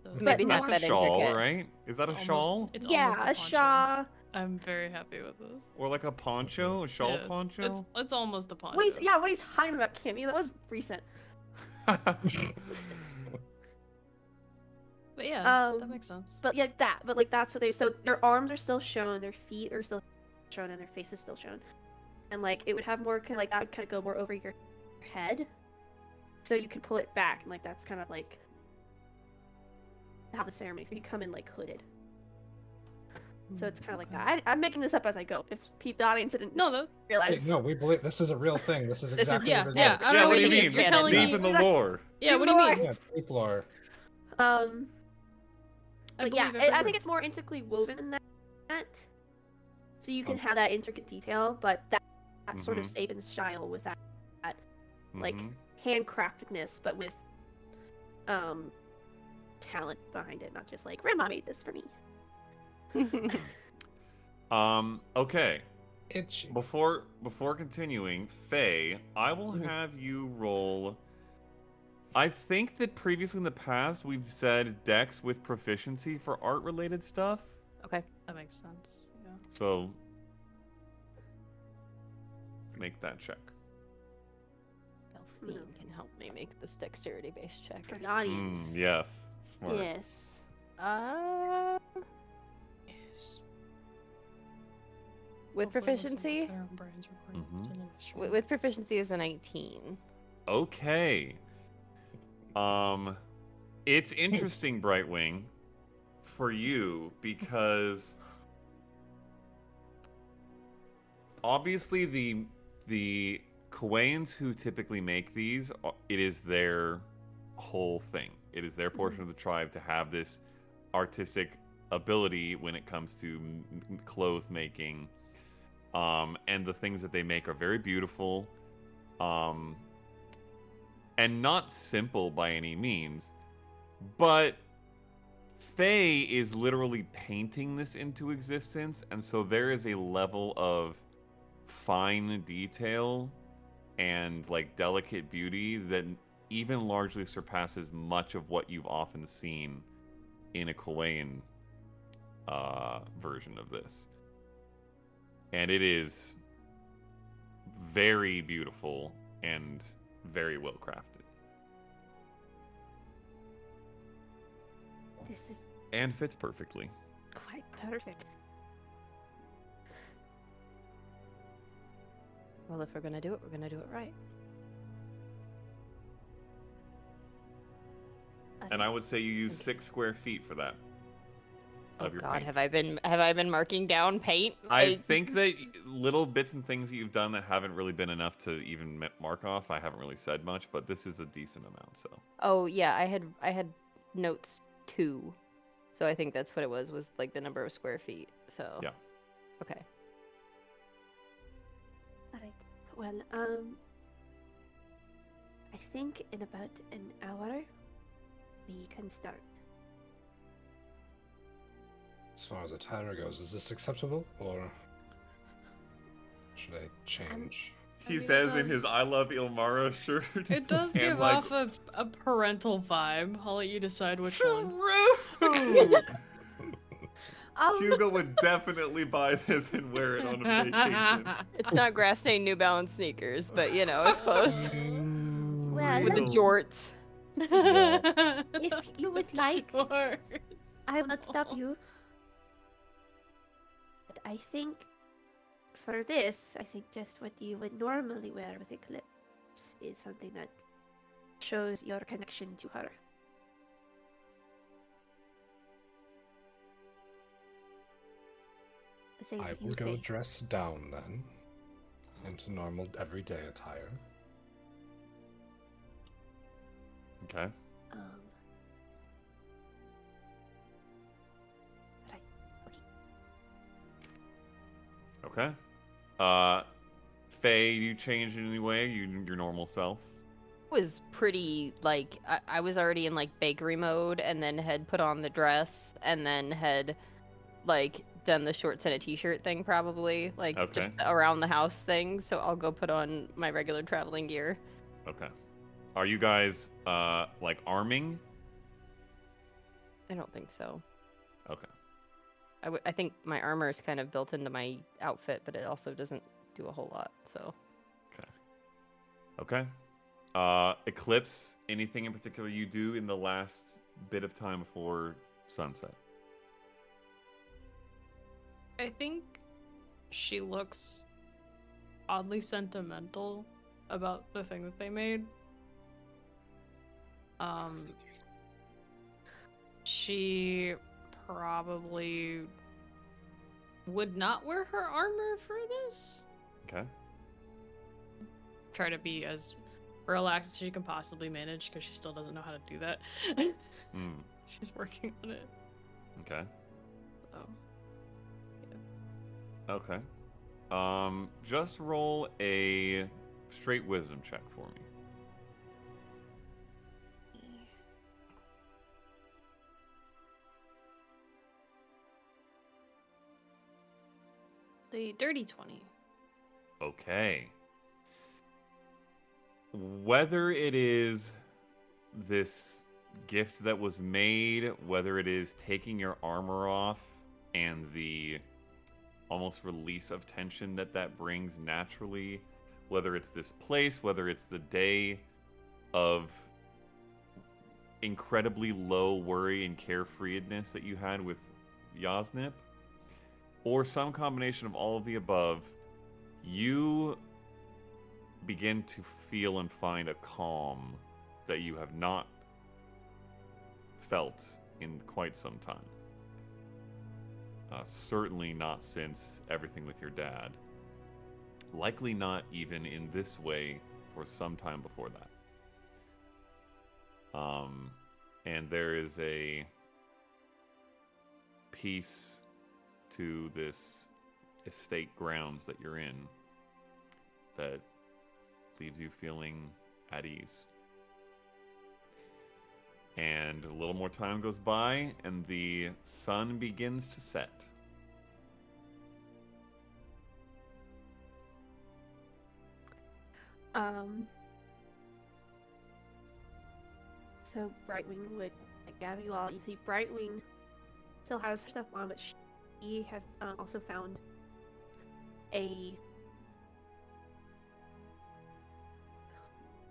D: So
B: Maybe
E: not
A: That's
B: that
A: a shawl,
B: intricate.
A: right? Is that a
D: almost-
A: shawl?
D: It's
E: Yeah,
D: almost
E: a
D: poncho.
E: shawl.
D: I'm very happy with this.
A: Or like a poncho? A shawl
D: Yeah, it's-
A: poncho?
D: It's almost a poncho.
E: What are you talking about, Kimmy? That was recent.
D: But yeah, that
E: Um,
D: makes sense.
E: But yeah, but like that's what they. So their arms are still shown, their feet are still shown, and their face is still shown, and like it would have more kind of like that would kind of go more over your head, so you could pull it back, and like that's kind of like how the ceremony. So you come in like hooded. So it's kind of like that. I'm making this up as I go. If the audience didn't
D: No, that
C: Hey,
E: realize.
C: no, we believe this is a real thing. This is
B: This is-
C: exactly
D: yeah,
C: what it
D: yeah.
C: is.
D: I don't
A: Yeah,
D: know
A: what do you
D: it
A: mean?
D: is. You're
A: It's
D: telling
A: deep
D: me.
A: in the lore.
D: Yeah, what do you mean?
C: Yeah, deep lore.
D: I
E: But yeah,
D: believe every
E: I
D: word.
E: think it's more intricately woven than that. So you can
C: Okay.
E: have that intricate detail, but that sort of
A: Mhm.
E: Saban style with that like
A: Mhm.
E: handcraftedness, but with talent behind it, not just like Grandma made this for me.
A: Okay.
C: Itchy.
A: Before continuing, Faye, I will
B: Mhm.
A: have you roll. I think that previously in the past we've said Dex with proficiency for art-related stuff.
B: Okay.
D: That makes sense. Yeah.
A: So make that check.
B: Delphine can help me make this dexterity-based check.
E: For the audience.
A: Yes. Smart.
E: Yes.
D: Yes.
B: With
D: Hopefully once I'm
B: proficiency?
D: up there on Brian's recording,
A: Mhm.
D: it's a little bit
B: With
D: shorter.
B: proficiency is a 19.
A: Okay. It's interesting, Brightwing, for you because obviously the Khaings who typically make these, it is their whole thing. It is their portion of the tribe to have this artistic ability when it comes to clothes making. And the things that they make are very beautiful. and not simple by any means, but Faye is literally painting this into existence, and so there is a level of fine detail and like delicate beauty that even largely surpasses much of what you've often seen in a Khaing version of this. And it is very beautiful and very well crafted.
E: This is
A: And fits perfectly.
E: quite perfect.
B: Well, if we're gonna do it, we're gonna do it right.
A: And I would say you use 6 square feet for that.
B: Oh
A: Of your
B: God,
A: paint.
B: have I been marking down paint?
A: I think that little bits and things that you've done that haven't really been enough to even mark off. I haven't really said much, but this is a decent amount. So.
B: Oh yeah, I had notes 2, so I think that's what it was like the number of square feet. So.
A: Yeah.
B: Okay.
E: Alright. Well, I think in about an hour we can start.
C: As far as attire goes, is this acceptable, or should I change?
A: He
D: mean, it
A: says in his
D: does-
A: "I love Ilmara" shirt.
D: It does
A: and,
D: give
A: like,
D: off a parental vibe. I'll let you decide which one.
A: True.
E: Um,
A: Hugo would definitely buy this and wear it on a vacation.
B: It's not grass stained New Balance sneakers, but you know it's close.
E: Well,
B: With the
A: Real.
B: jorts.
E: if you would like,
D: Or-
E: I will not stop you. But I think for this, I think just what you would normally wear with Eclipse is something that shows your connection to her. Same
C: I
E: with you,
C: will go
E: Faye.
C: dress down then, into normal everyday attire.
A: Okay.
E: Um, right. Okay.
A: Okay. Faye, you changed in any way? Your normal self?
B: Was pretty like I was already in like bakery mode, and then had put on the dress, and then had like done the shorts and a t-shirt thing, probably like just
A: Okay.
B: around the house thing. So I'll go put on my regular traveling gear.
A: Okay. Are you guys like arming?
B: I don't think so.
A: Okay.
B: I think my armor is kind of built into my outfit, but it also doesn't do a whole lot. So
A: Okay. Eclipse, anything in particular you do in the last bit of time before sunset?
D: I think she looks oddly sentimental about the thing that they made. She probably would not wear her armor for this.
A: Okay.
D: Try to be as relaxed as she can possibly manage, because she still doesn't know how to do that.
A: Hmm.
D: She's working on it.
A: Okay.
D: So.
A: Okay. Just roll a straight wisdom check for me.
D: The dirty 20.
A: Okay. Whether it is this gift that was made, whether it is taking your armor off and the almost release of tension that brings naturally, whether it's this place, whether it's the day of incredibly low worry and carefreeness that you had with Yasnip, or some combination of all of the above, you begin to feel and find a calm that you have not felt in quite some time. Certainly not since everything with your dad. Likely not even in this way for some time before that. And there is a peace to this estate grounds that you're in that leaves you feeling at ease. And a little more time goes by, and the sun begins to set.
E: So Brightwing would gather you all. You see, Brightwing still has her stuff on, but she has also found a.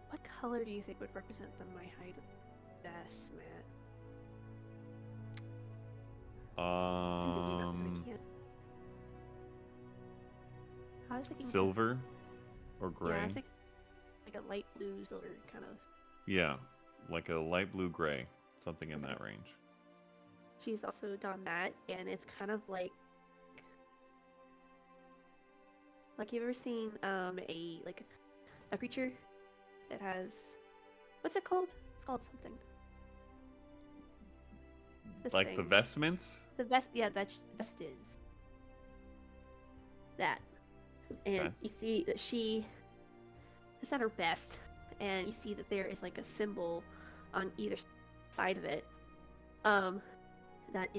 E: What color do you think would represent the Makai best, Matt? I was thinking
A: Silver or gray?
E: Yeah, I was thinking like a light blue, silver kind of.
A: Yeah, like a light blue gray, something in that range.
E: She's also done that, and it's kind of like you've ever seen a creature that has, what's it called? It's called something. This
A: Like
E: thing.
A: the vestments?
E: The vest, yeah, that's is that, and
A: Okay.
E: you see that she is at her best, and you see that there is like a symbol on either side of it, that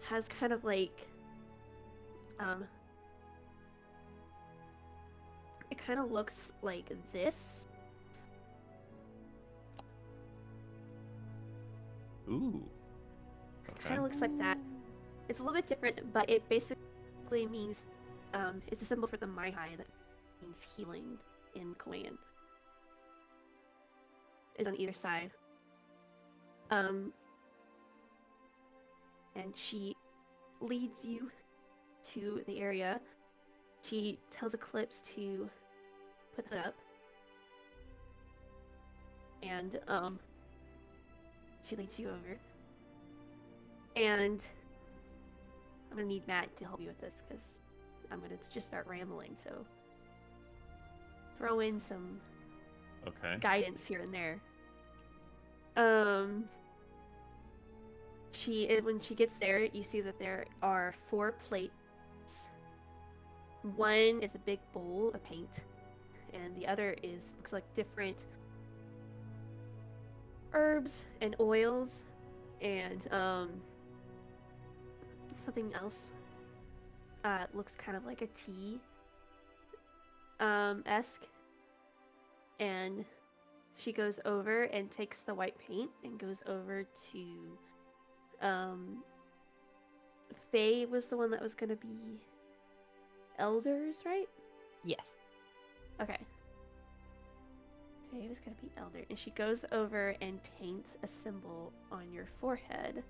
E: has kind of like, it kind of looks like this.
A: Ooh.
E: It
A: Okay.
E: kind of looks like that. It's a little bit different, but it basically means, it's a symbol for the Makai that means healing in Khaing. Is on either side. And she leads you to the area. She tells Eclipse to put that up. And she leads you over. And I'm gonna need Matt to help me with this because I'm gonna just start rambling, so throw in some
A: Okay.
E: guidance here and there. When she gets there, you see that there are 4 plates. One is a big bowl of paint, and the other looks like different herbs and oils and something else. It looks kind of like a tea esque. And she goes over and takes the white paint and goes over to Faye was the one that was gonna be elders, right?
B: Yes.
E: Okay. Faye was gonna be elder, and she goes over and paints a symbol on your forehead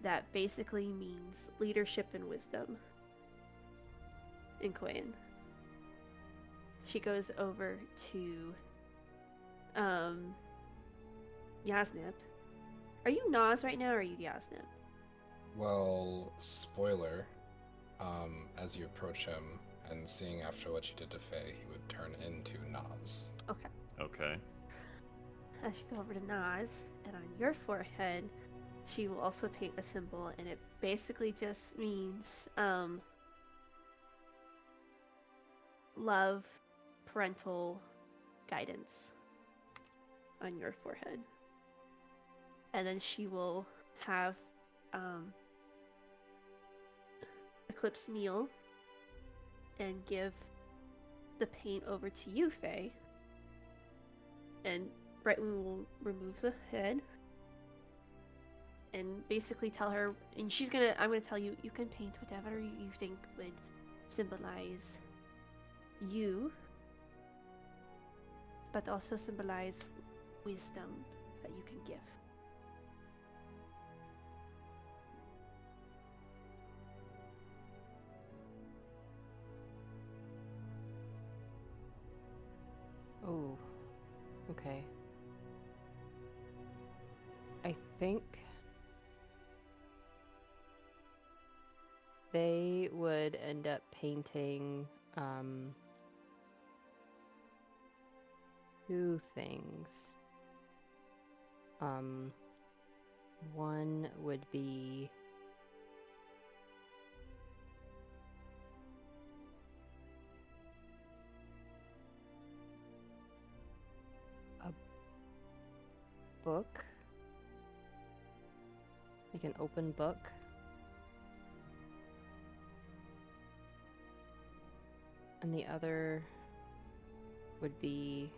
E: that basically means leadership and wisdom in Khaing. She goes over to Yasnip. Are you Nas right now, or are you Yasnip?
C: Well, spoiler, as you approach him and seeing after what you did to Faye, he would turn into Nas.
E: Okay.
A: Okay.
E: I should go over to Nas, and on your forehead, she will also paint a symbol, and it basically just means love, parental guidance on your forehead. And then she will have Eclipse kneel and give the paint over to you, Faye. And Brightwing will remove the head and basically tell her, and I'm gonna tell you, you can paint whatever you think would symbolize you, but also symbolize wisdom that you can give.
B: Oh, okay. I think they would end up painting 2 things. One would be a book. Like an open book. And the other would be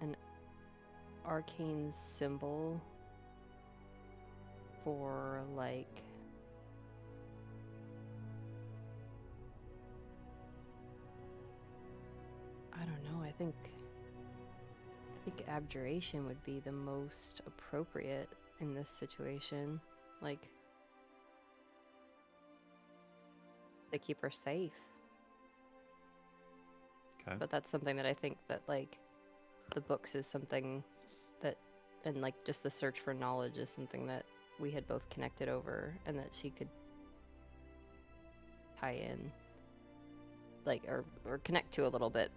B: an arcane symbol for, like, I don't know, I think abjuration would be the most appropriate in this situation. Like, to keep her safe.
A: Okay.
B: But that's something that I think that, like, the books is something that, and, like, just the search for knowledge is something that we had both connected over, and that she could tie in, like, or connect to a little bit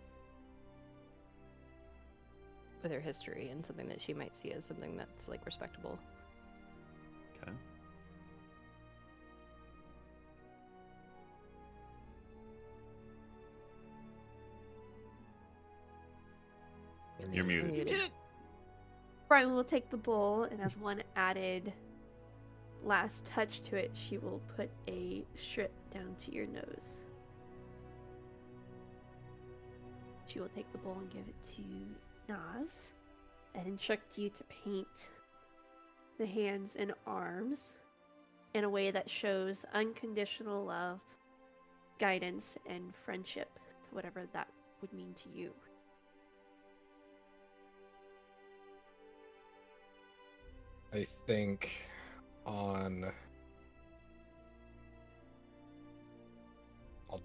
B: with her history, and something that she might see as something that's, like, respectable.
A: Okay. You're muted.
B: Muted.
E: Brian will take the bowl, and as one added last touch to it, she will put a strip down to your nose. She will take the bowl and give it to Naz and instruct you to paint the hands and arms in a way that shows unconditional love, guidance, and friendship, whatever that would mean to you.
C: I think I'll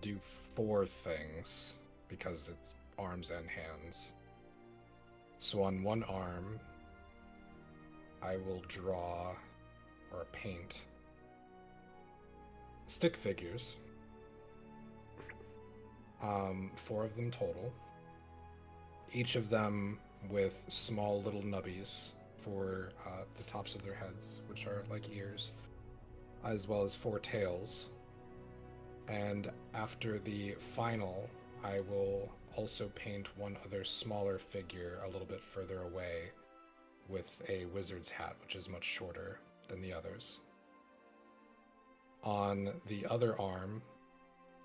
C: do 4 things because it's arms and hands. So on one arm, I will draw or paint stick figures. 4 of them total. Each of them with small little nubbies for the tops of their heads, which are like ears, as well as 4 tails. And after the final, I will also paint one other smaller figure a little bit further away with a wizard's hat, which is much shorter than the others. On the other arm,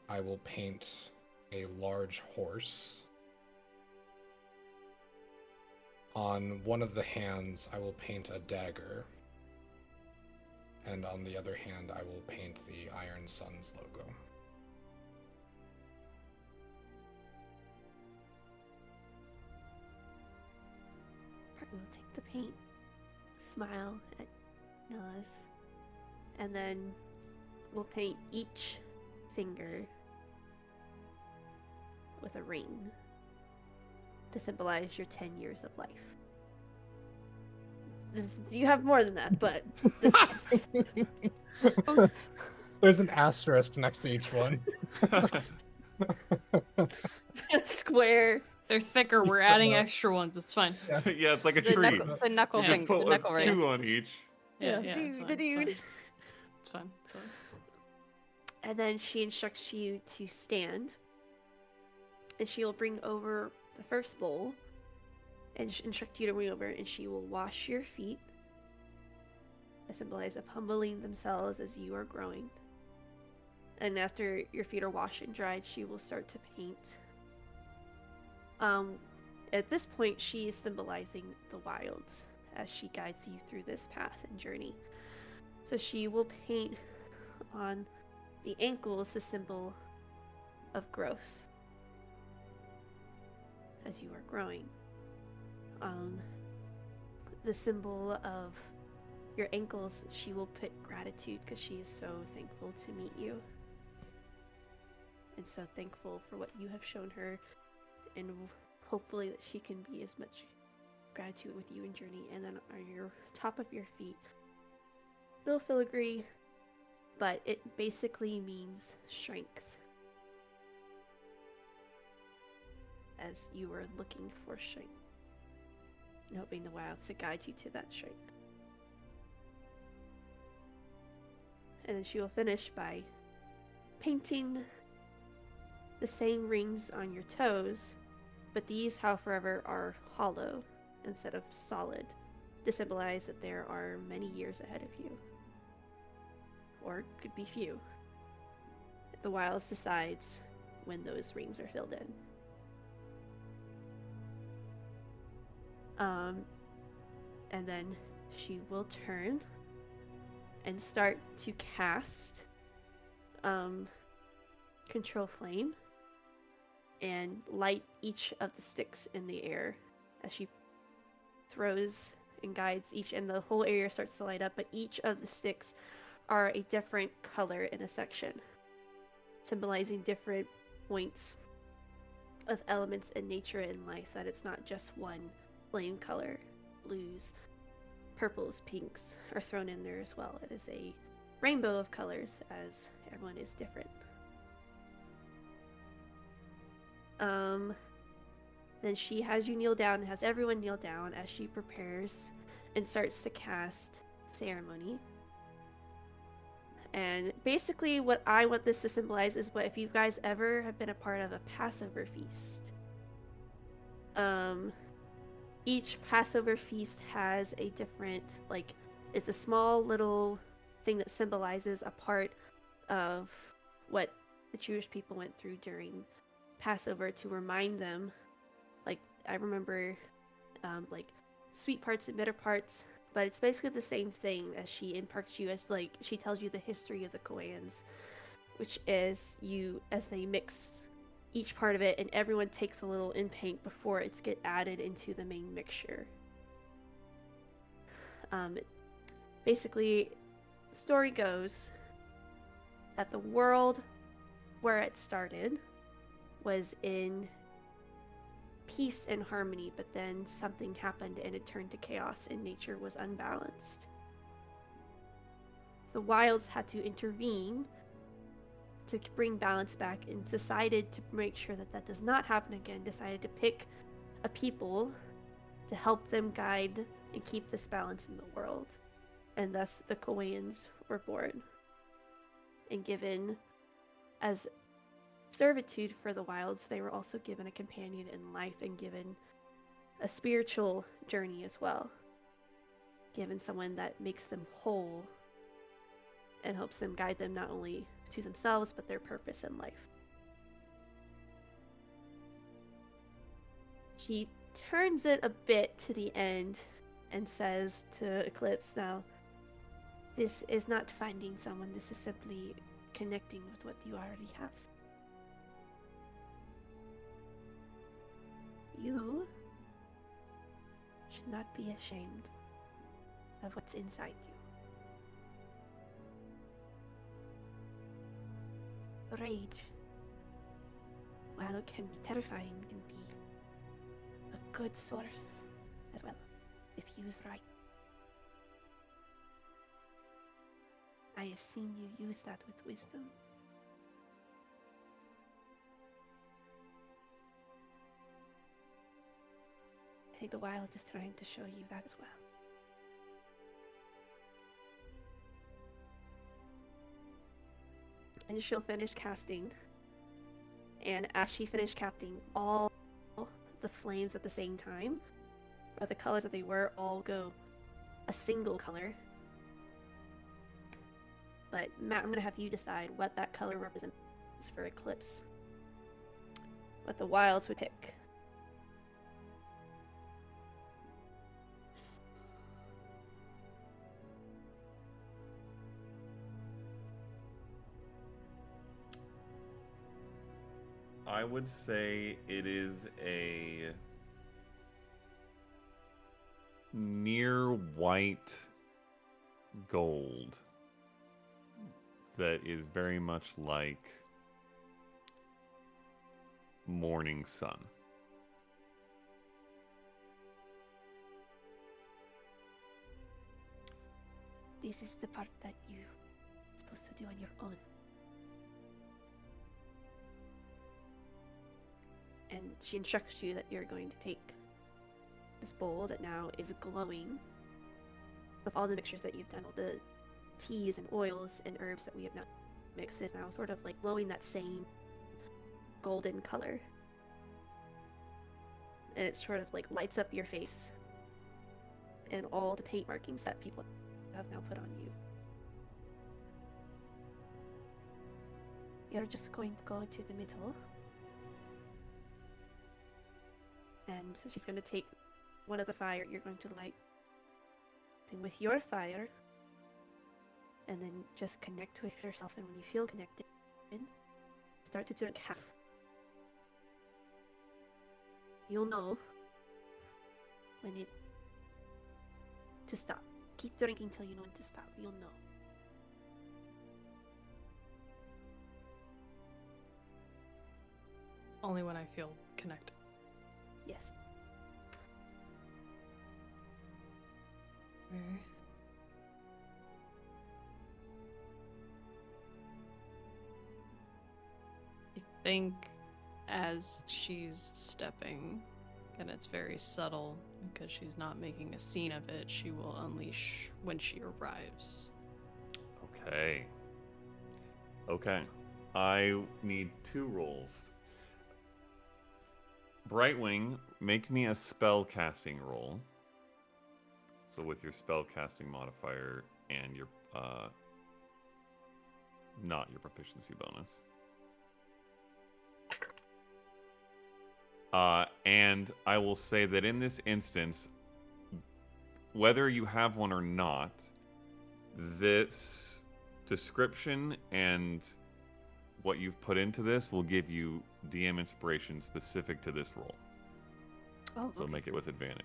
C: I will paint a large horse. On one of the hands, I will paint a dagger. And on the other hand, I will paint the Iron Sun's logo.
E: We'll take the paint, smile at Naz, and then we'll paint each finger with a ring to symbolize your 10 years of life. You have more than that, but this is...
C: There's an asterisk next to each one.
E: square.
D: They're thicker. We're adding extra ones. It's fine.
C: Yeah.
A: Yeah, it's like a
B: The
A: tree.
B: the knuckle
A: You
B: thing,
A: just put
B: the knuckle
A: like
B: ring.
A: 2 on each.
D: Yeah,
E: Yeah.
D: yeah. It's
B: Dude,
D: fine,
B: dude.
D: It's fine. It's fine.
E: And then she instructs you to stand. And she will bring over the first bowl and instruct you to bring over, and she will wash your feet, a symbolize of humbling themselves as you are growing. And after your feet are washed and dried, she will start to paint. At this point, she is symbolizing the wilds as she guides you through this path and journey. So she will paint on the ankles the symbol of growth as you are growing. The symbol of your ankles, she will put gratitude because she is so thankful to meet you. And so thankful for what you have shown her, and hopefully that she can be as much gratitude with you in journey. And then on your top of your feet, no filigree, but it basically means strength, as you are looking for strength and hoping the wilds to guide you to that strength. And then she will finish by painting the same rings on your toes, but these, however, are hollow instead of solid, to symbolize that there are many years ahead of you. Or could be few. The Wilds decides when those rings are filled in. And then she will turn and start to cast Control Flame and light each of the sticks in the air as she throws and guides each, and the whole area starts to light up, but each of the sticks are a different color in a section, symbolizing different points of elements in nature and life, that it's not just one flame color. Blues, purples, pinks are thrown in there as well. It is a rainbow of colors, as everyone is different. Then she has you kneel down, has everyone kneel down as she prepares and starts to cast Ceremony. And basically what I want this to symbolize is what if you guys ever have been a part of a Passover feast. Each Passover feast has a different, like, it's a small little thing that symbolizes a part of what the Jewish people went through during Passover, to remind them, like, I remember, like, sweet parts and bitter parts, but it's basically the same thing as she imparts you, as, like, she tells you the history of the Khaings, which is you, as they mix each part of it, and everyone takes a little in paint before it's get added into the main mixture. Basically, the story goes that the world where it started was in peace and harmony, but then something happened and it turned to chaos and nature was unbalanced. The Wilds had to intervene to bring balance back, and decided to make sure that that does not happen again, decided to pick a people to help them guide and keep this balance in the world. And thus the Khaings were born and given as servitude for the Wilds. They were also given a companion in life and given a spiritual journey as well, given someone that makes them whole and helps them guide them not only to themselves but their purpose in life. She turns it a bit to the end and says to Eclipse, now, this is not finding someone, this is simply connecting with what you already have. You should not be ashamed of what's inside you. Rage, while it can be terrifying, can be a good source as well, if used right. I have seen you use that with wisdom. I think the Wild is trying to show you that as well. And she'll finish casting. And as she finished casting, all the flames at the same time, or the colors that they were, all go a single color. But Matt, I'm going to have you decide what that color represents for Eclipse. What the Wilds would pick.
A: I would say it is a near white gold that is very much like morning sun.
E: This is the part that you're supposed to do on your own. And she instructs you that you're going to take this bowl that now is glowing with all the mixtures that you've done, all the teas and oils and herbs that we have now mixed, is now sort of like glowing that same golden color. And it sort of like lights up your face and all the paint markings that people have now put on you. You're just going to go into the middle. And she's going to take one of the fire you're going to light. Then with your fire, and then just connect with yourself, and when you feel connected, start to drink half. You'll know when to stop. Keep drinking till you know when to stop. You'll know.
D: Only when I feel connected.
E: Yes.
D: I think as she's stepping, and it's very subtle because she's not making a scene of it, she will unleash when she arrives.
A: Okay. Okay. I need 2 rolls. Brightwing, make me a spell casting roll. So with your spell casting modifier and your not your proficiency bonus. And I will say that in this instance, whether you have one or not, this description and what you've put into this will give you DM inspiration specific to this role.
E: Oh,
A: So
E: okay.
A: make it with advantage.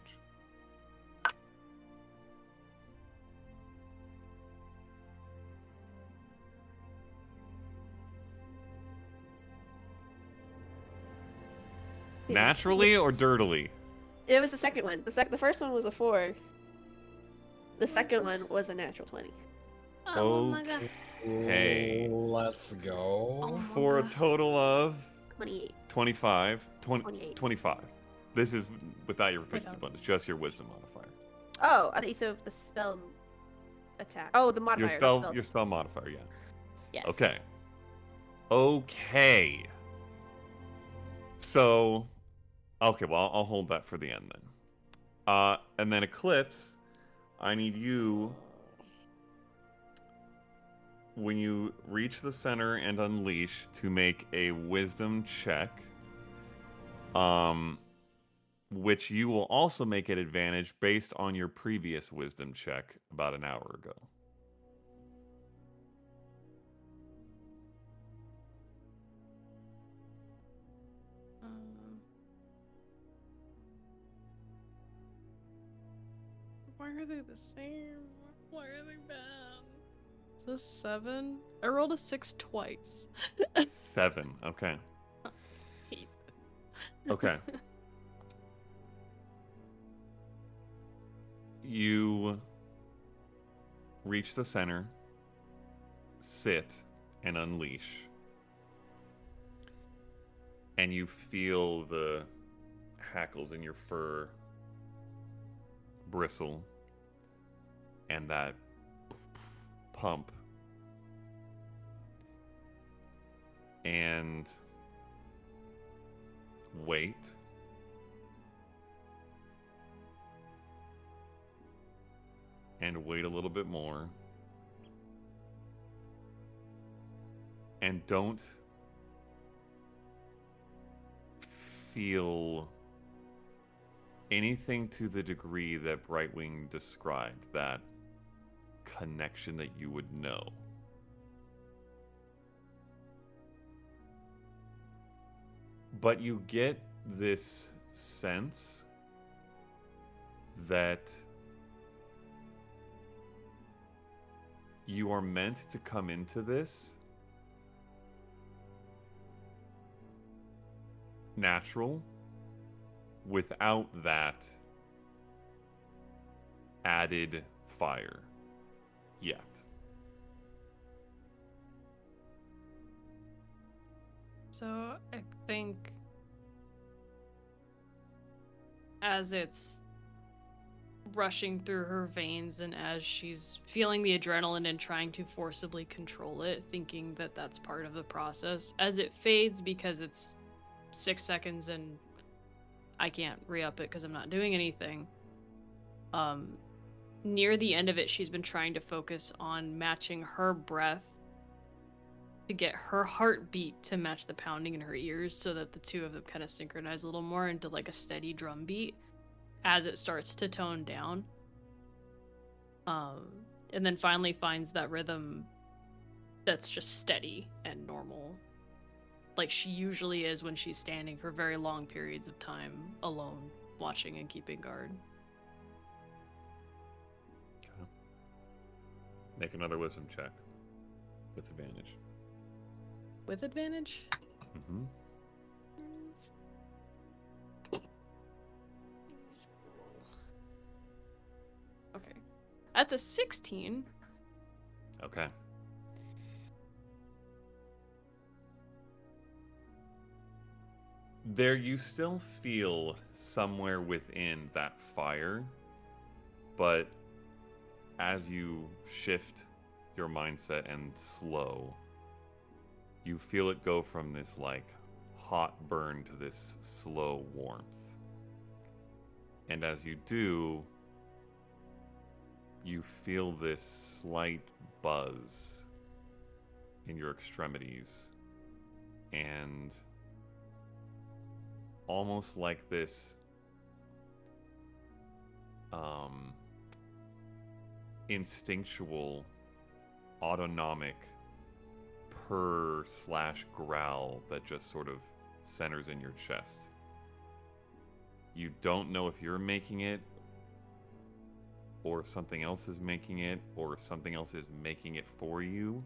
A: Naturally or dirtily?
E: It was the second one. The first one was a 4. The second one was a natural 20.
D: Oh my god.
A: Okay.
C: Let's go.
D: Oh my
A: For a
D: God.
A: total of
E: 28.
A: 25.
E: 28.
A: 25. This is without your proficiency
D: Without.
A: bonus, just your wisdom modifier.
E: Oh, I think so. The spell attack. Oh, the modifier.
A: Your spell modifier, yeah.
E: Yes.
A: Okay. Okay. So, okay, well, I'll hold that for the end then. And then Eclipse, I need you, when you reach the center and unleash, to make a wisdom check, which you will also make at advantage based on your previous wisdom check about an hour ago.
D: Why are they the same? Why are they bad? Is this 7? I rolled a 6 twice.
A: 7, okay.
D: Hate.
A: Okay. You reach the center, sit, and unleash. And you feel the hackles in your fur bristle and that pump. And wait. And wait a little bit more. And don't feel anything to the degree that Brightwing described, that connection that you would know. But you get this sense that you are meant to come into this natural without that added fire yet.
D: So I think as it's rushing through her veins and as she's feeling the adrenaline and trying to forcibly control it, thinking that that's part of the process, as it fades because it's 6 seconds and I can't re-up it because I'm not doing anything, near the end of it, she's been trying to focus on matching her breath to get her heartbeat to match the pounding in her ears so that the two of them kind of synchronize a little more into like a steady drum beat as it starts to tone down. And then finally finds that rhythm that's just steady and normal, like she usually is when she's standing for very long periods of time alone, watching and keeping guard.
A: Okay. Make another wisdom check with advantage.
D: With advantage?
A: Mm-hmm.
D: Okay. That's a 16.
A: Okay. There you still feel somewhere within that fire, but as you shift your mindset and slow, you feel it go from this like hot burn to this slow warmth. And as you do, you feel this slight buzz in your extremities, and almost like this instinctual, autonomic purr/growl that just sort of centers in your chest. You don't know if you're making it, or if something else is making it, or if something else is making it for you,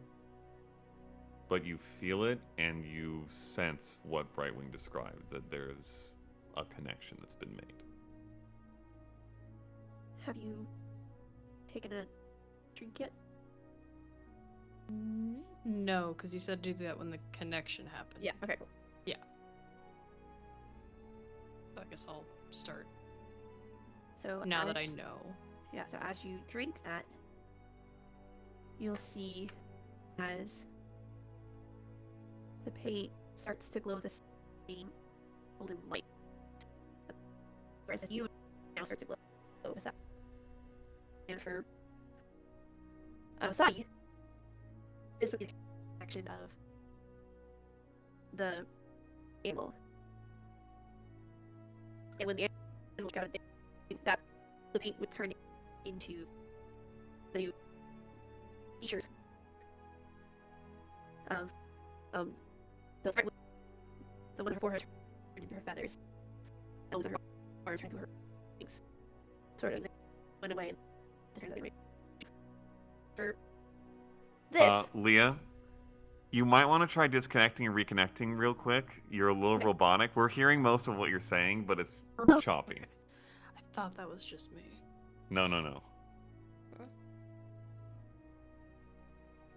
A: but you feel it and you sense what Brightwing described, that there's a connection that's been made.
E: Have you taken a drink yet?
D: No, because you said do that when the connection happened.
E: Yeah, okay, cool.
D: Yeah. So I guess I'll start
E: So
D: now that
E: as-
D: I know.
E: Yeah, so as you drink that, you'll see as the paint starts to glow the same golden light. Whereas you now start to glow with that. And for Sagi, this would be the action of the animal. And when the animal got it, that the paint would turn into the new t-shirt of the friend, the one before her turned into her feathers, and her arms turned to her wings. Sort of went away and turned the other way. For this,
A: Leah, you might want to try disconnecting and reconnecting real quick. You're a little
E: Okay.
A: robotic. We're hearing most of what you're saying, but it's choppy.
D: I thought that was just me.
A: No.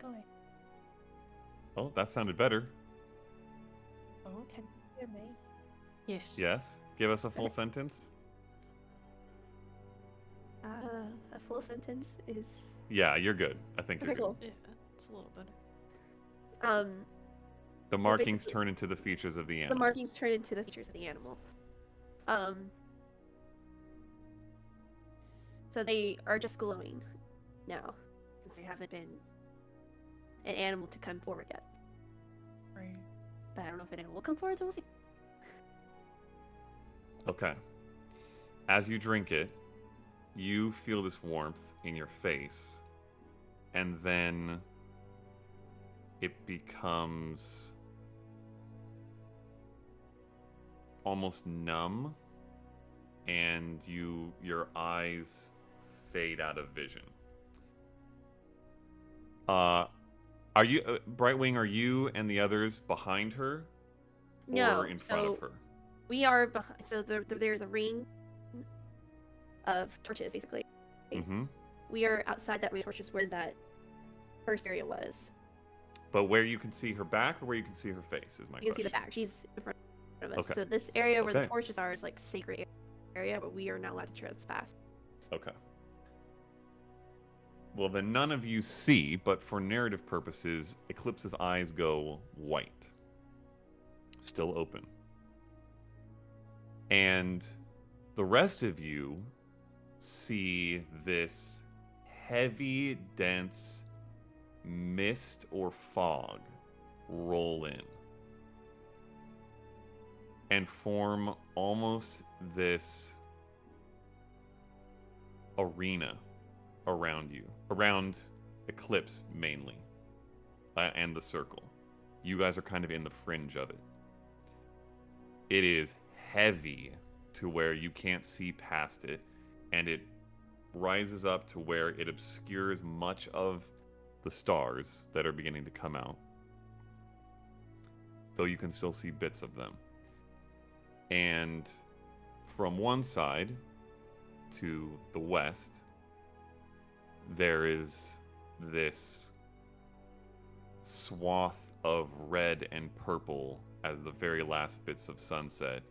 E: go away.
A: Oh, that sounded better.
D: Oh?
E: Can you hear me?
D: Yes.
A: Yes? Give us a full sentence.
E: A full sentence is
A: Yeah, you're good. I think you're
E: okay.
A: good.
E: Cool.
D: Yeah, it's a little better.
A: The markings
E: basically-
A: turn into the features of the
E: The
A: animal.
E: markings turn into the features of the animal. So they are just glowing now, since there haven't been an animal to come forward yet.
D: Right.
E: But I don't know if an animal will come forward, so we'll see.
A: Okay. As you drink it, you feel this warmth in your face, and then it becomes almost numb, and your eyes fade out of vision. Are you Brightwing? Are you and the others behind her,
E: No,
A: or in front of
E: so
A: her?
E: we are behind. So there's a ring of torches, basically.
A: Mm-hmm.
E: We are outside that ring of torches where that first area was.
A: But where you can see her back, or where you can see her face, is my
E: You can see the
A: question.
E: back. She's in front of us.
A: Okay.
E: So this area where the
A: Okay.
E: torches are is like sacred area, but we are not allowed to trespass.
A: Okay. Well, then none of you see, but for narrative purposes, Eclipse's eyes go white. Still open. And the rest of you see this heavy, dense mist or fog roll in and form almost this arena around you, around Eclipse mainly, and the circle. You guys are kind of in the fringe of it. It is heavy to where you can't see past it, and it rises up to where it obscures much of the stars that are beginning to come out, though you can still see bits of them. And from one side to the west, there is this swath of red and purple as the very last bits of sunset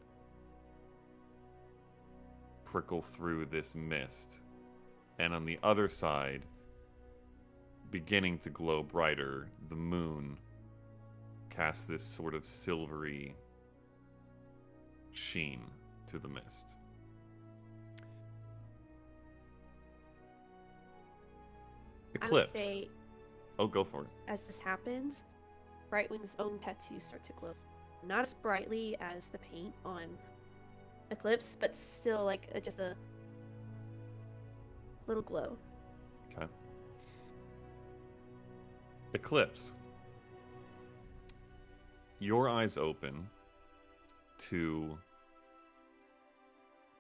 A: prickle through this mist. And on the other side, beginning to glow brighter, the moon casts this sort of silvery sheen to the mist. Eclipse.
E: I would say,
A: Oh, go for it.
E: as this happens, Brightwing's own tattoos start to glow. Not as brightly as the paint on Eclipse, but still like just a little glow.
A: Okay. Eclipse. Your eyes open to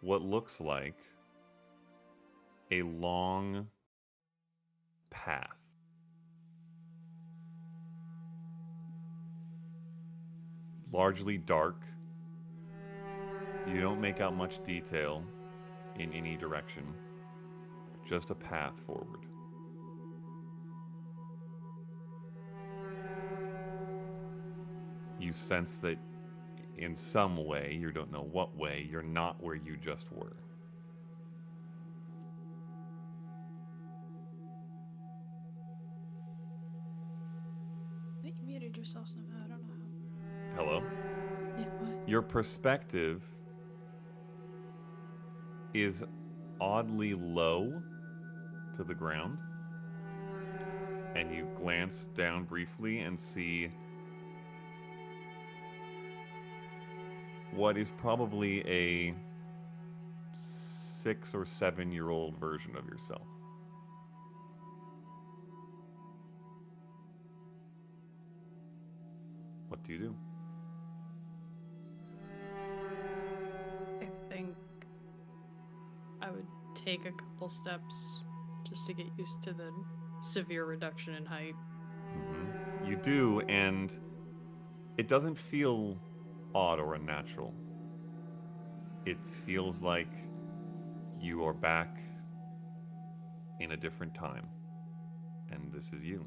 A: what looks like a long path. Largely dark. You don't make out much detail in any direction. Just a path forward. You sense that in some way, you don't know what way, you're not where you just were.
D: I think you muted yourself somehow. I don't know how.
A: Hello?
D: Yeah, what?
A: Your perspective is oddly low to the ground, and you glance down briefly and see what is probably a 6 or 7-year-old version of yourself. What do you do?
D: I think I would take a couple steps just to get used to the severe reduction in height.
A: You do, and it doesn't feel odd or unnatural. It feels like you are back in a different time, and this is you.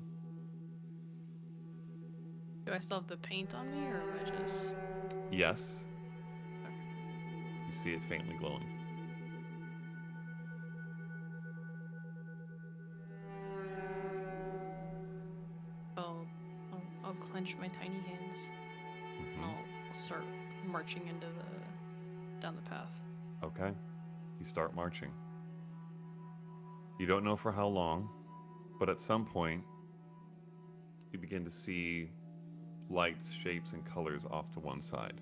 D: Do I still have the paint on me, or am I just...
A: Yes, you see it faintly glowing.
D: I'll clench my tiny hands. And I'll start marching down the path.
A: Okay, you start marching. You don't know for how long, but at some point, you begin to see lights, shapes, and colors off to one side.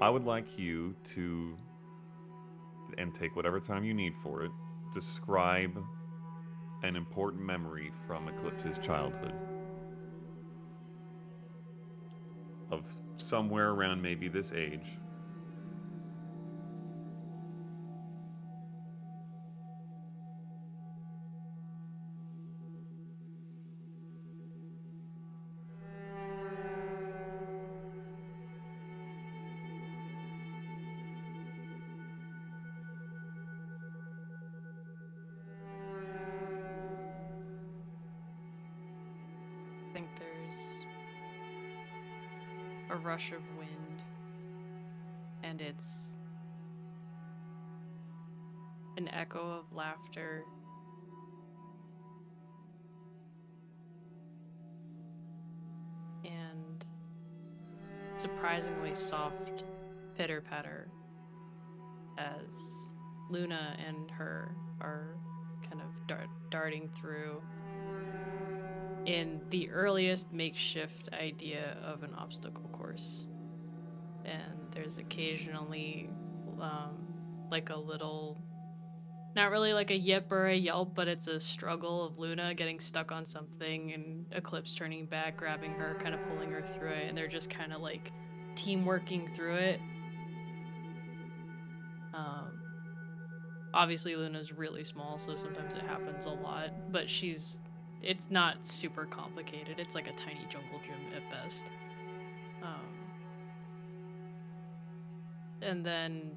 A: I would like you to, and take whatever time you need for it, describe an important memory from Eclipse's childhood. Of somewhere around maybe this age.
D: I think there's a rush of wind, and it's an echo of laughter. And surprisingly soft pitter-patter as Luna and her are kind of darting through in the earliest makeshift idea of an obstacle course. And there's occasionally like a little, not really like a yip or a yelp, but it's a struggle of Luna getting stuck on something and Eclipse turning back, grabbing her, kind of pulling her through it, and they're just kind of like team working through it. Obviously Luna's really small, so sometimes it happens a lot, but it's not super complicated. It's like a tiny jungle gym at best. And then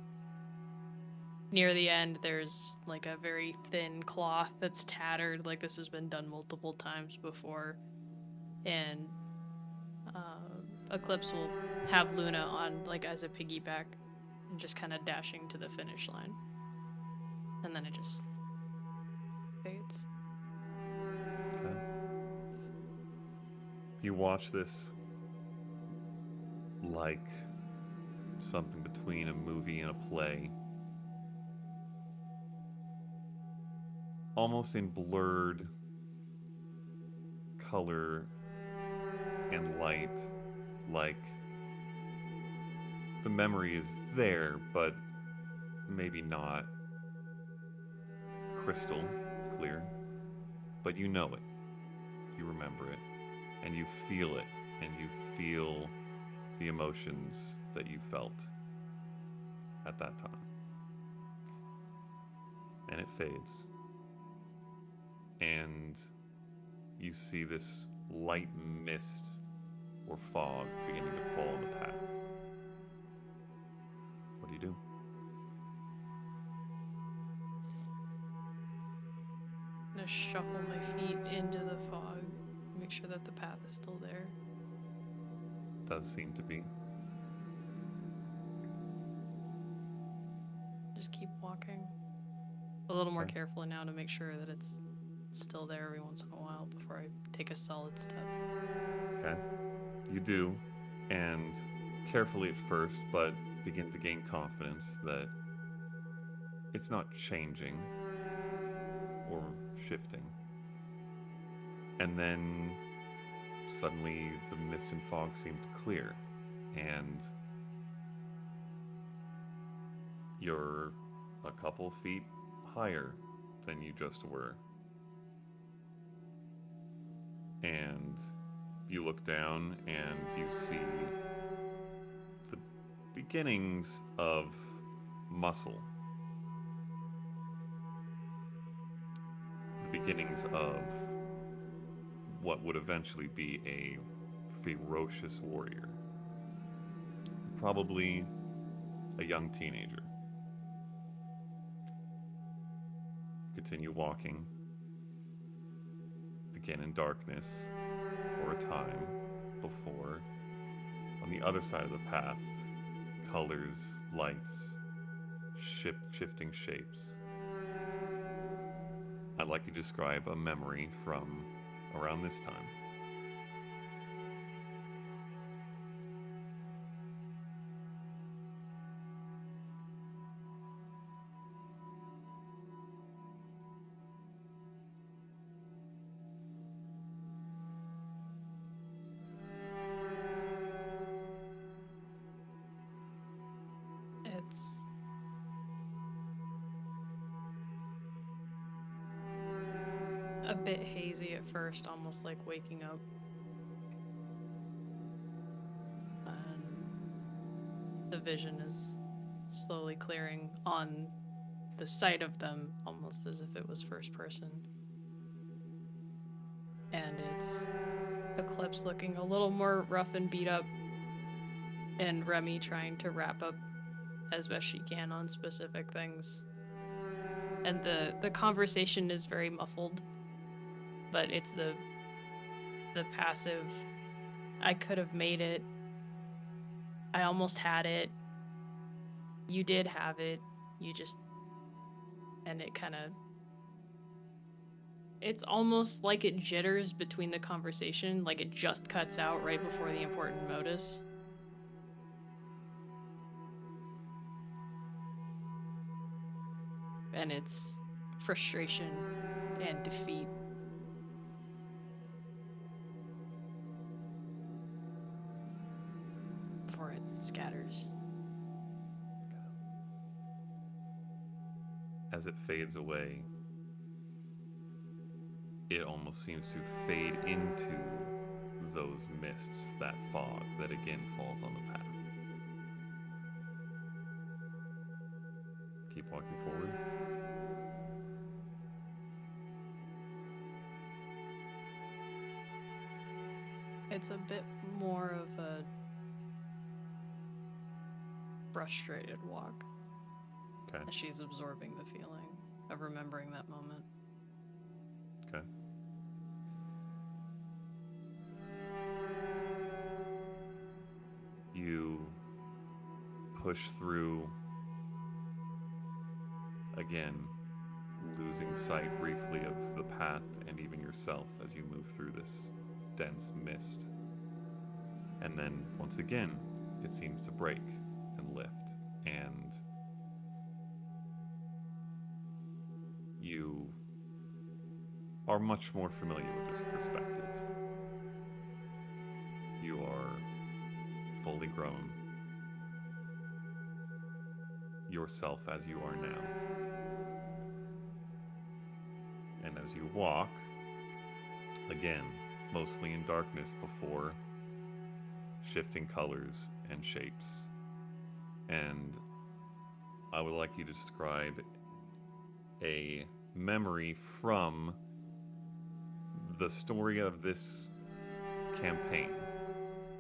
D: near the end, there's like a very thin cloth that's tattered, like this has been done multiple times before. And Eclipse will have Luna on like as a piggyback and just kind of dashing to the finish line. And then it just fades.
A: Okay. You watch this like something between a movie and a play. Almost in blurred color and light, like the memory is there, but maybe not crystal clear. But you know it, you remember it, and you feel it, and you feel the emotions that you felt at that time. And it fades. And you see this light mist or fog beginning to fall on the path. What do you do?
D: I'm gonna shuffle my feet into the fog, make sure that the path is still there.
A: Does seem to be.
D: Just keep walking. A little more
A: Okay.
D: carefully now to make sure that it's still there every once in a while before I take a solid step.
A: Okay. You do, and carefully at first, but begin to gain confidence that it's not changing or shifting. And then suddenly the mist and fog seem to clear, and you're a couple feet higher than you just were. And you look down and you see the beginnings of muscle. The beginnings of what would eventually be a ferocious warrior. Probably a young teenager. Continue walking, again in darkness, for a time before, on the other side of the path, colors, lights, shifting shapes. I'd like you to describe a memory from around this time.
D: It's a bit hazy at first, almost like waking up. And the vision is slowly clearing on the sight of them, almost as if it was first person. And it's Eclipse looking a little more rough and beat up, and Remy trying to wrap up as best she can on specific things. And the conversation is very muffled, but it's the passive, I could have made it, I almost had it, you did have it, you just, and it kind of, it's almost like it jitters between the conversation, like it just cuts out right before the important modus. And it's frustration and defeat. Before it scatters.
A: As it fades away, it almost seems to fade into those mists, that fog that again falls on the path. Keep walking forward.
D: It's a bit more of a frustrated walk.
A: Okay.
D: As she's absorbing the feeling of remembering that moment.
A: Okay. You push through again, losing sight briefly of the path and even yourself as you move through this dense mist. And then once again, it seems to break and lift, and you are much more familiar with this perspective. You are fully grown, yourself as you are now. And as you walk, again, mostly in darkness before shifting colors and shapes. And I would like you to describe a memory from the story of this campaign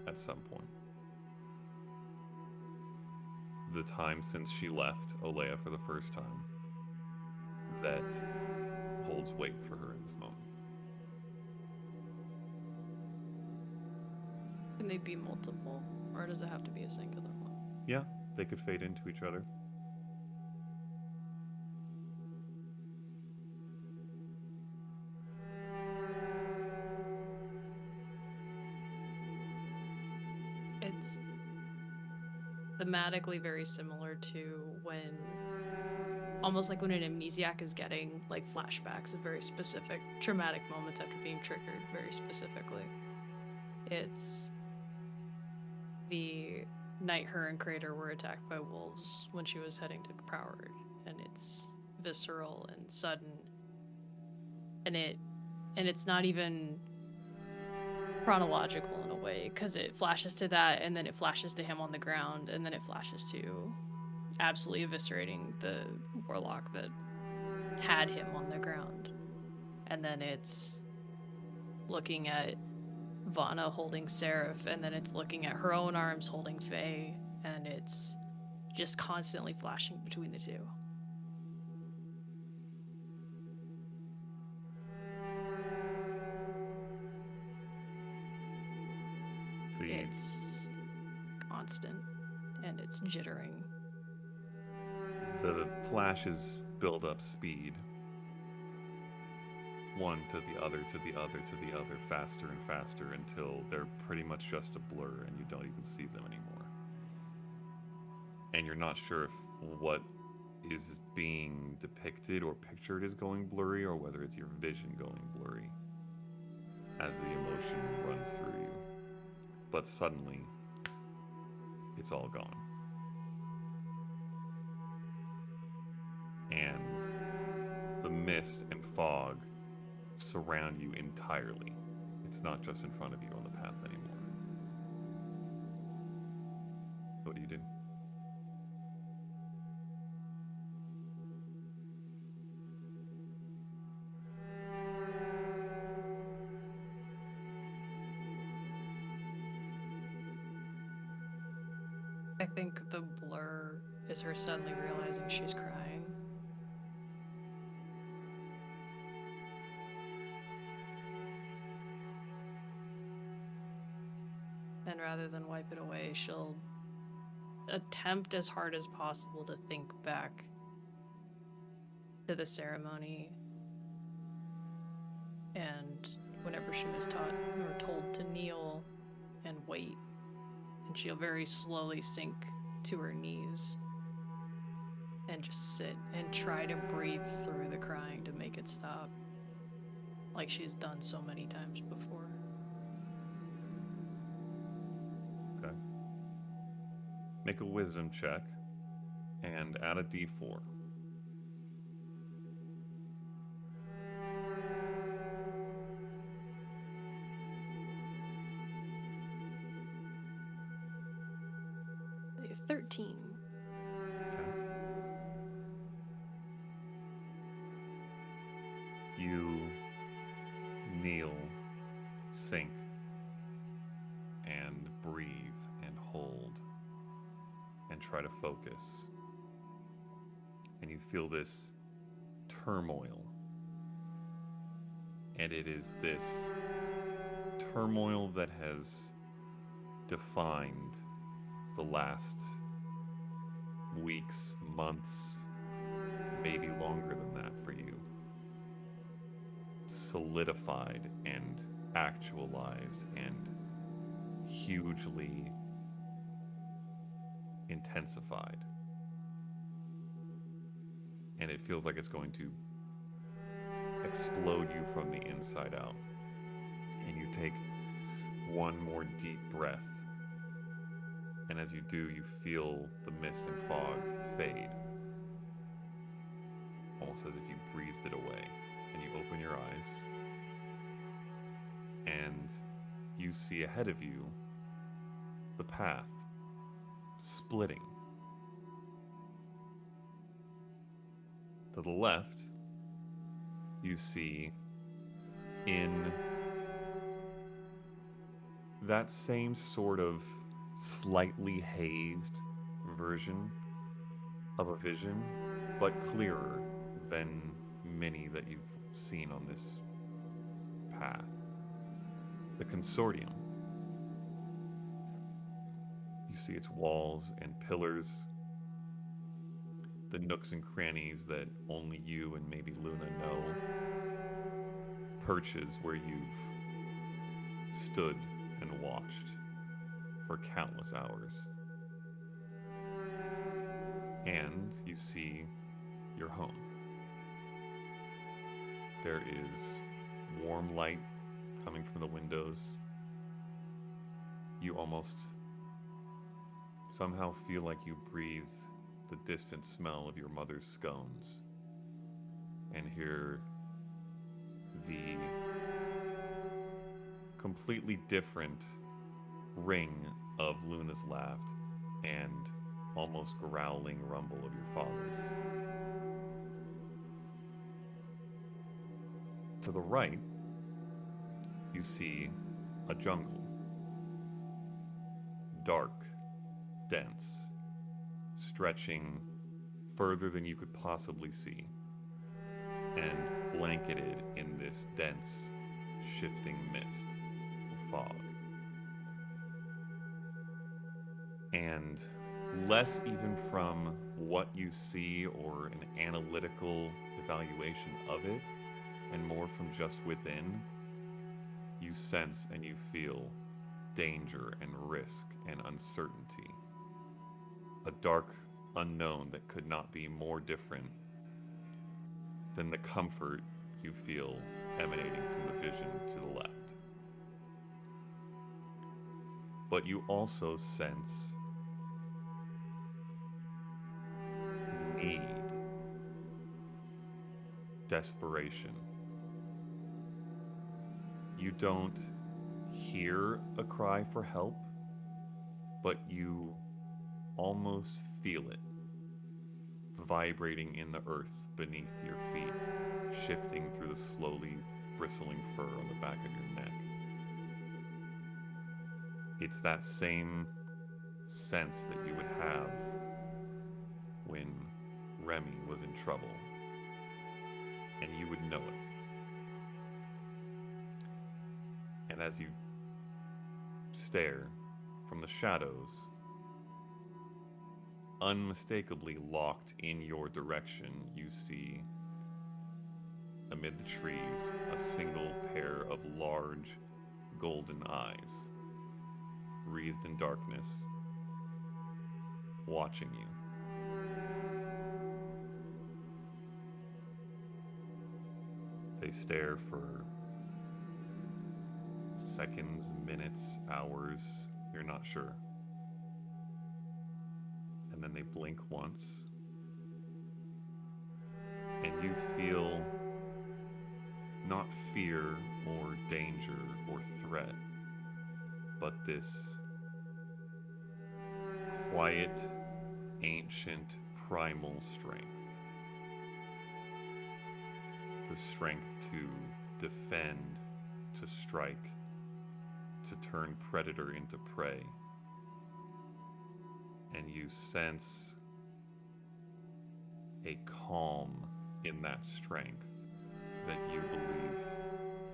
A: at some point. The time since she left Olea for the first time that holds weight for her in this moment.
D: Can they be multiple, or does it have to be a singular one?
A: Yeah, they could fade into each other.
D: It's thematically very similar to when, almost like when an amnesiac is getting like flashbacks of very specific traumatic moments after being triggered very specifically. It's the night her and Crater were attacked by wolves when she was heading to Proward, and it's visceral and sudden, and it's not even chronological in a way, because it flashes to that, and then it flashes to him on the ground, and then it flashes to absolutely eviscerating the warlock that had him on the ground, and then it's looking at Vana holding Seraph, and then it's looking at her own arms holding Faye, and it's just constantly flashing between the two. It's constant, and it's jittering.
A: The flashes build up speed. One to the other, to the other, to the other, faster and faster until they're pretty much just a blur and you don't even see them anymore. And you're not sure if what is being depicted or pictured is going blurry or whether it's your vision going blurry as the emotion runs through you. But suddenly, it's all gone. And the mist and fog surround you entirely. It's not just in front of you on the path anymore. What do you do?
D: I think the blur is her suddenly realizing she's crying. And rather than wipe it away, she'll attempt as hard as possible to think back to the ceremony and whenever she was taught or told to kneel and wait. And she'll very slowly sink to her knees and just sit and try to breathe through the crying to make it stop. like she's done so many times before.
A: Okay. Make a wisdom check and add a d4.
D: Okay, 13.
A: Okay. You kneel, sink, and breathe and hold and try to focus. And you feel this turmoil. And it is this turmoil that has defined the last weeks, months, maybe longer than that for you. Solidified and actualized and hugely intensified. And it feels like it's going to explode you from the inside out. And you take one more deep breath. And as you do, you feel the mist and fog fade. Almost as if you breathed it away. And you open your eyes. And you see ahead of you the path splitting. To the left, you see in that same sort of slightly hazed version of a vision, but clearer than many that you've seen on this path. The Consortium. You see its walls and pillars, the nooks and crannies that only you and maybe Luna know, perches where you've stood and watched for countless hours. And you see your home. There is warm light coming from the windows. You almost somehow feel like you breathe the distant smell of your mother's scones and hear the completely different ring of Luna's laugh and almost growling rumble of your father's. To the right, you see a jungle. Dark, dense, stretching further than you could possibly see, and blanketed in this dense, shifting mist or fog. And less even from what you see or an analytical evaluation of it, and more from just within, you sense and you feel danger and risk and uncertainty. A dark unknown that could not be more different than the comfort you feel emanating from the vision to the left. But you also sense need, desperation. You don't hear a cry for help, but you almost feel it vibrating in the earth beneath your feet, shifting through the slowly bristling fur on the back of your neck. It's that same sense that you would have when Remy was in trouble, and you would know it. And as you stare from the shadows, unmistakably locked in your direction, you see, amid the trees, a single pair of large golden eyes, wreathed in darkness, watching you. They stare for seconds, minutes, hours, you're not sure. And then they blink once, and you feel not fear or danger or threat, but this quiet, ancient, primal strength. The strength to defend, to strike, to turn predator into prey. And you sense a calm in that strength that you believe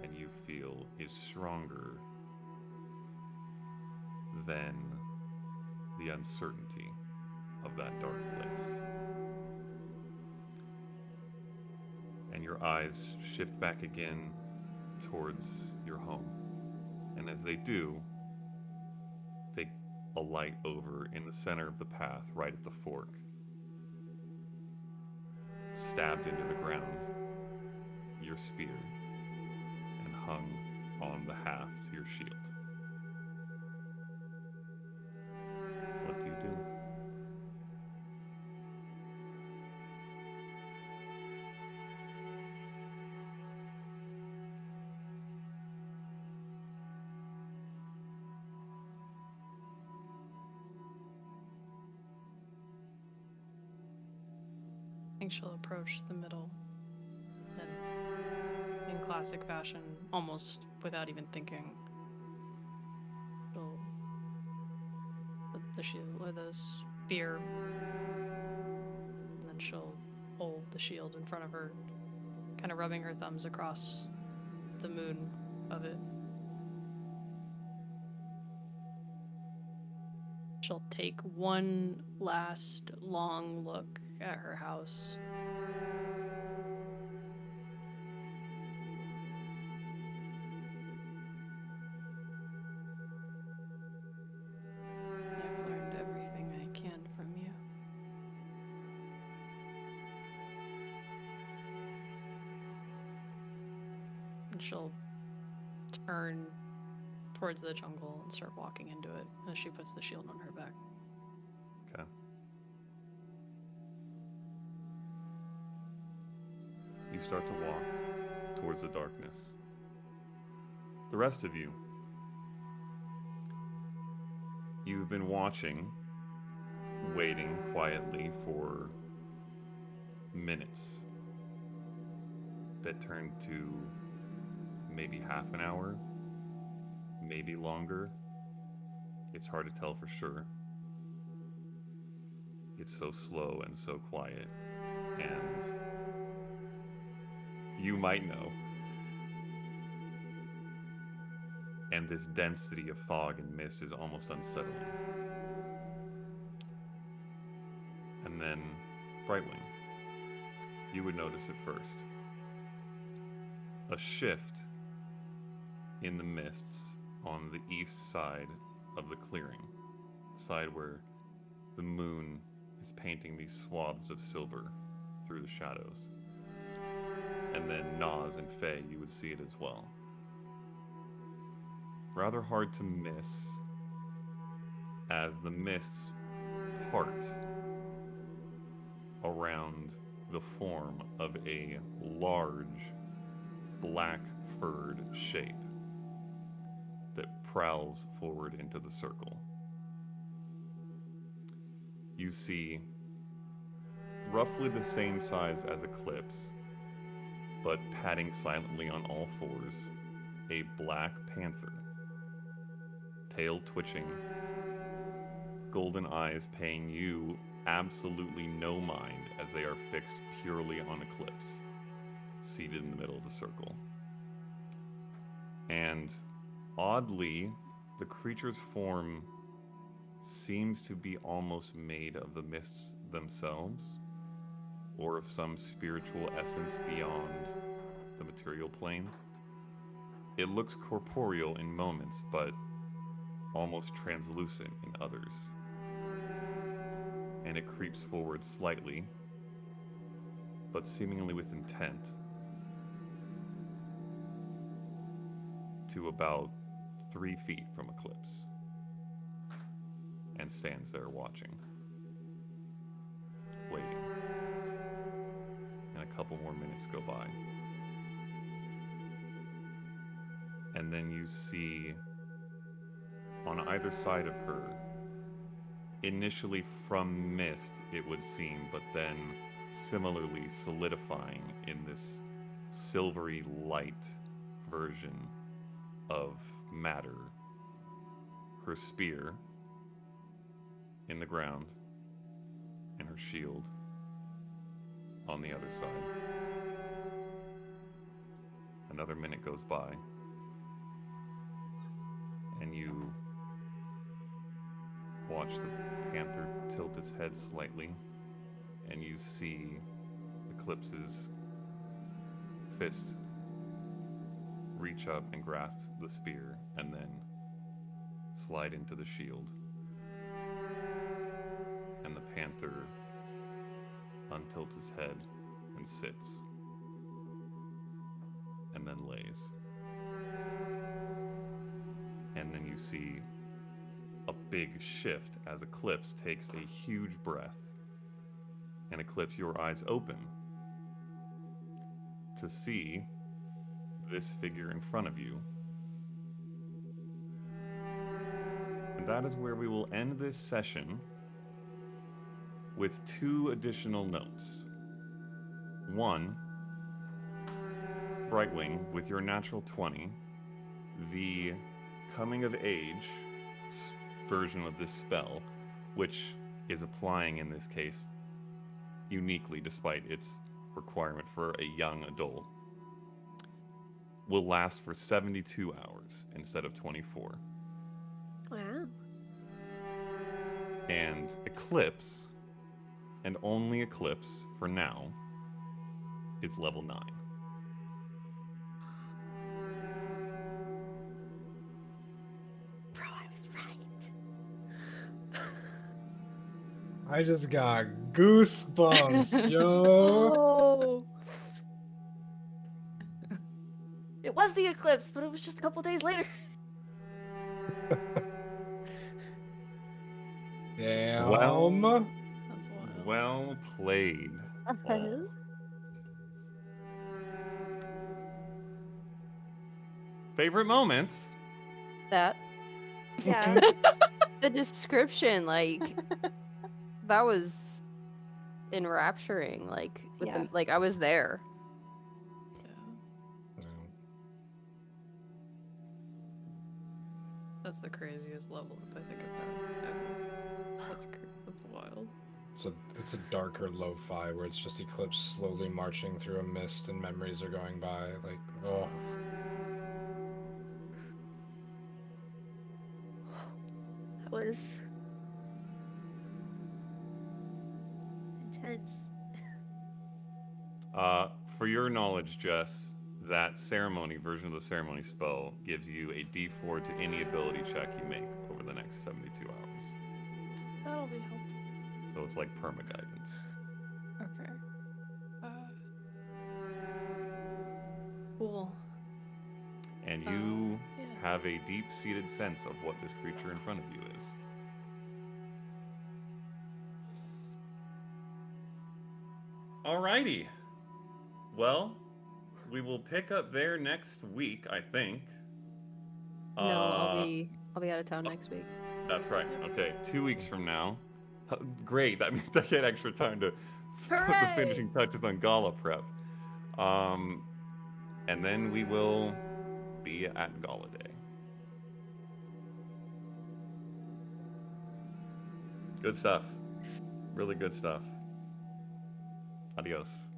A: and you feel is stronger than the uncertainty of that dark place. And your eyes shift back again towards your home. And as they do, they alight over in the center of the path, right at the fork. Stabbed into the ground, your spear, and hung on the haft to your shield. What do you do?
D: I think she'll approach the middle and, in classic fashion, almost without even thinking, she'll put the shield with a spear, and then she'll hold the shield in front of her, kind of rubbing her thumbs across the moon of it. She'll take one last long look at her house. I've learned everything I can from you. And she'll turn towards the jungle and start walking into it as she puts the shield on her back.
A: Okay. You start to walk towards the darkness. The rest of you, you've been watching, waiting quietly for minutes that turn to maybe half an hour, maybe longer. It's hard to tell for sure. It's so slow and so quiet, and you might know. And this density of fog and mist is almost unsettling. And then, Brightwing, you would notice it first. A shift in the mists on the east side of the clearing, the side where the moon is painting these swaths of silver through the shadows. And then Nas and Faye, you would see it as well. Rather hard to miss as the mists part around the form of a large black furred shape that prowls forward into the circle. You see roughly the same size as Eclipse, but padding silently on all fours, a black panther, tail twitching, golden eyes paying you absolutely no mind as they are fixed purely on Eclipse, seated in the middle of the circle. And oddly, the creature's form seems to be almost made of the mists themselves, or of some spiritual essence beyond the material plane. It looks corporeal in moments, but almost translucent in others. And it creeps forward slightly, but seemingly with intent, to about 3 feet from Eclipse and stands there watching, waiting. And a couple more minutes go by. And then you see on either side of her, initially from mist, it would seem, but then similarly solidifying in this silvery light version of matter, her spear in the ground and her shield on the other side. Another minute goes by, and you watch the panther tilt its head slightly, and you see Eclipse's fist reach up and grasp the spear and then slide into the shield. And the panther untilts its head and sits, and then lays. And then you see a big shift as Eclipse takes a huge breath. And Eclipse, your eyes open to see this figure in front of you. And that is where we will end this session with 2 additional notes. 1, Brightwing, with your natural 20, the coming of age version of this spell, which is applying in this case uniquely despite its requirement for a young adult, will last for 72 hours instead of 24.
E: Wow.
A: And Eclipse, and only Eclipse for now, is level 9.
E: Bro, I was right.
C: I just got goosebumps, yo.
E: Oh. It was the eclipse, but it was just a couple days later.
C: Damn.
D: That's wild.
A: Well played. all. Favorite moments?
B: That
E: Yeah.
B: the description, like that was enrapturing. Like with
E: Yeah.
B: the, like I was there.
D: Yeah. That's the craziest level up I think I've had ever. That's wild.
C: It's a darker lo-fi where it's just Eclipse slowly marching through a mist and memories are going by. Like, oh.
E: That was intense.
A: For your knowledge, Jess, that ceremony version of the ceremony spell gives you a d4 to any ability check you make over the next 72 hours.
D: That'll be helpful.
A: So it's like perma-guidance.
D: Okay. Cool.
A: And you
D: Yeah.
A: have a deep-seated sense of what this creature in front of you is. Alrighty. Well, we will pick up there next week, I think.
B: No, I'll be out of town next week.
A: That's right. Okay, 2 weeks from now. Great, that means I get extra time to put the
E: Hooray!
A: finishing touches on Gala prep. And then we will be at Gala Day. Good stuff. Really good stuff. Adios.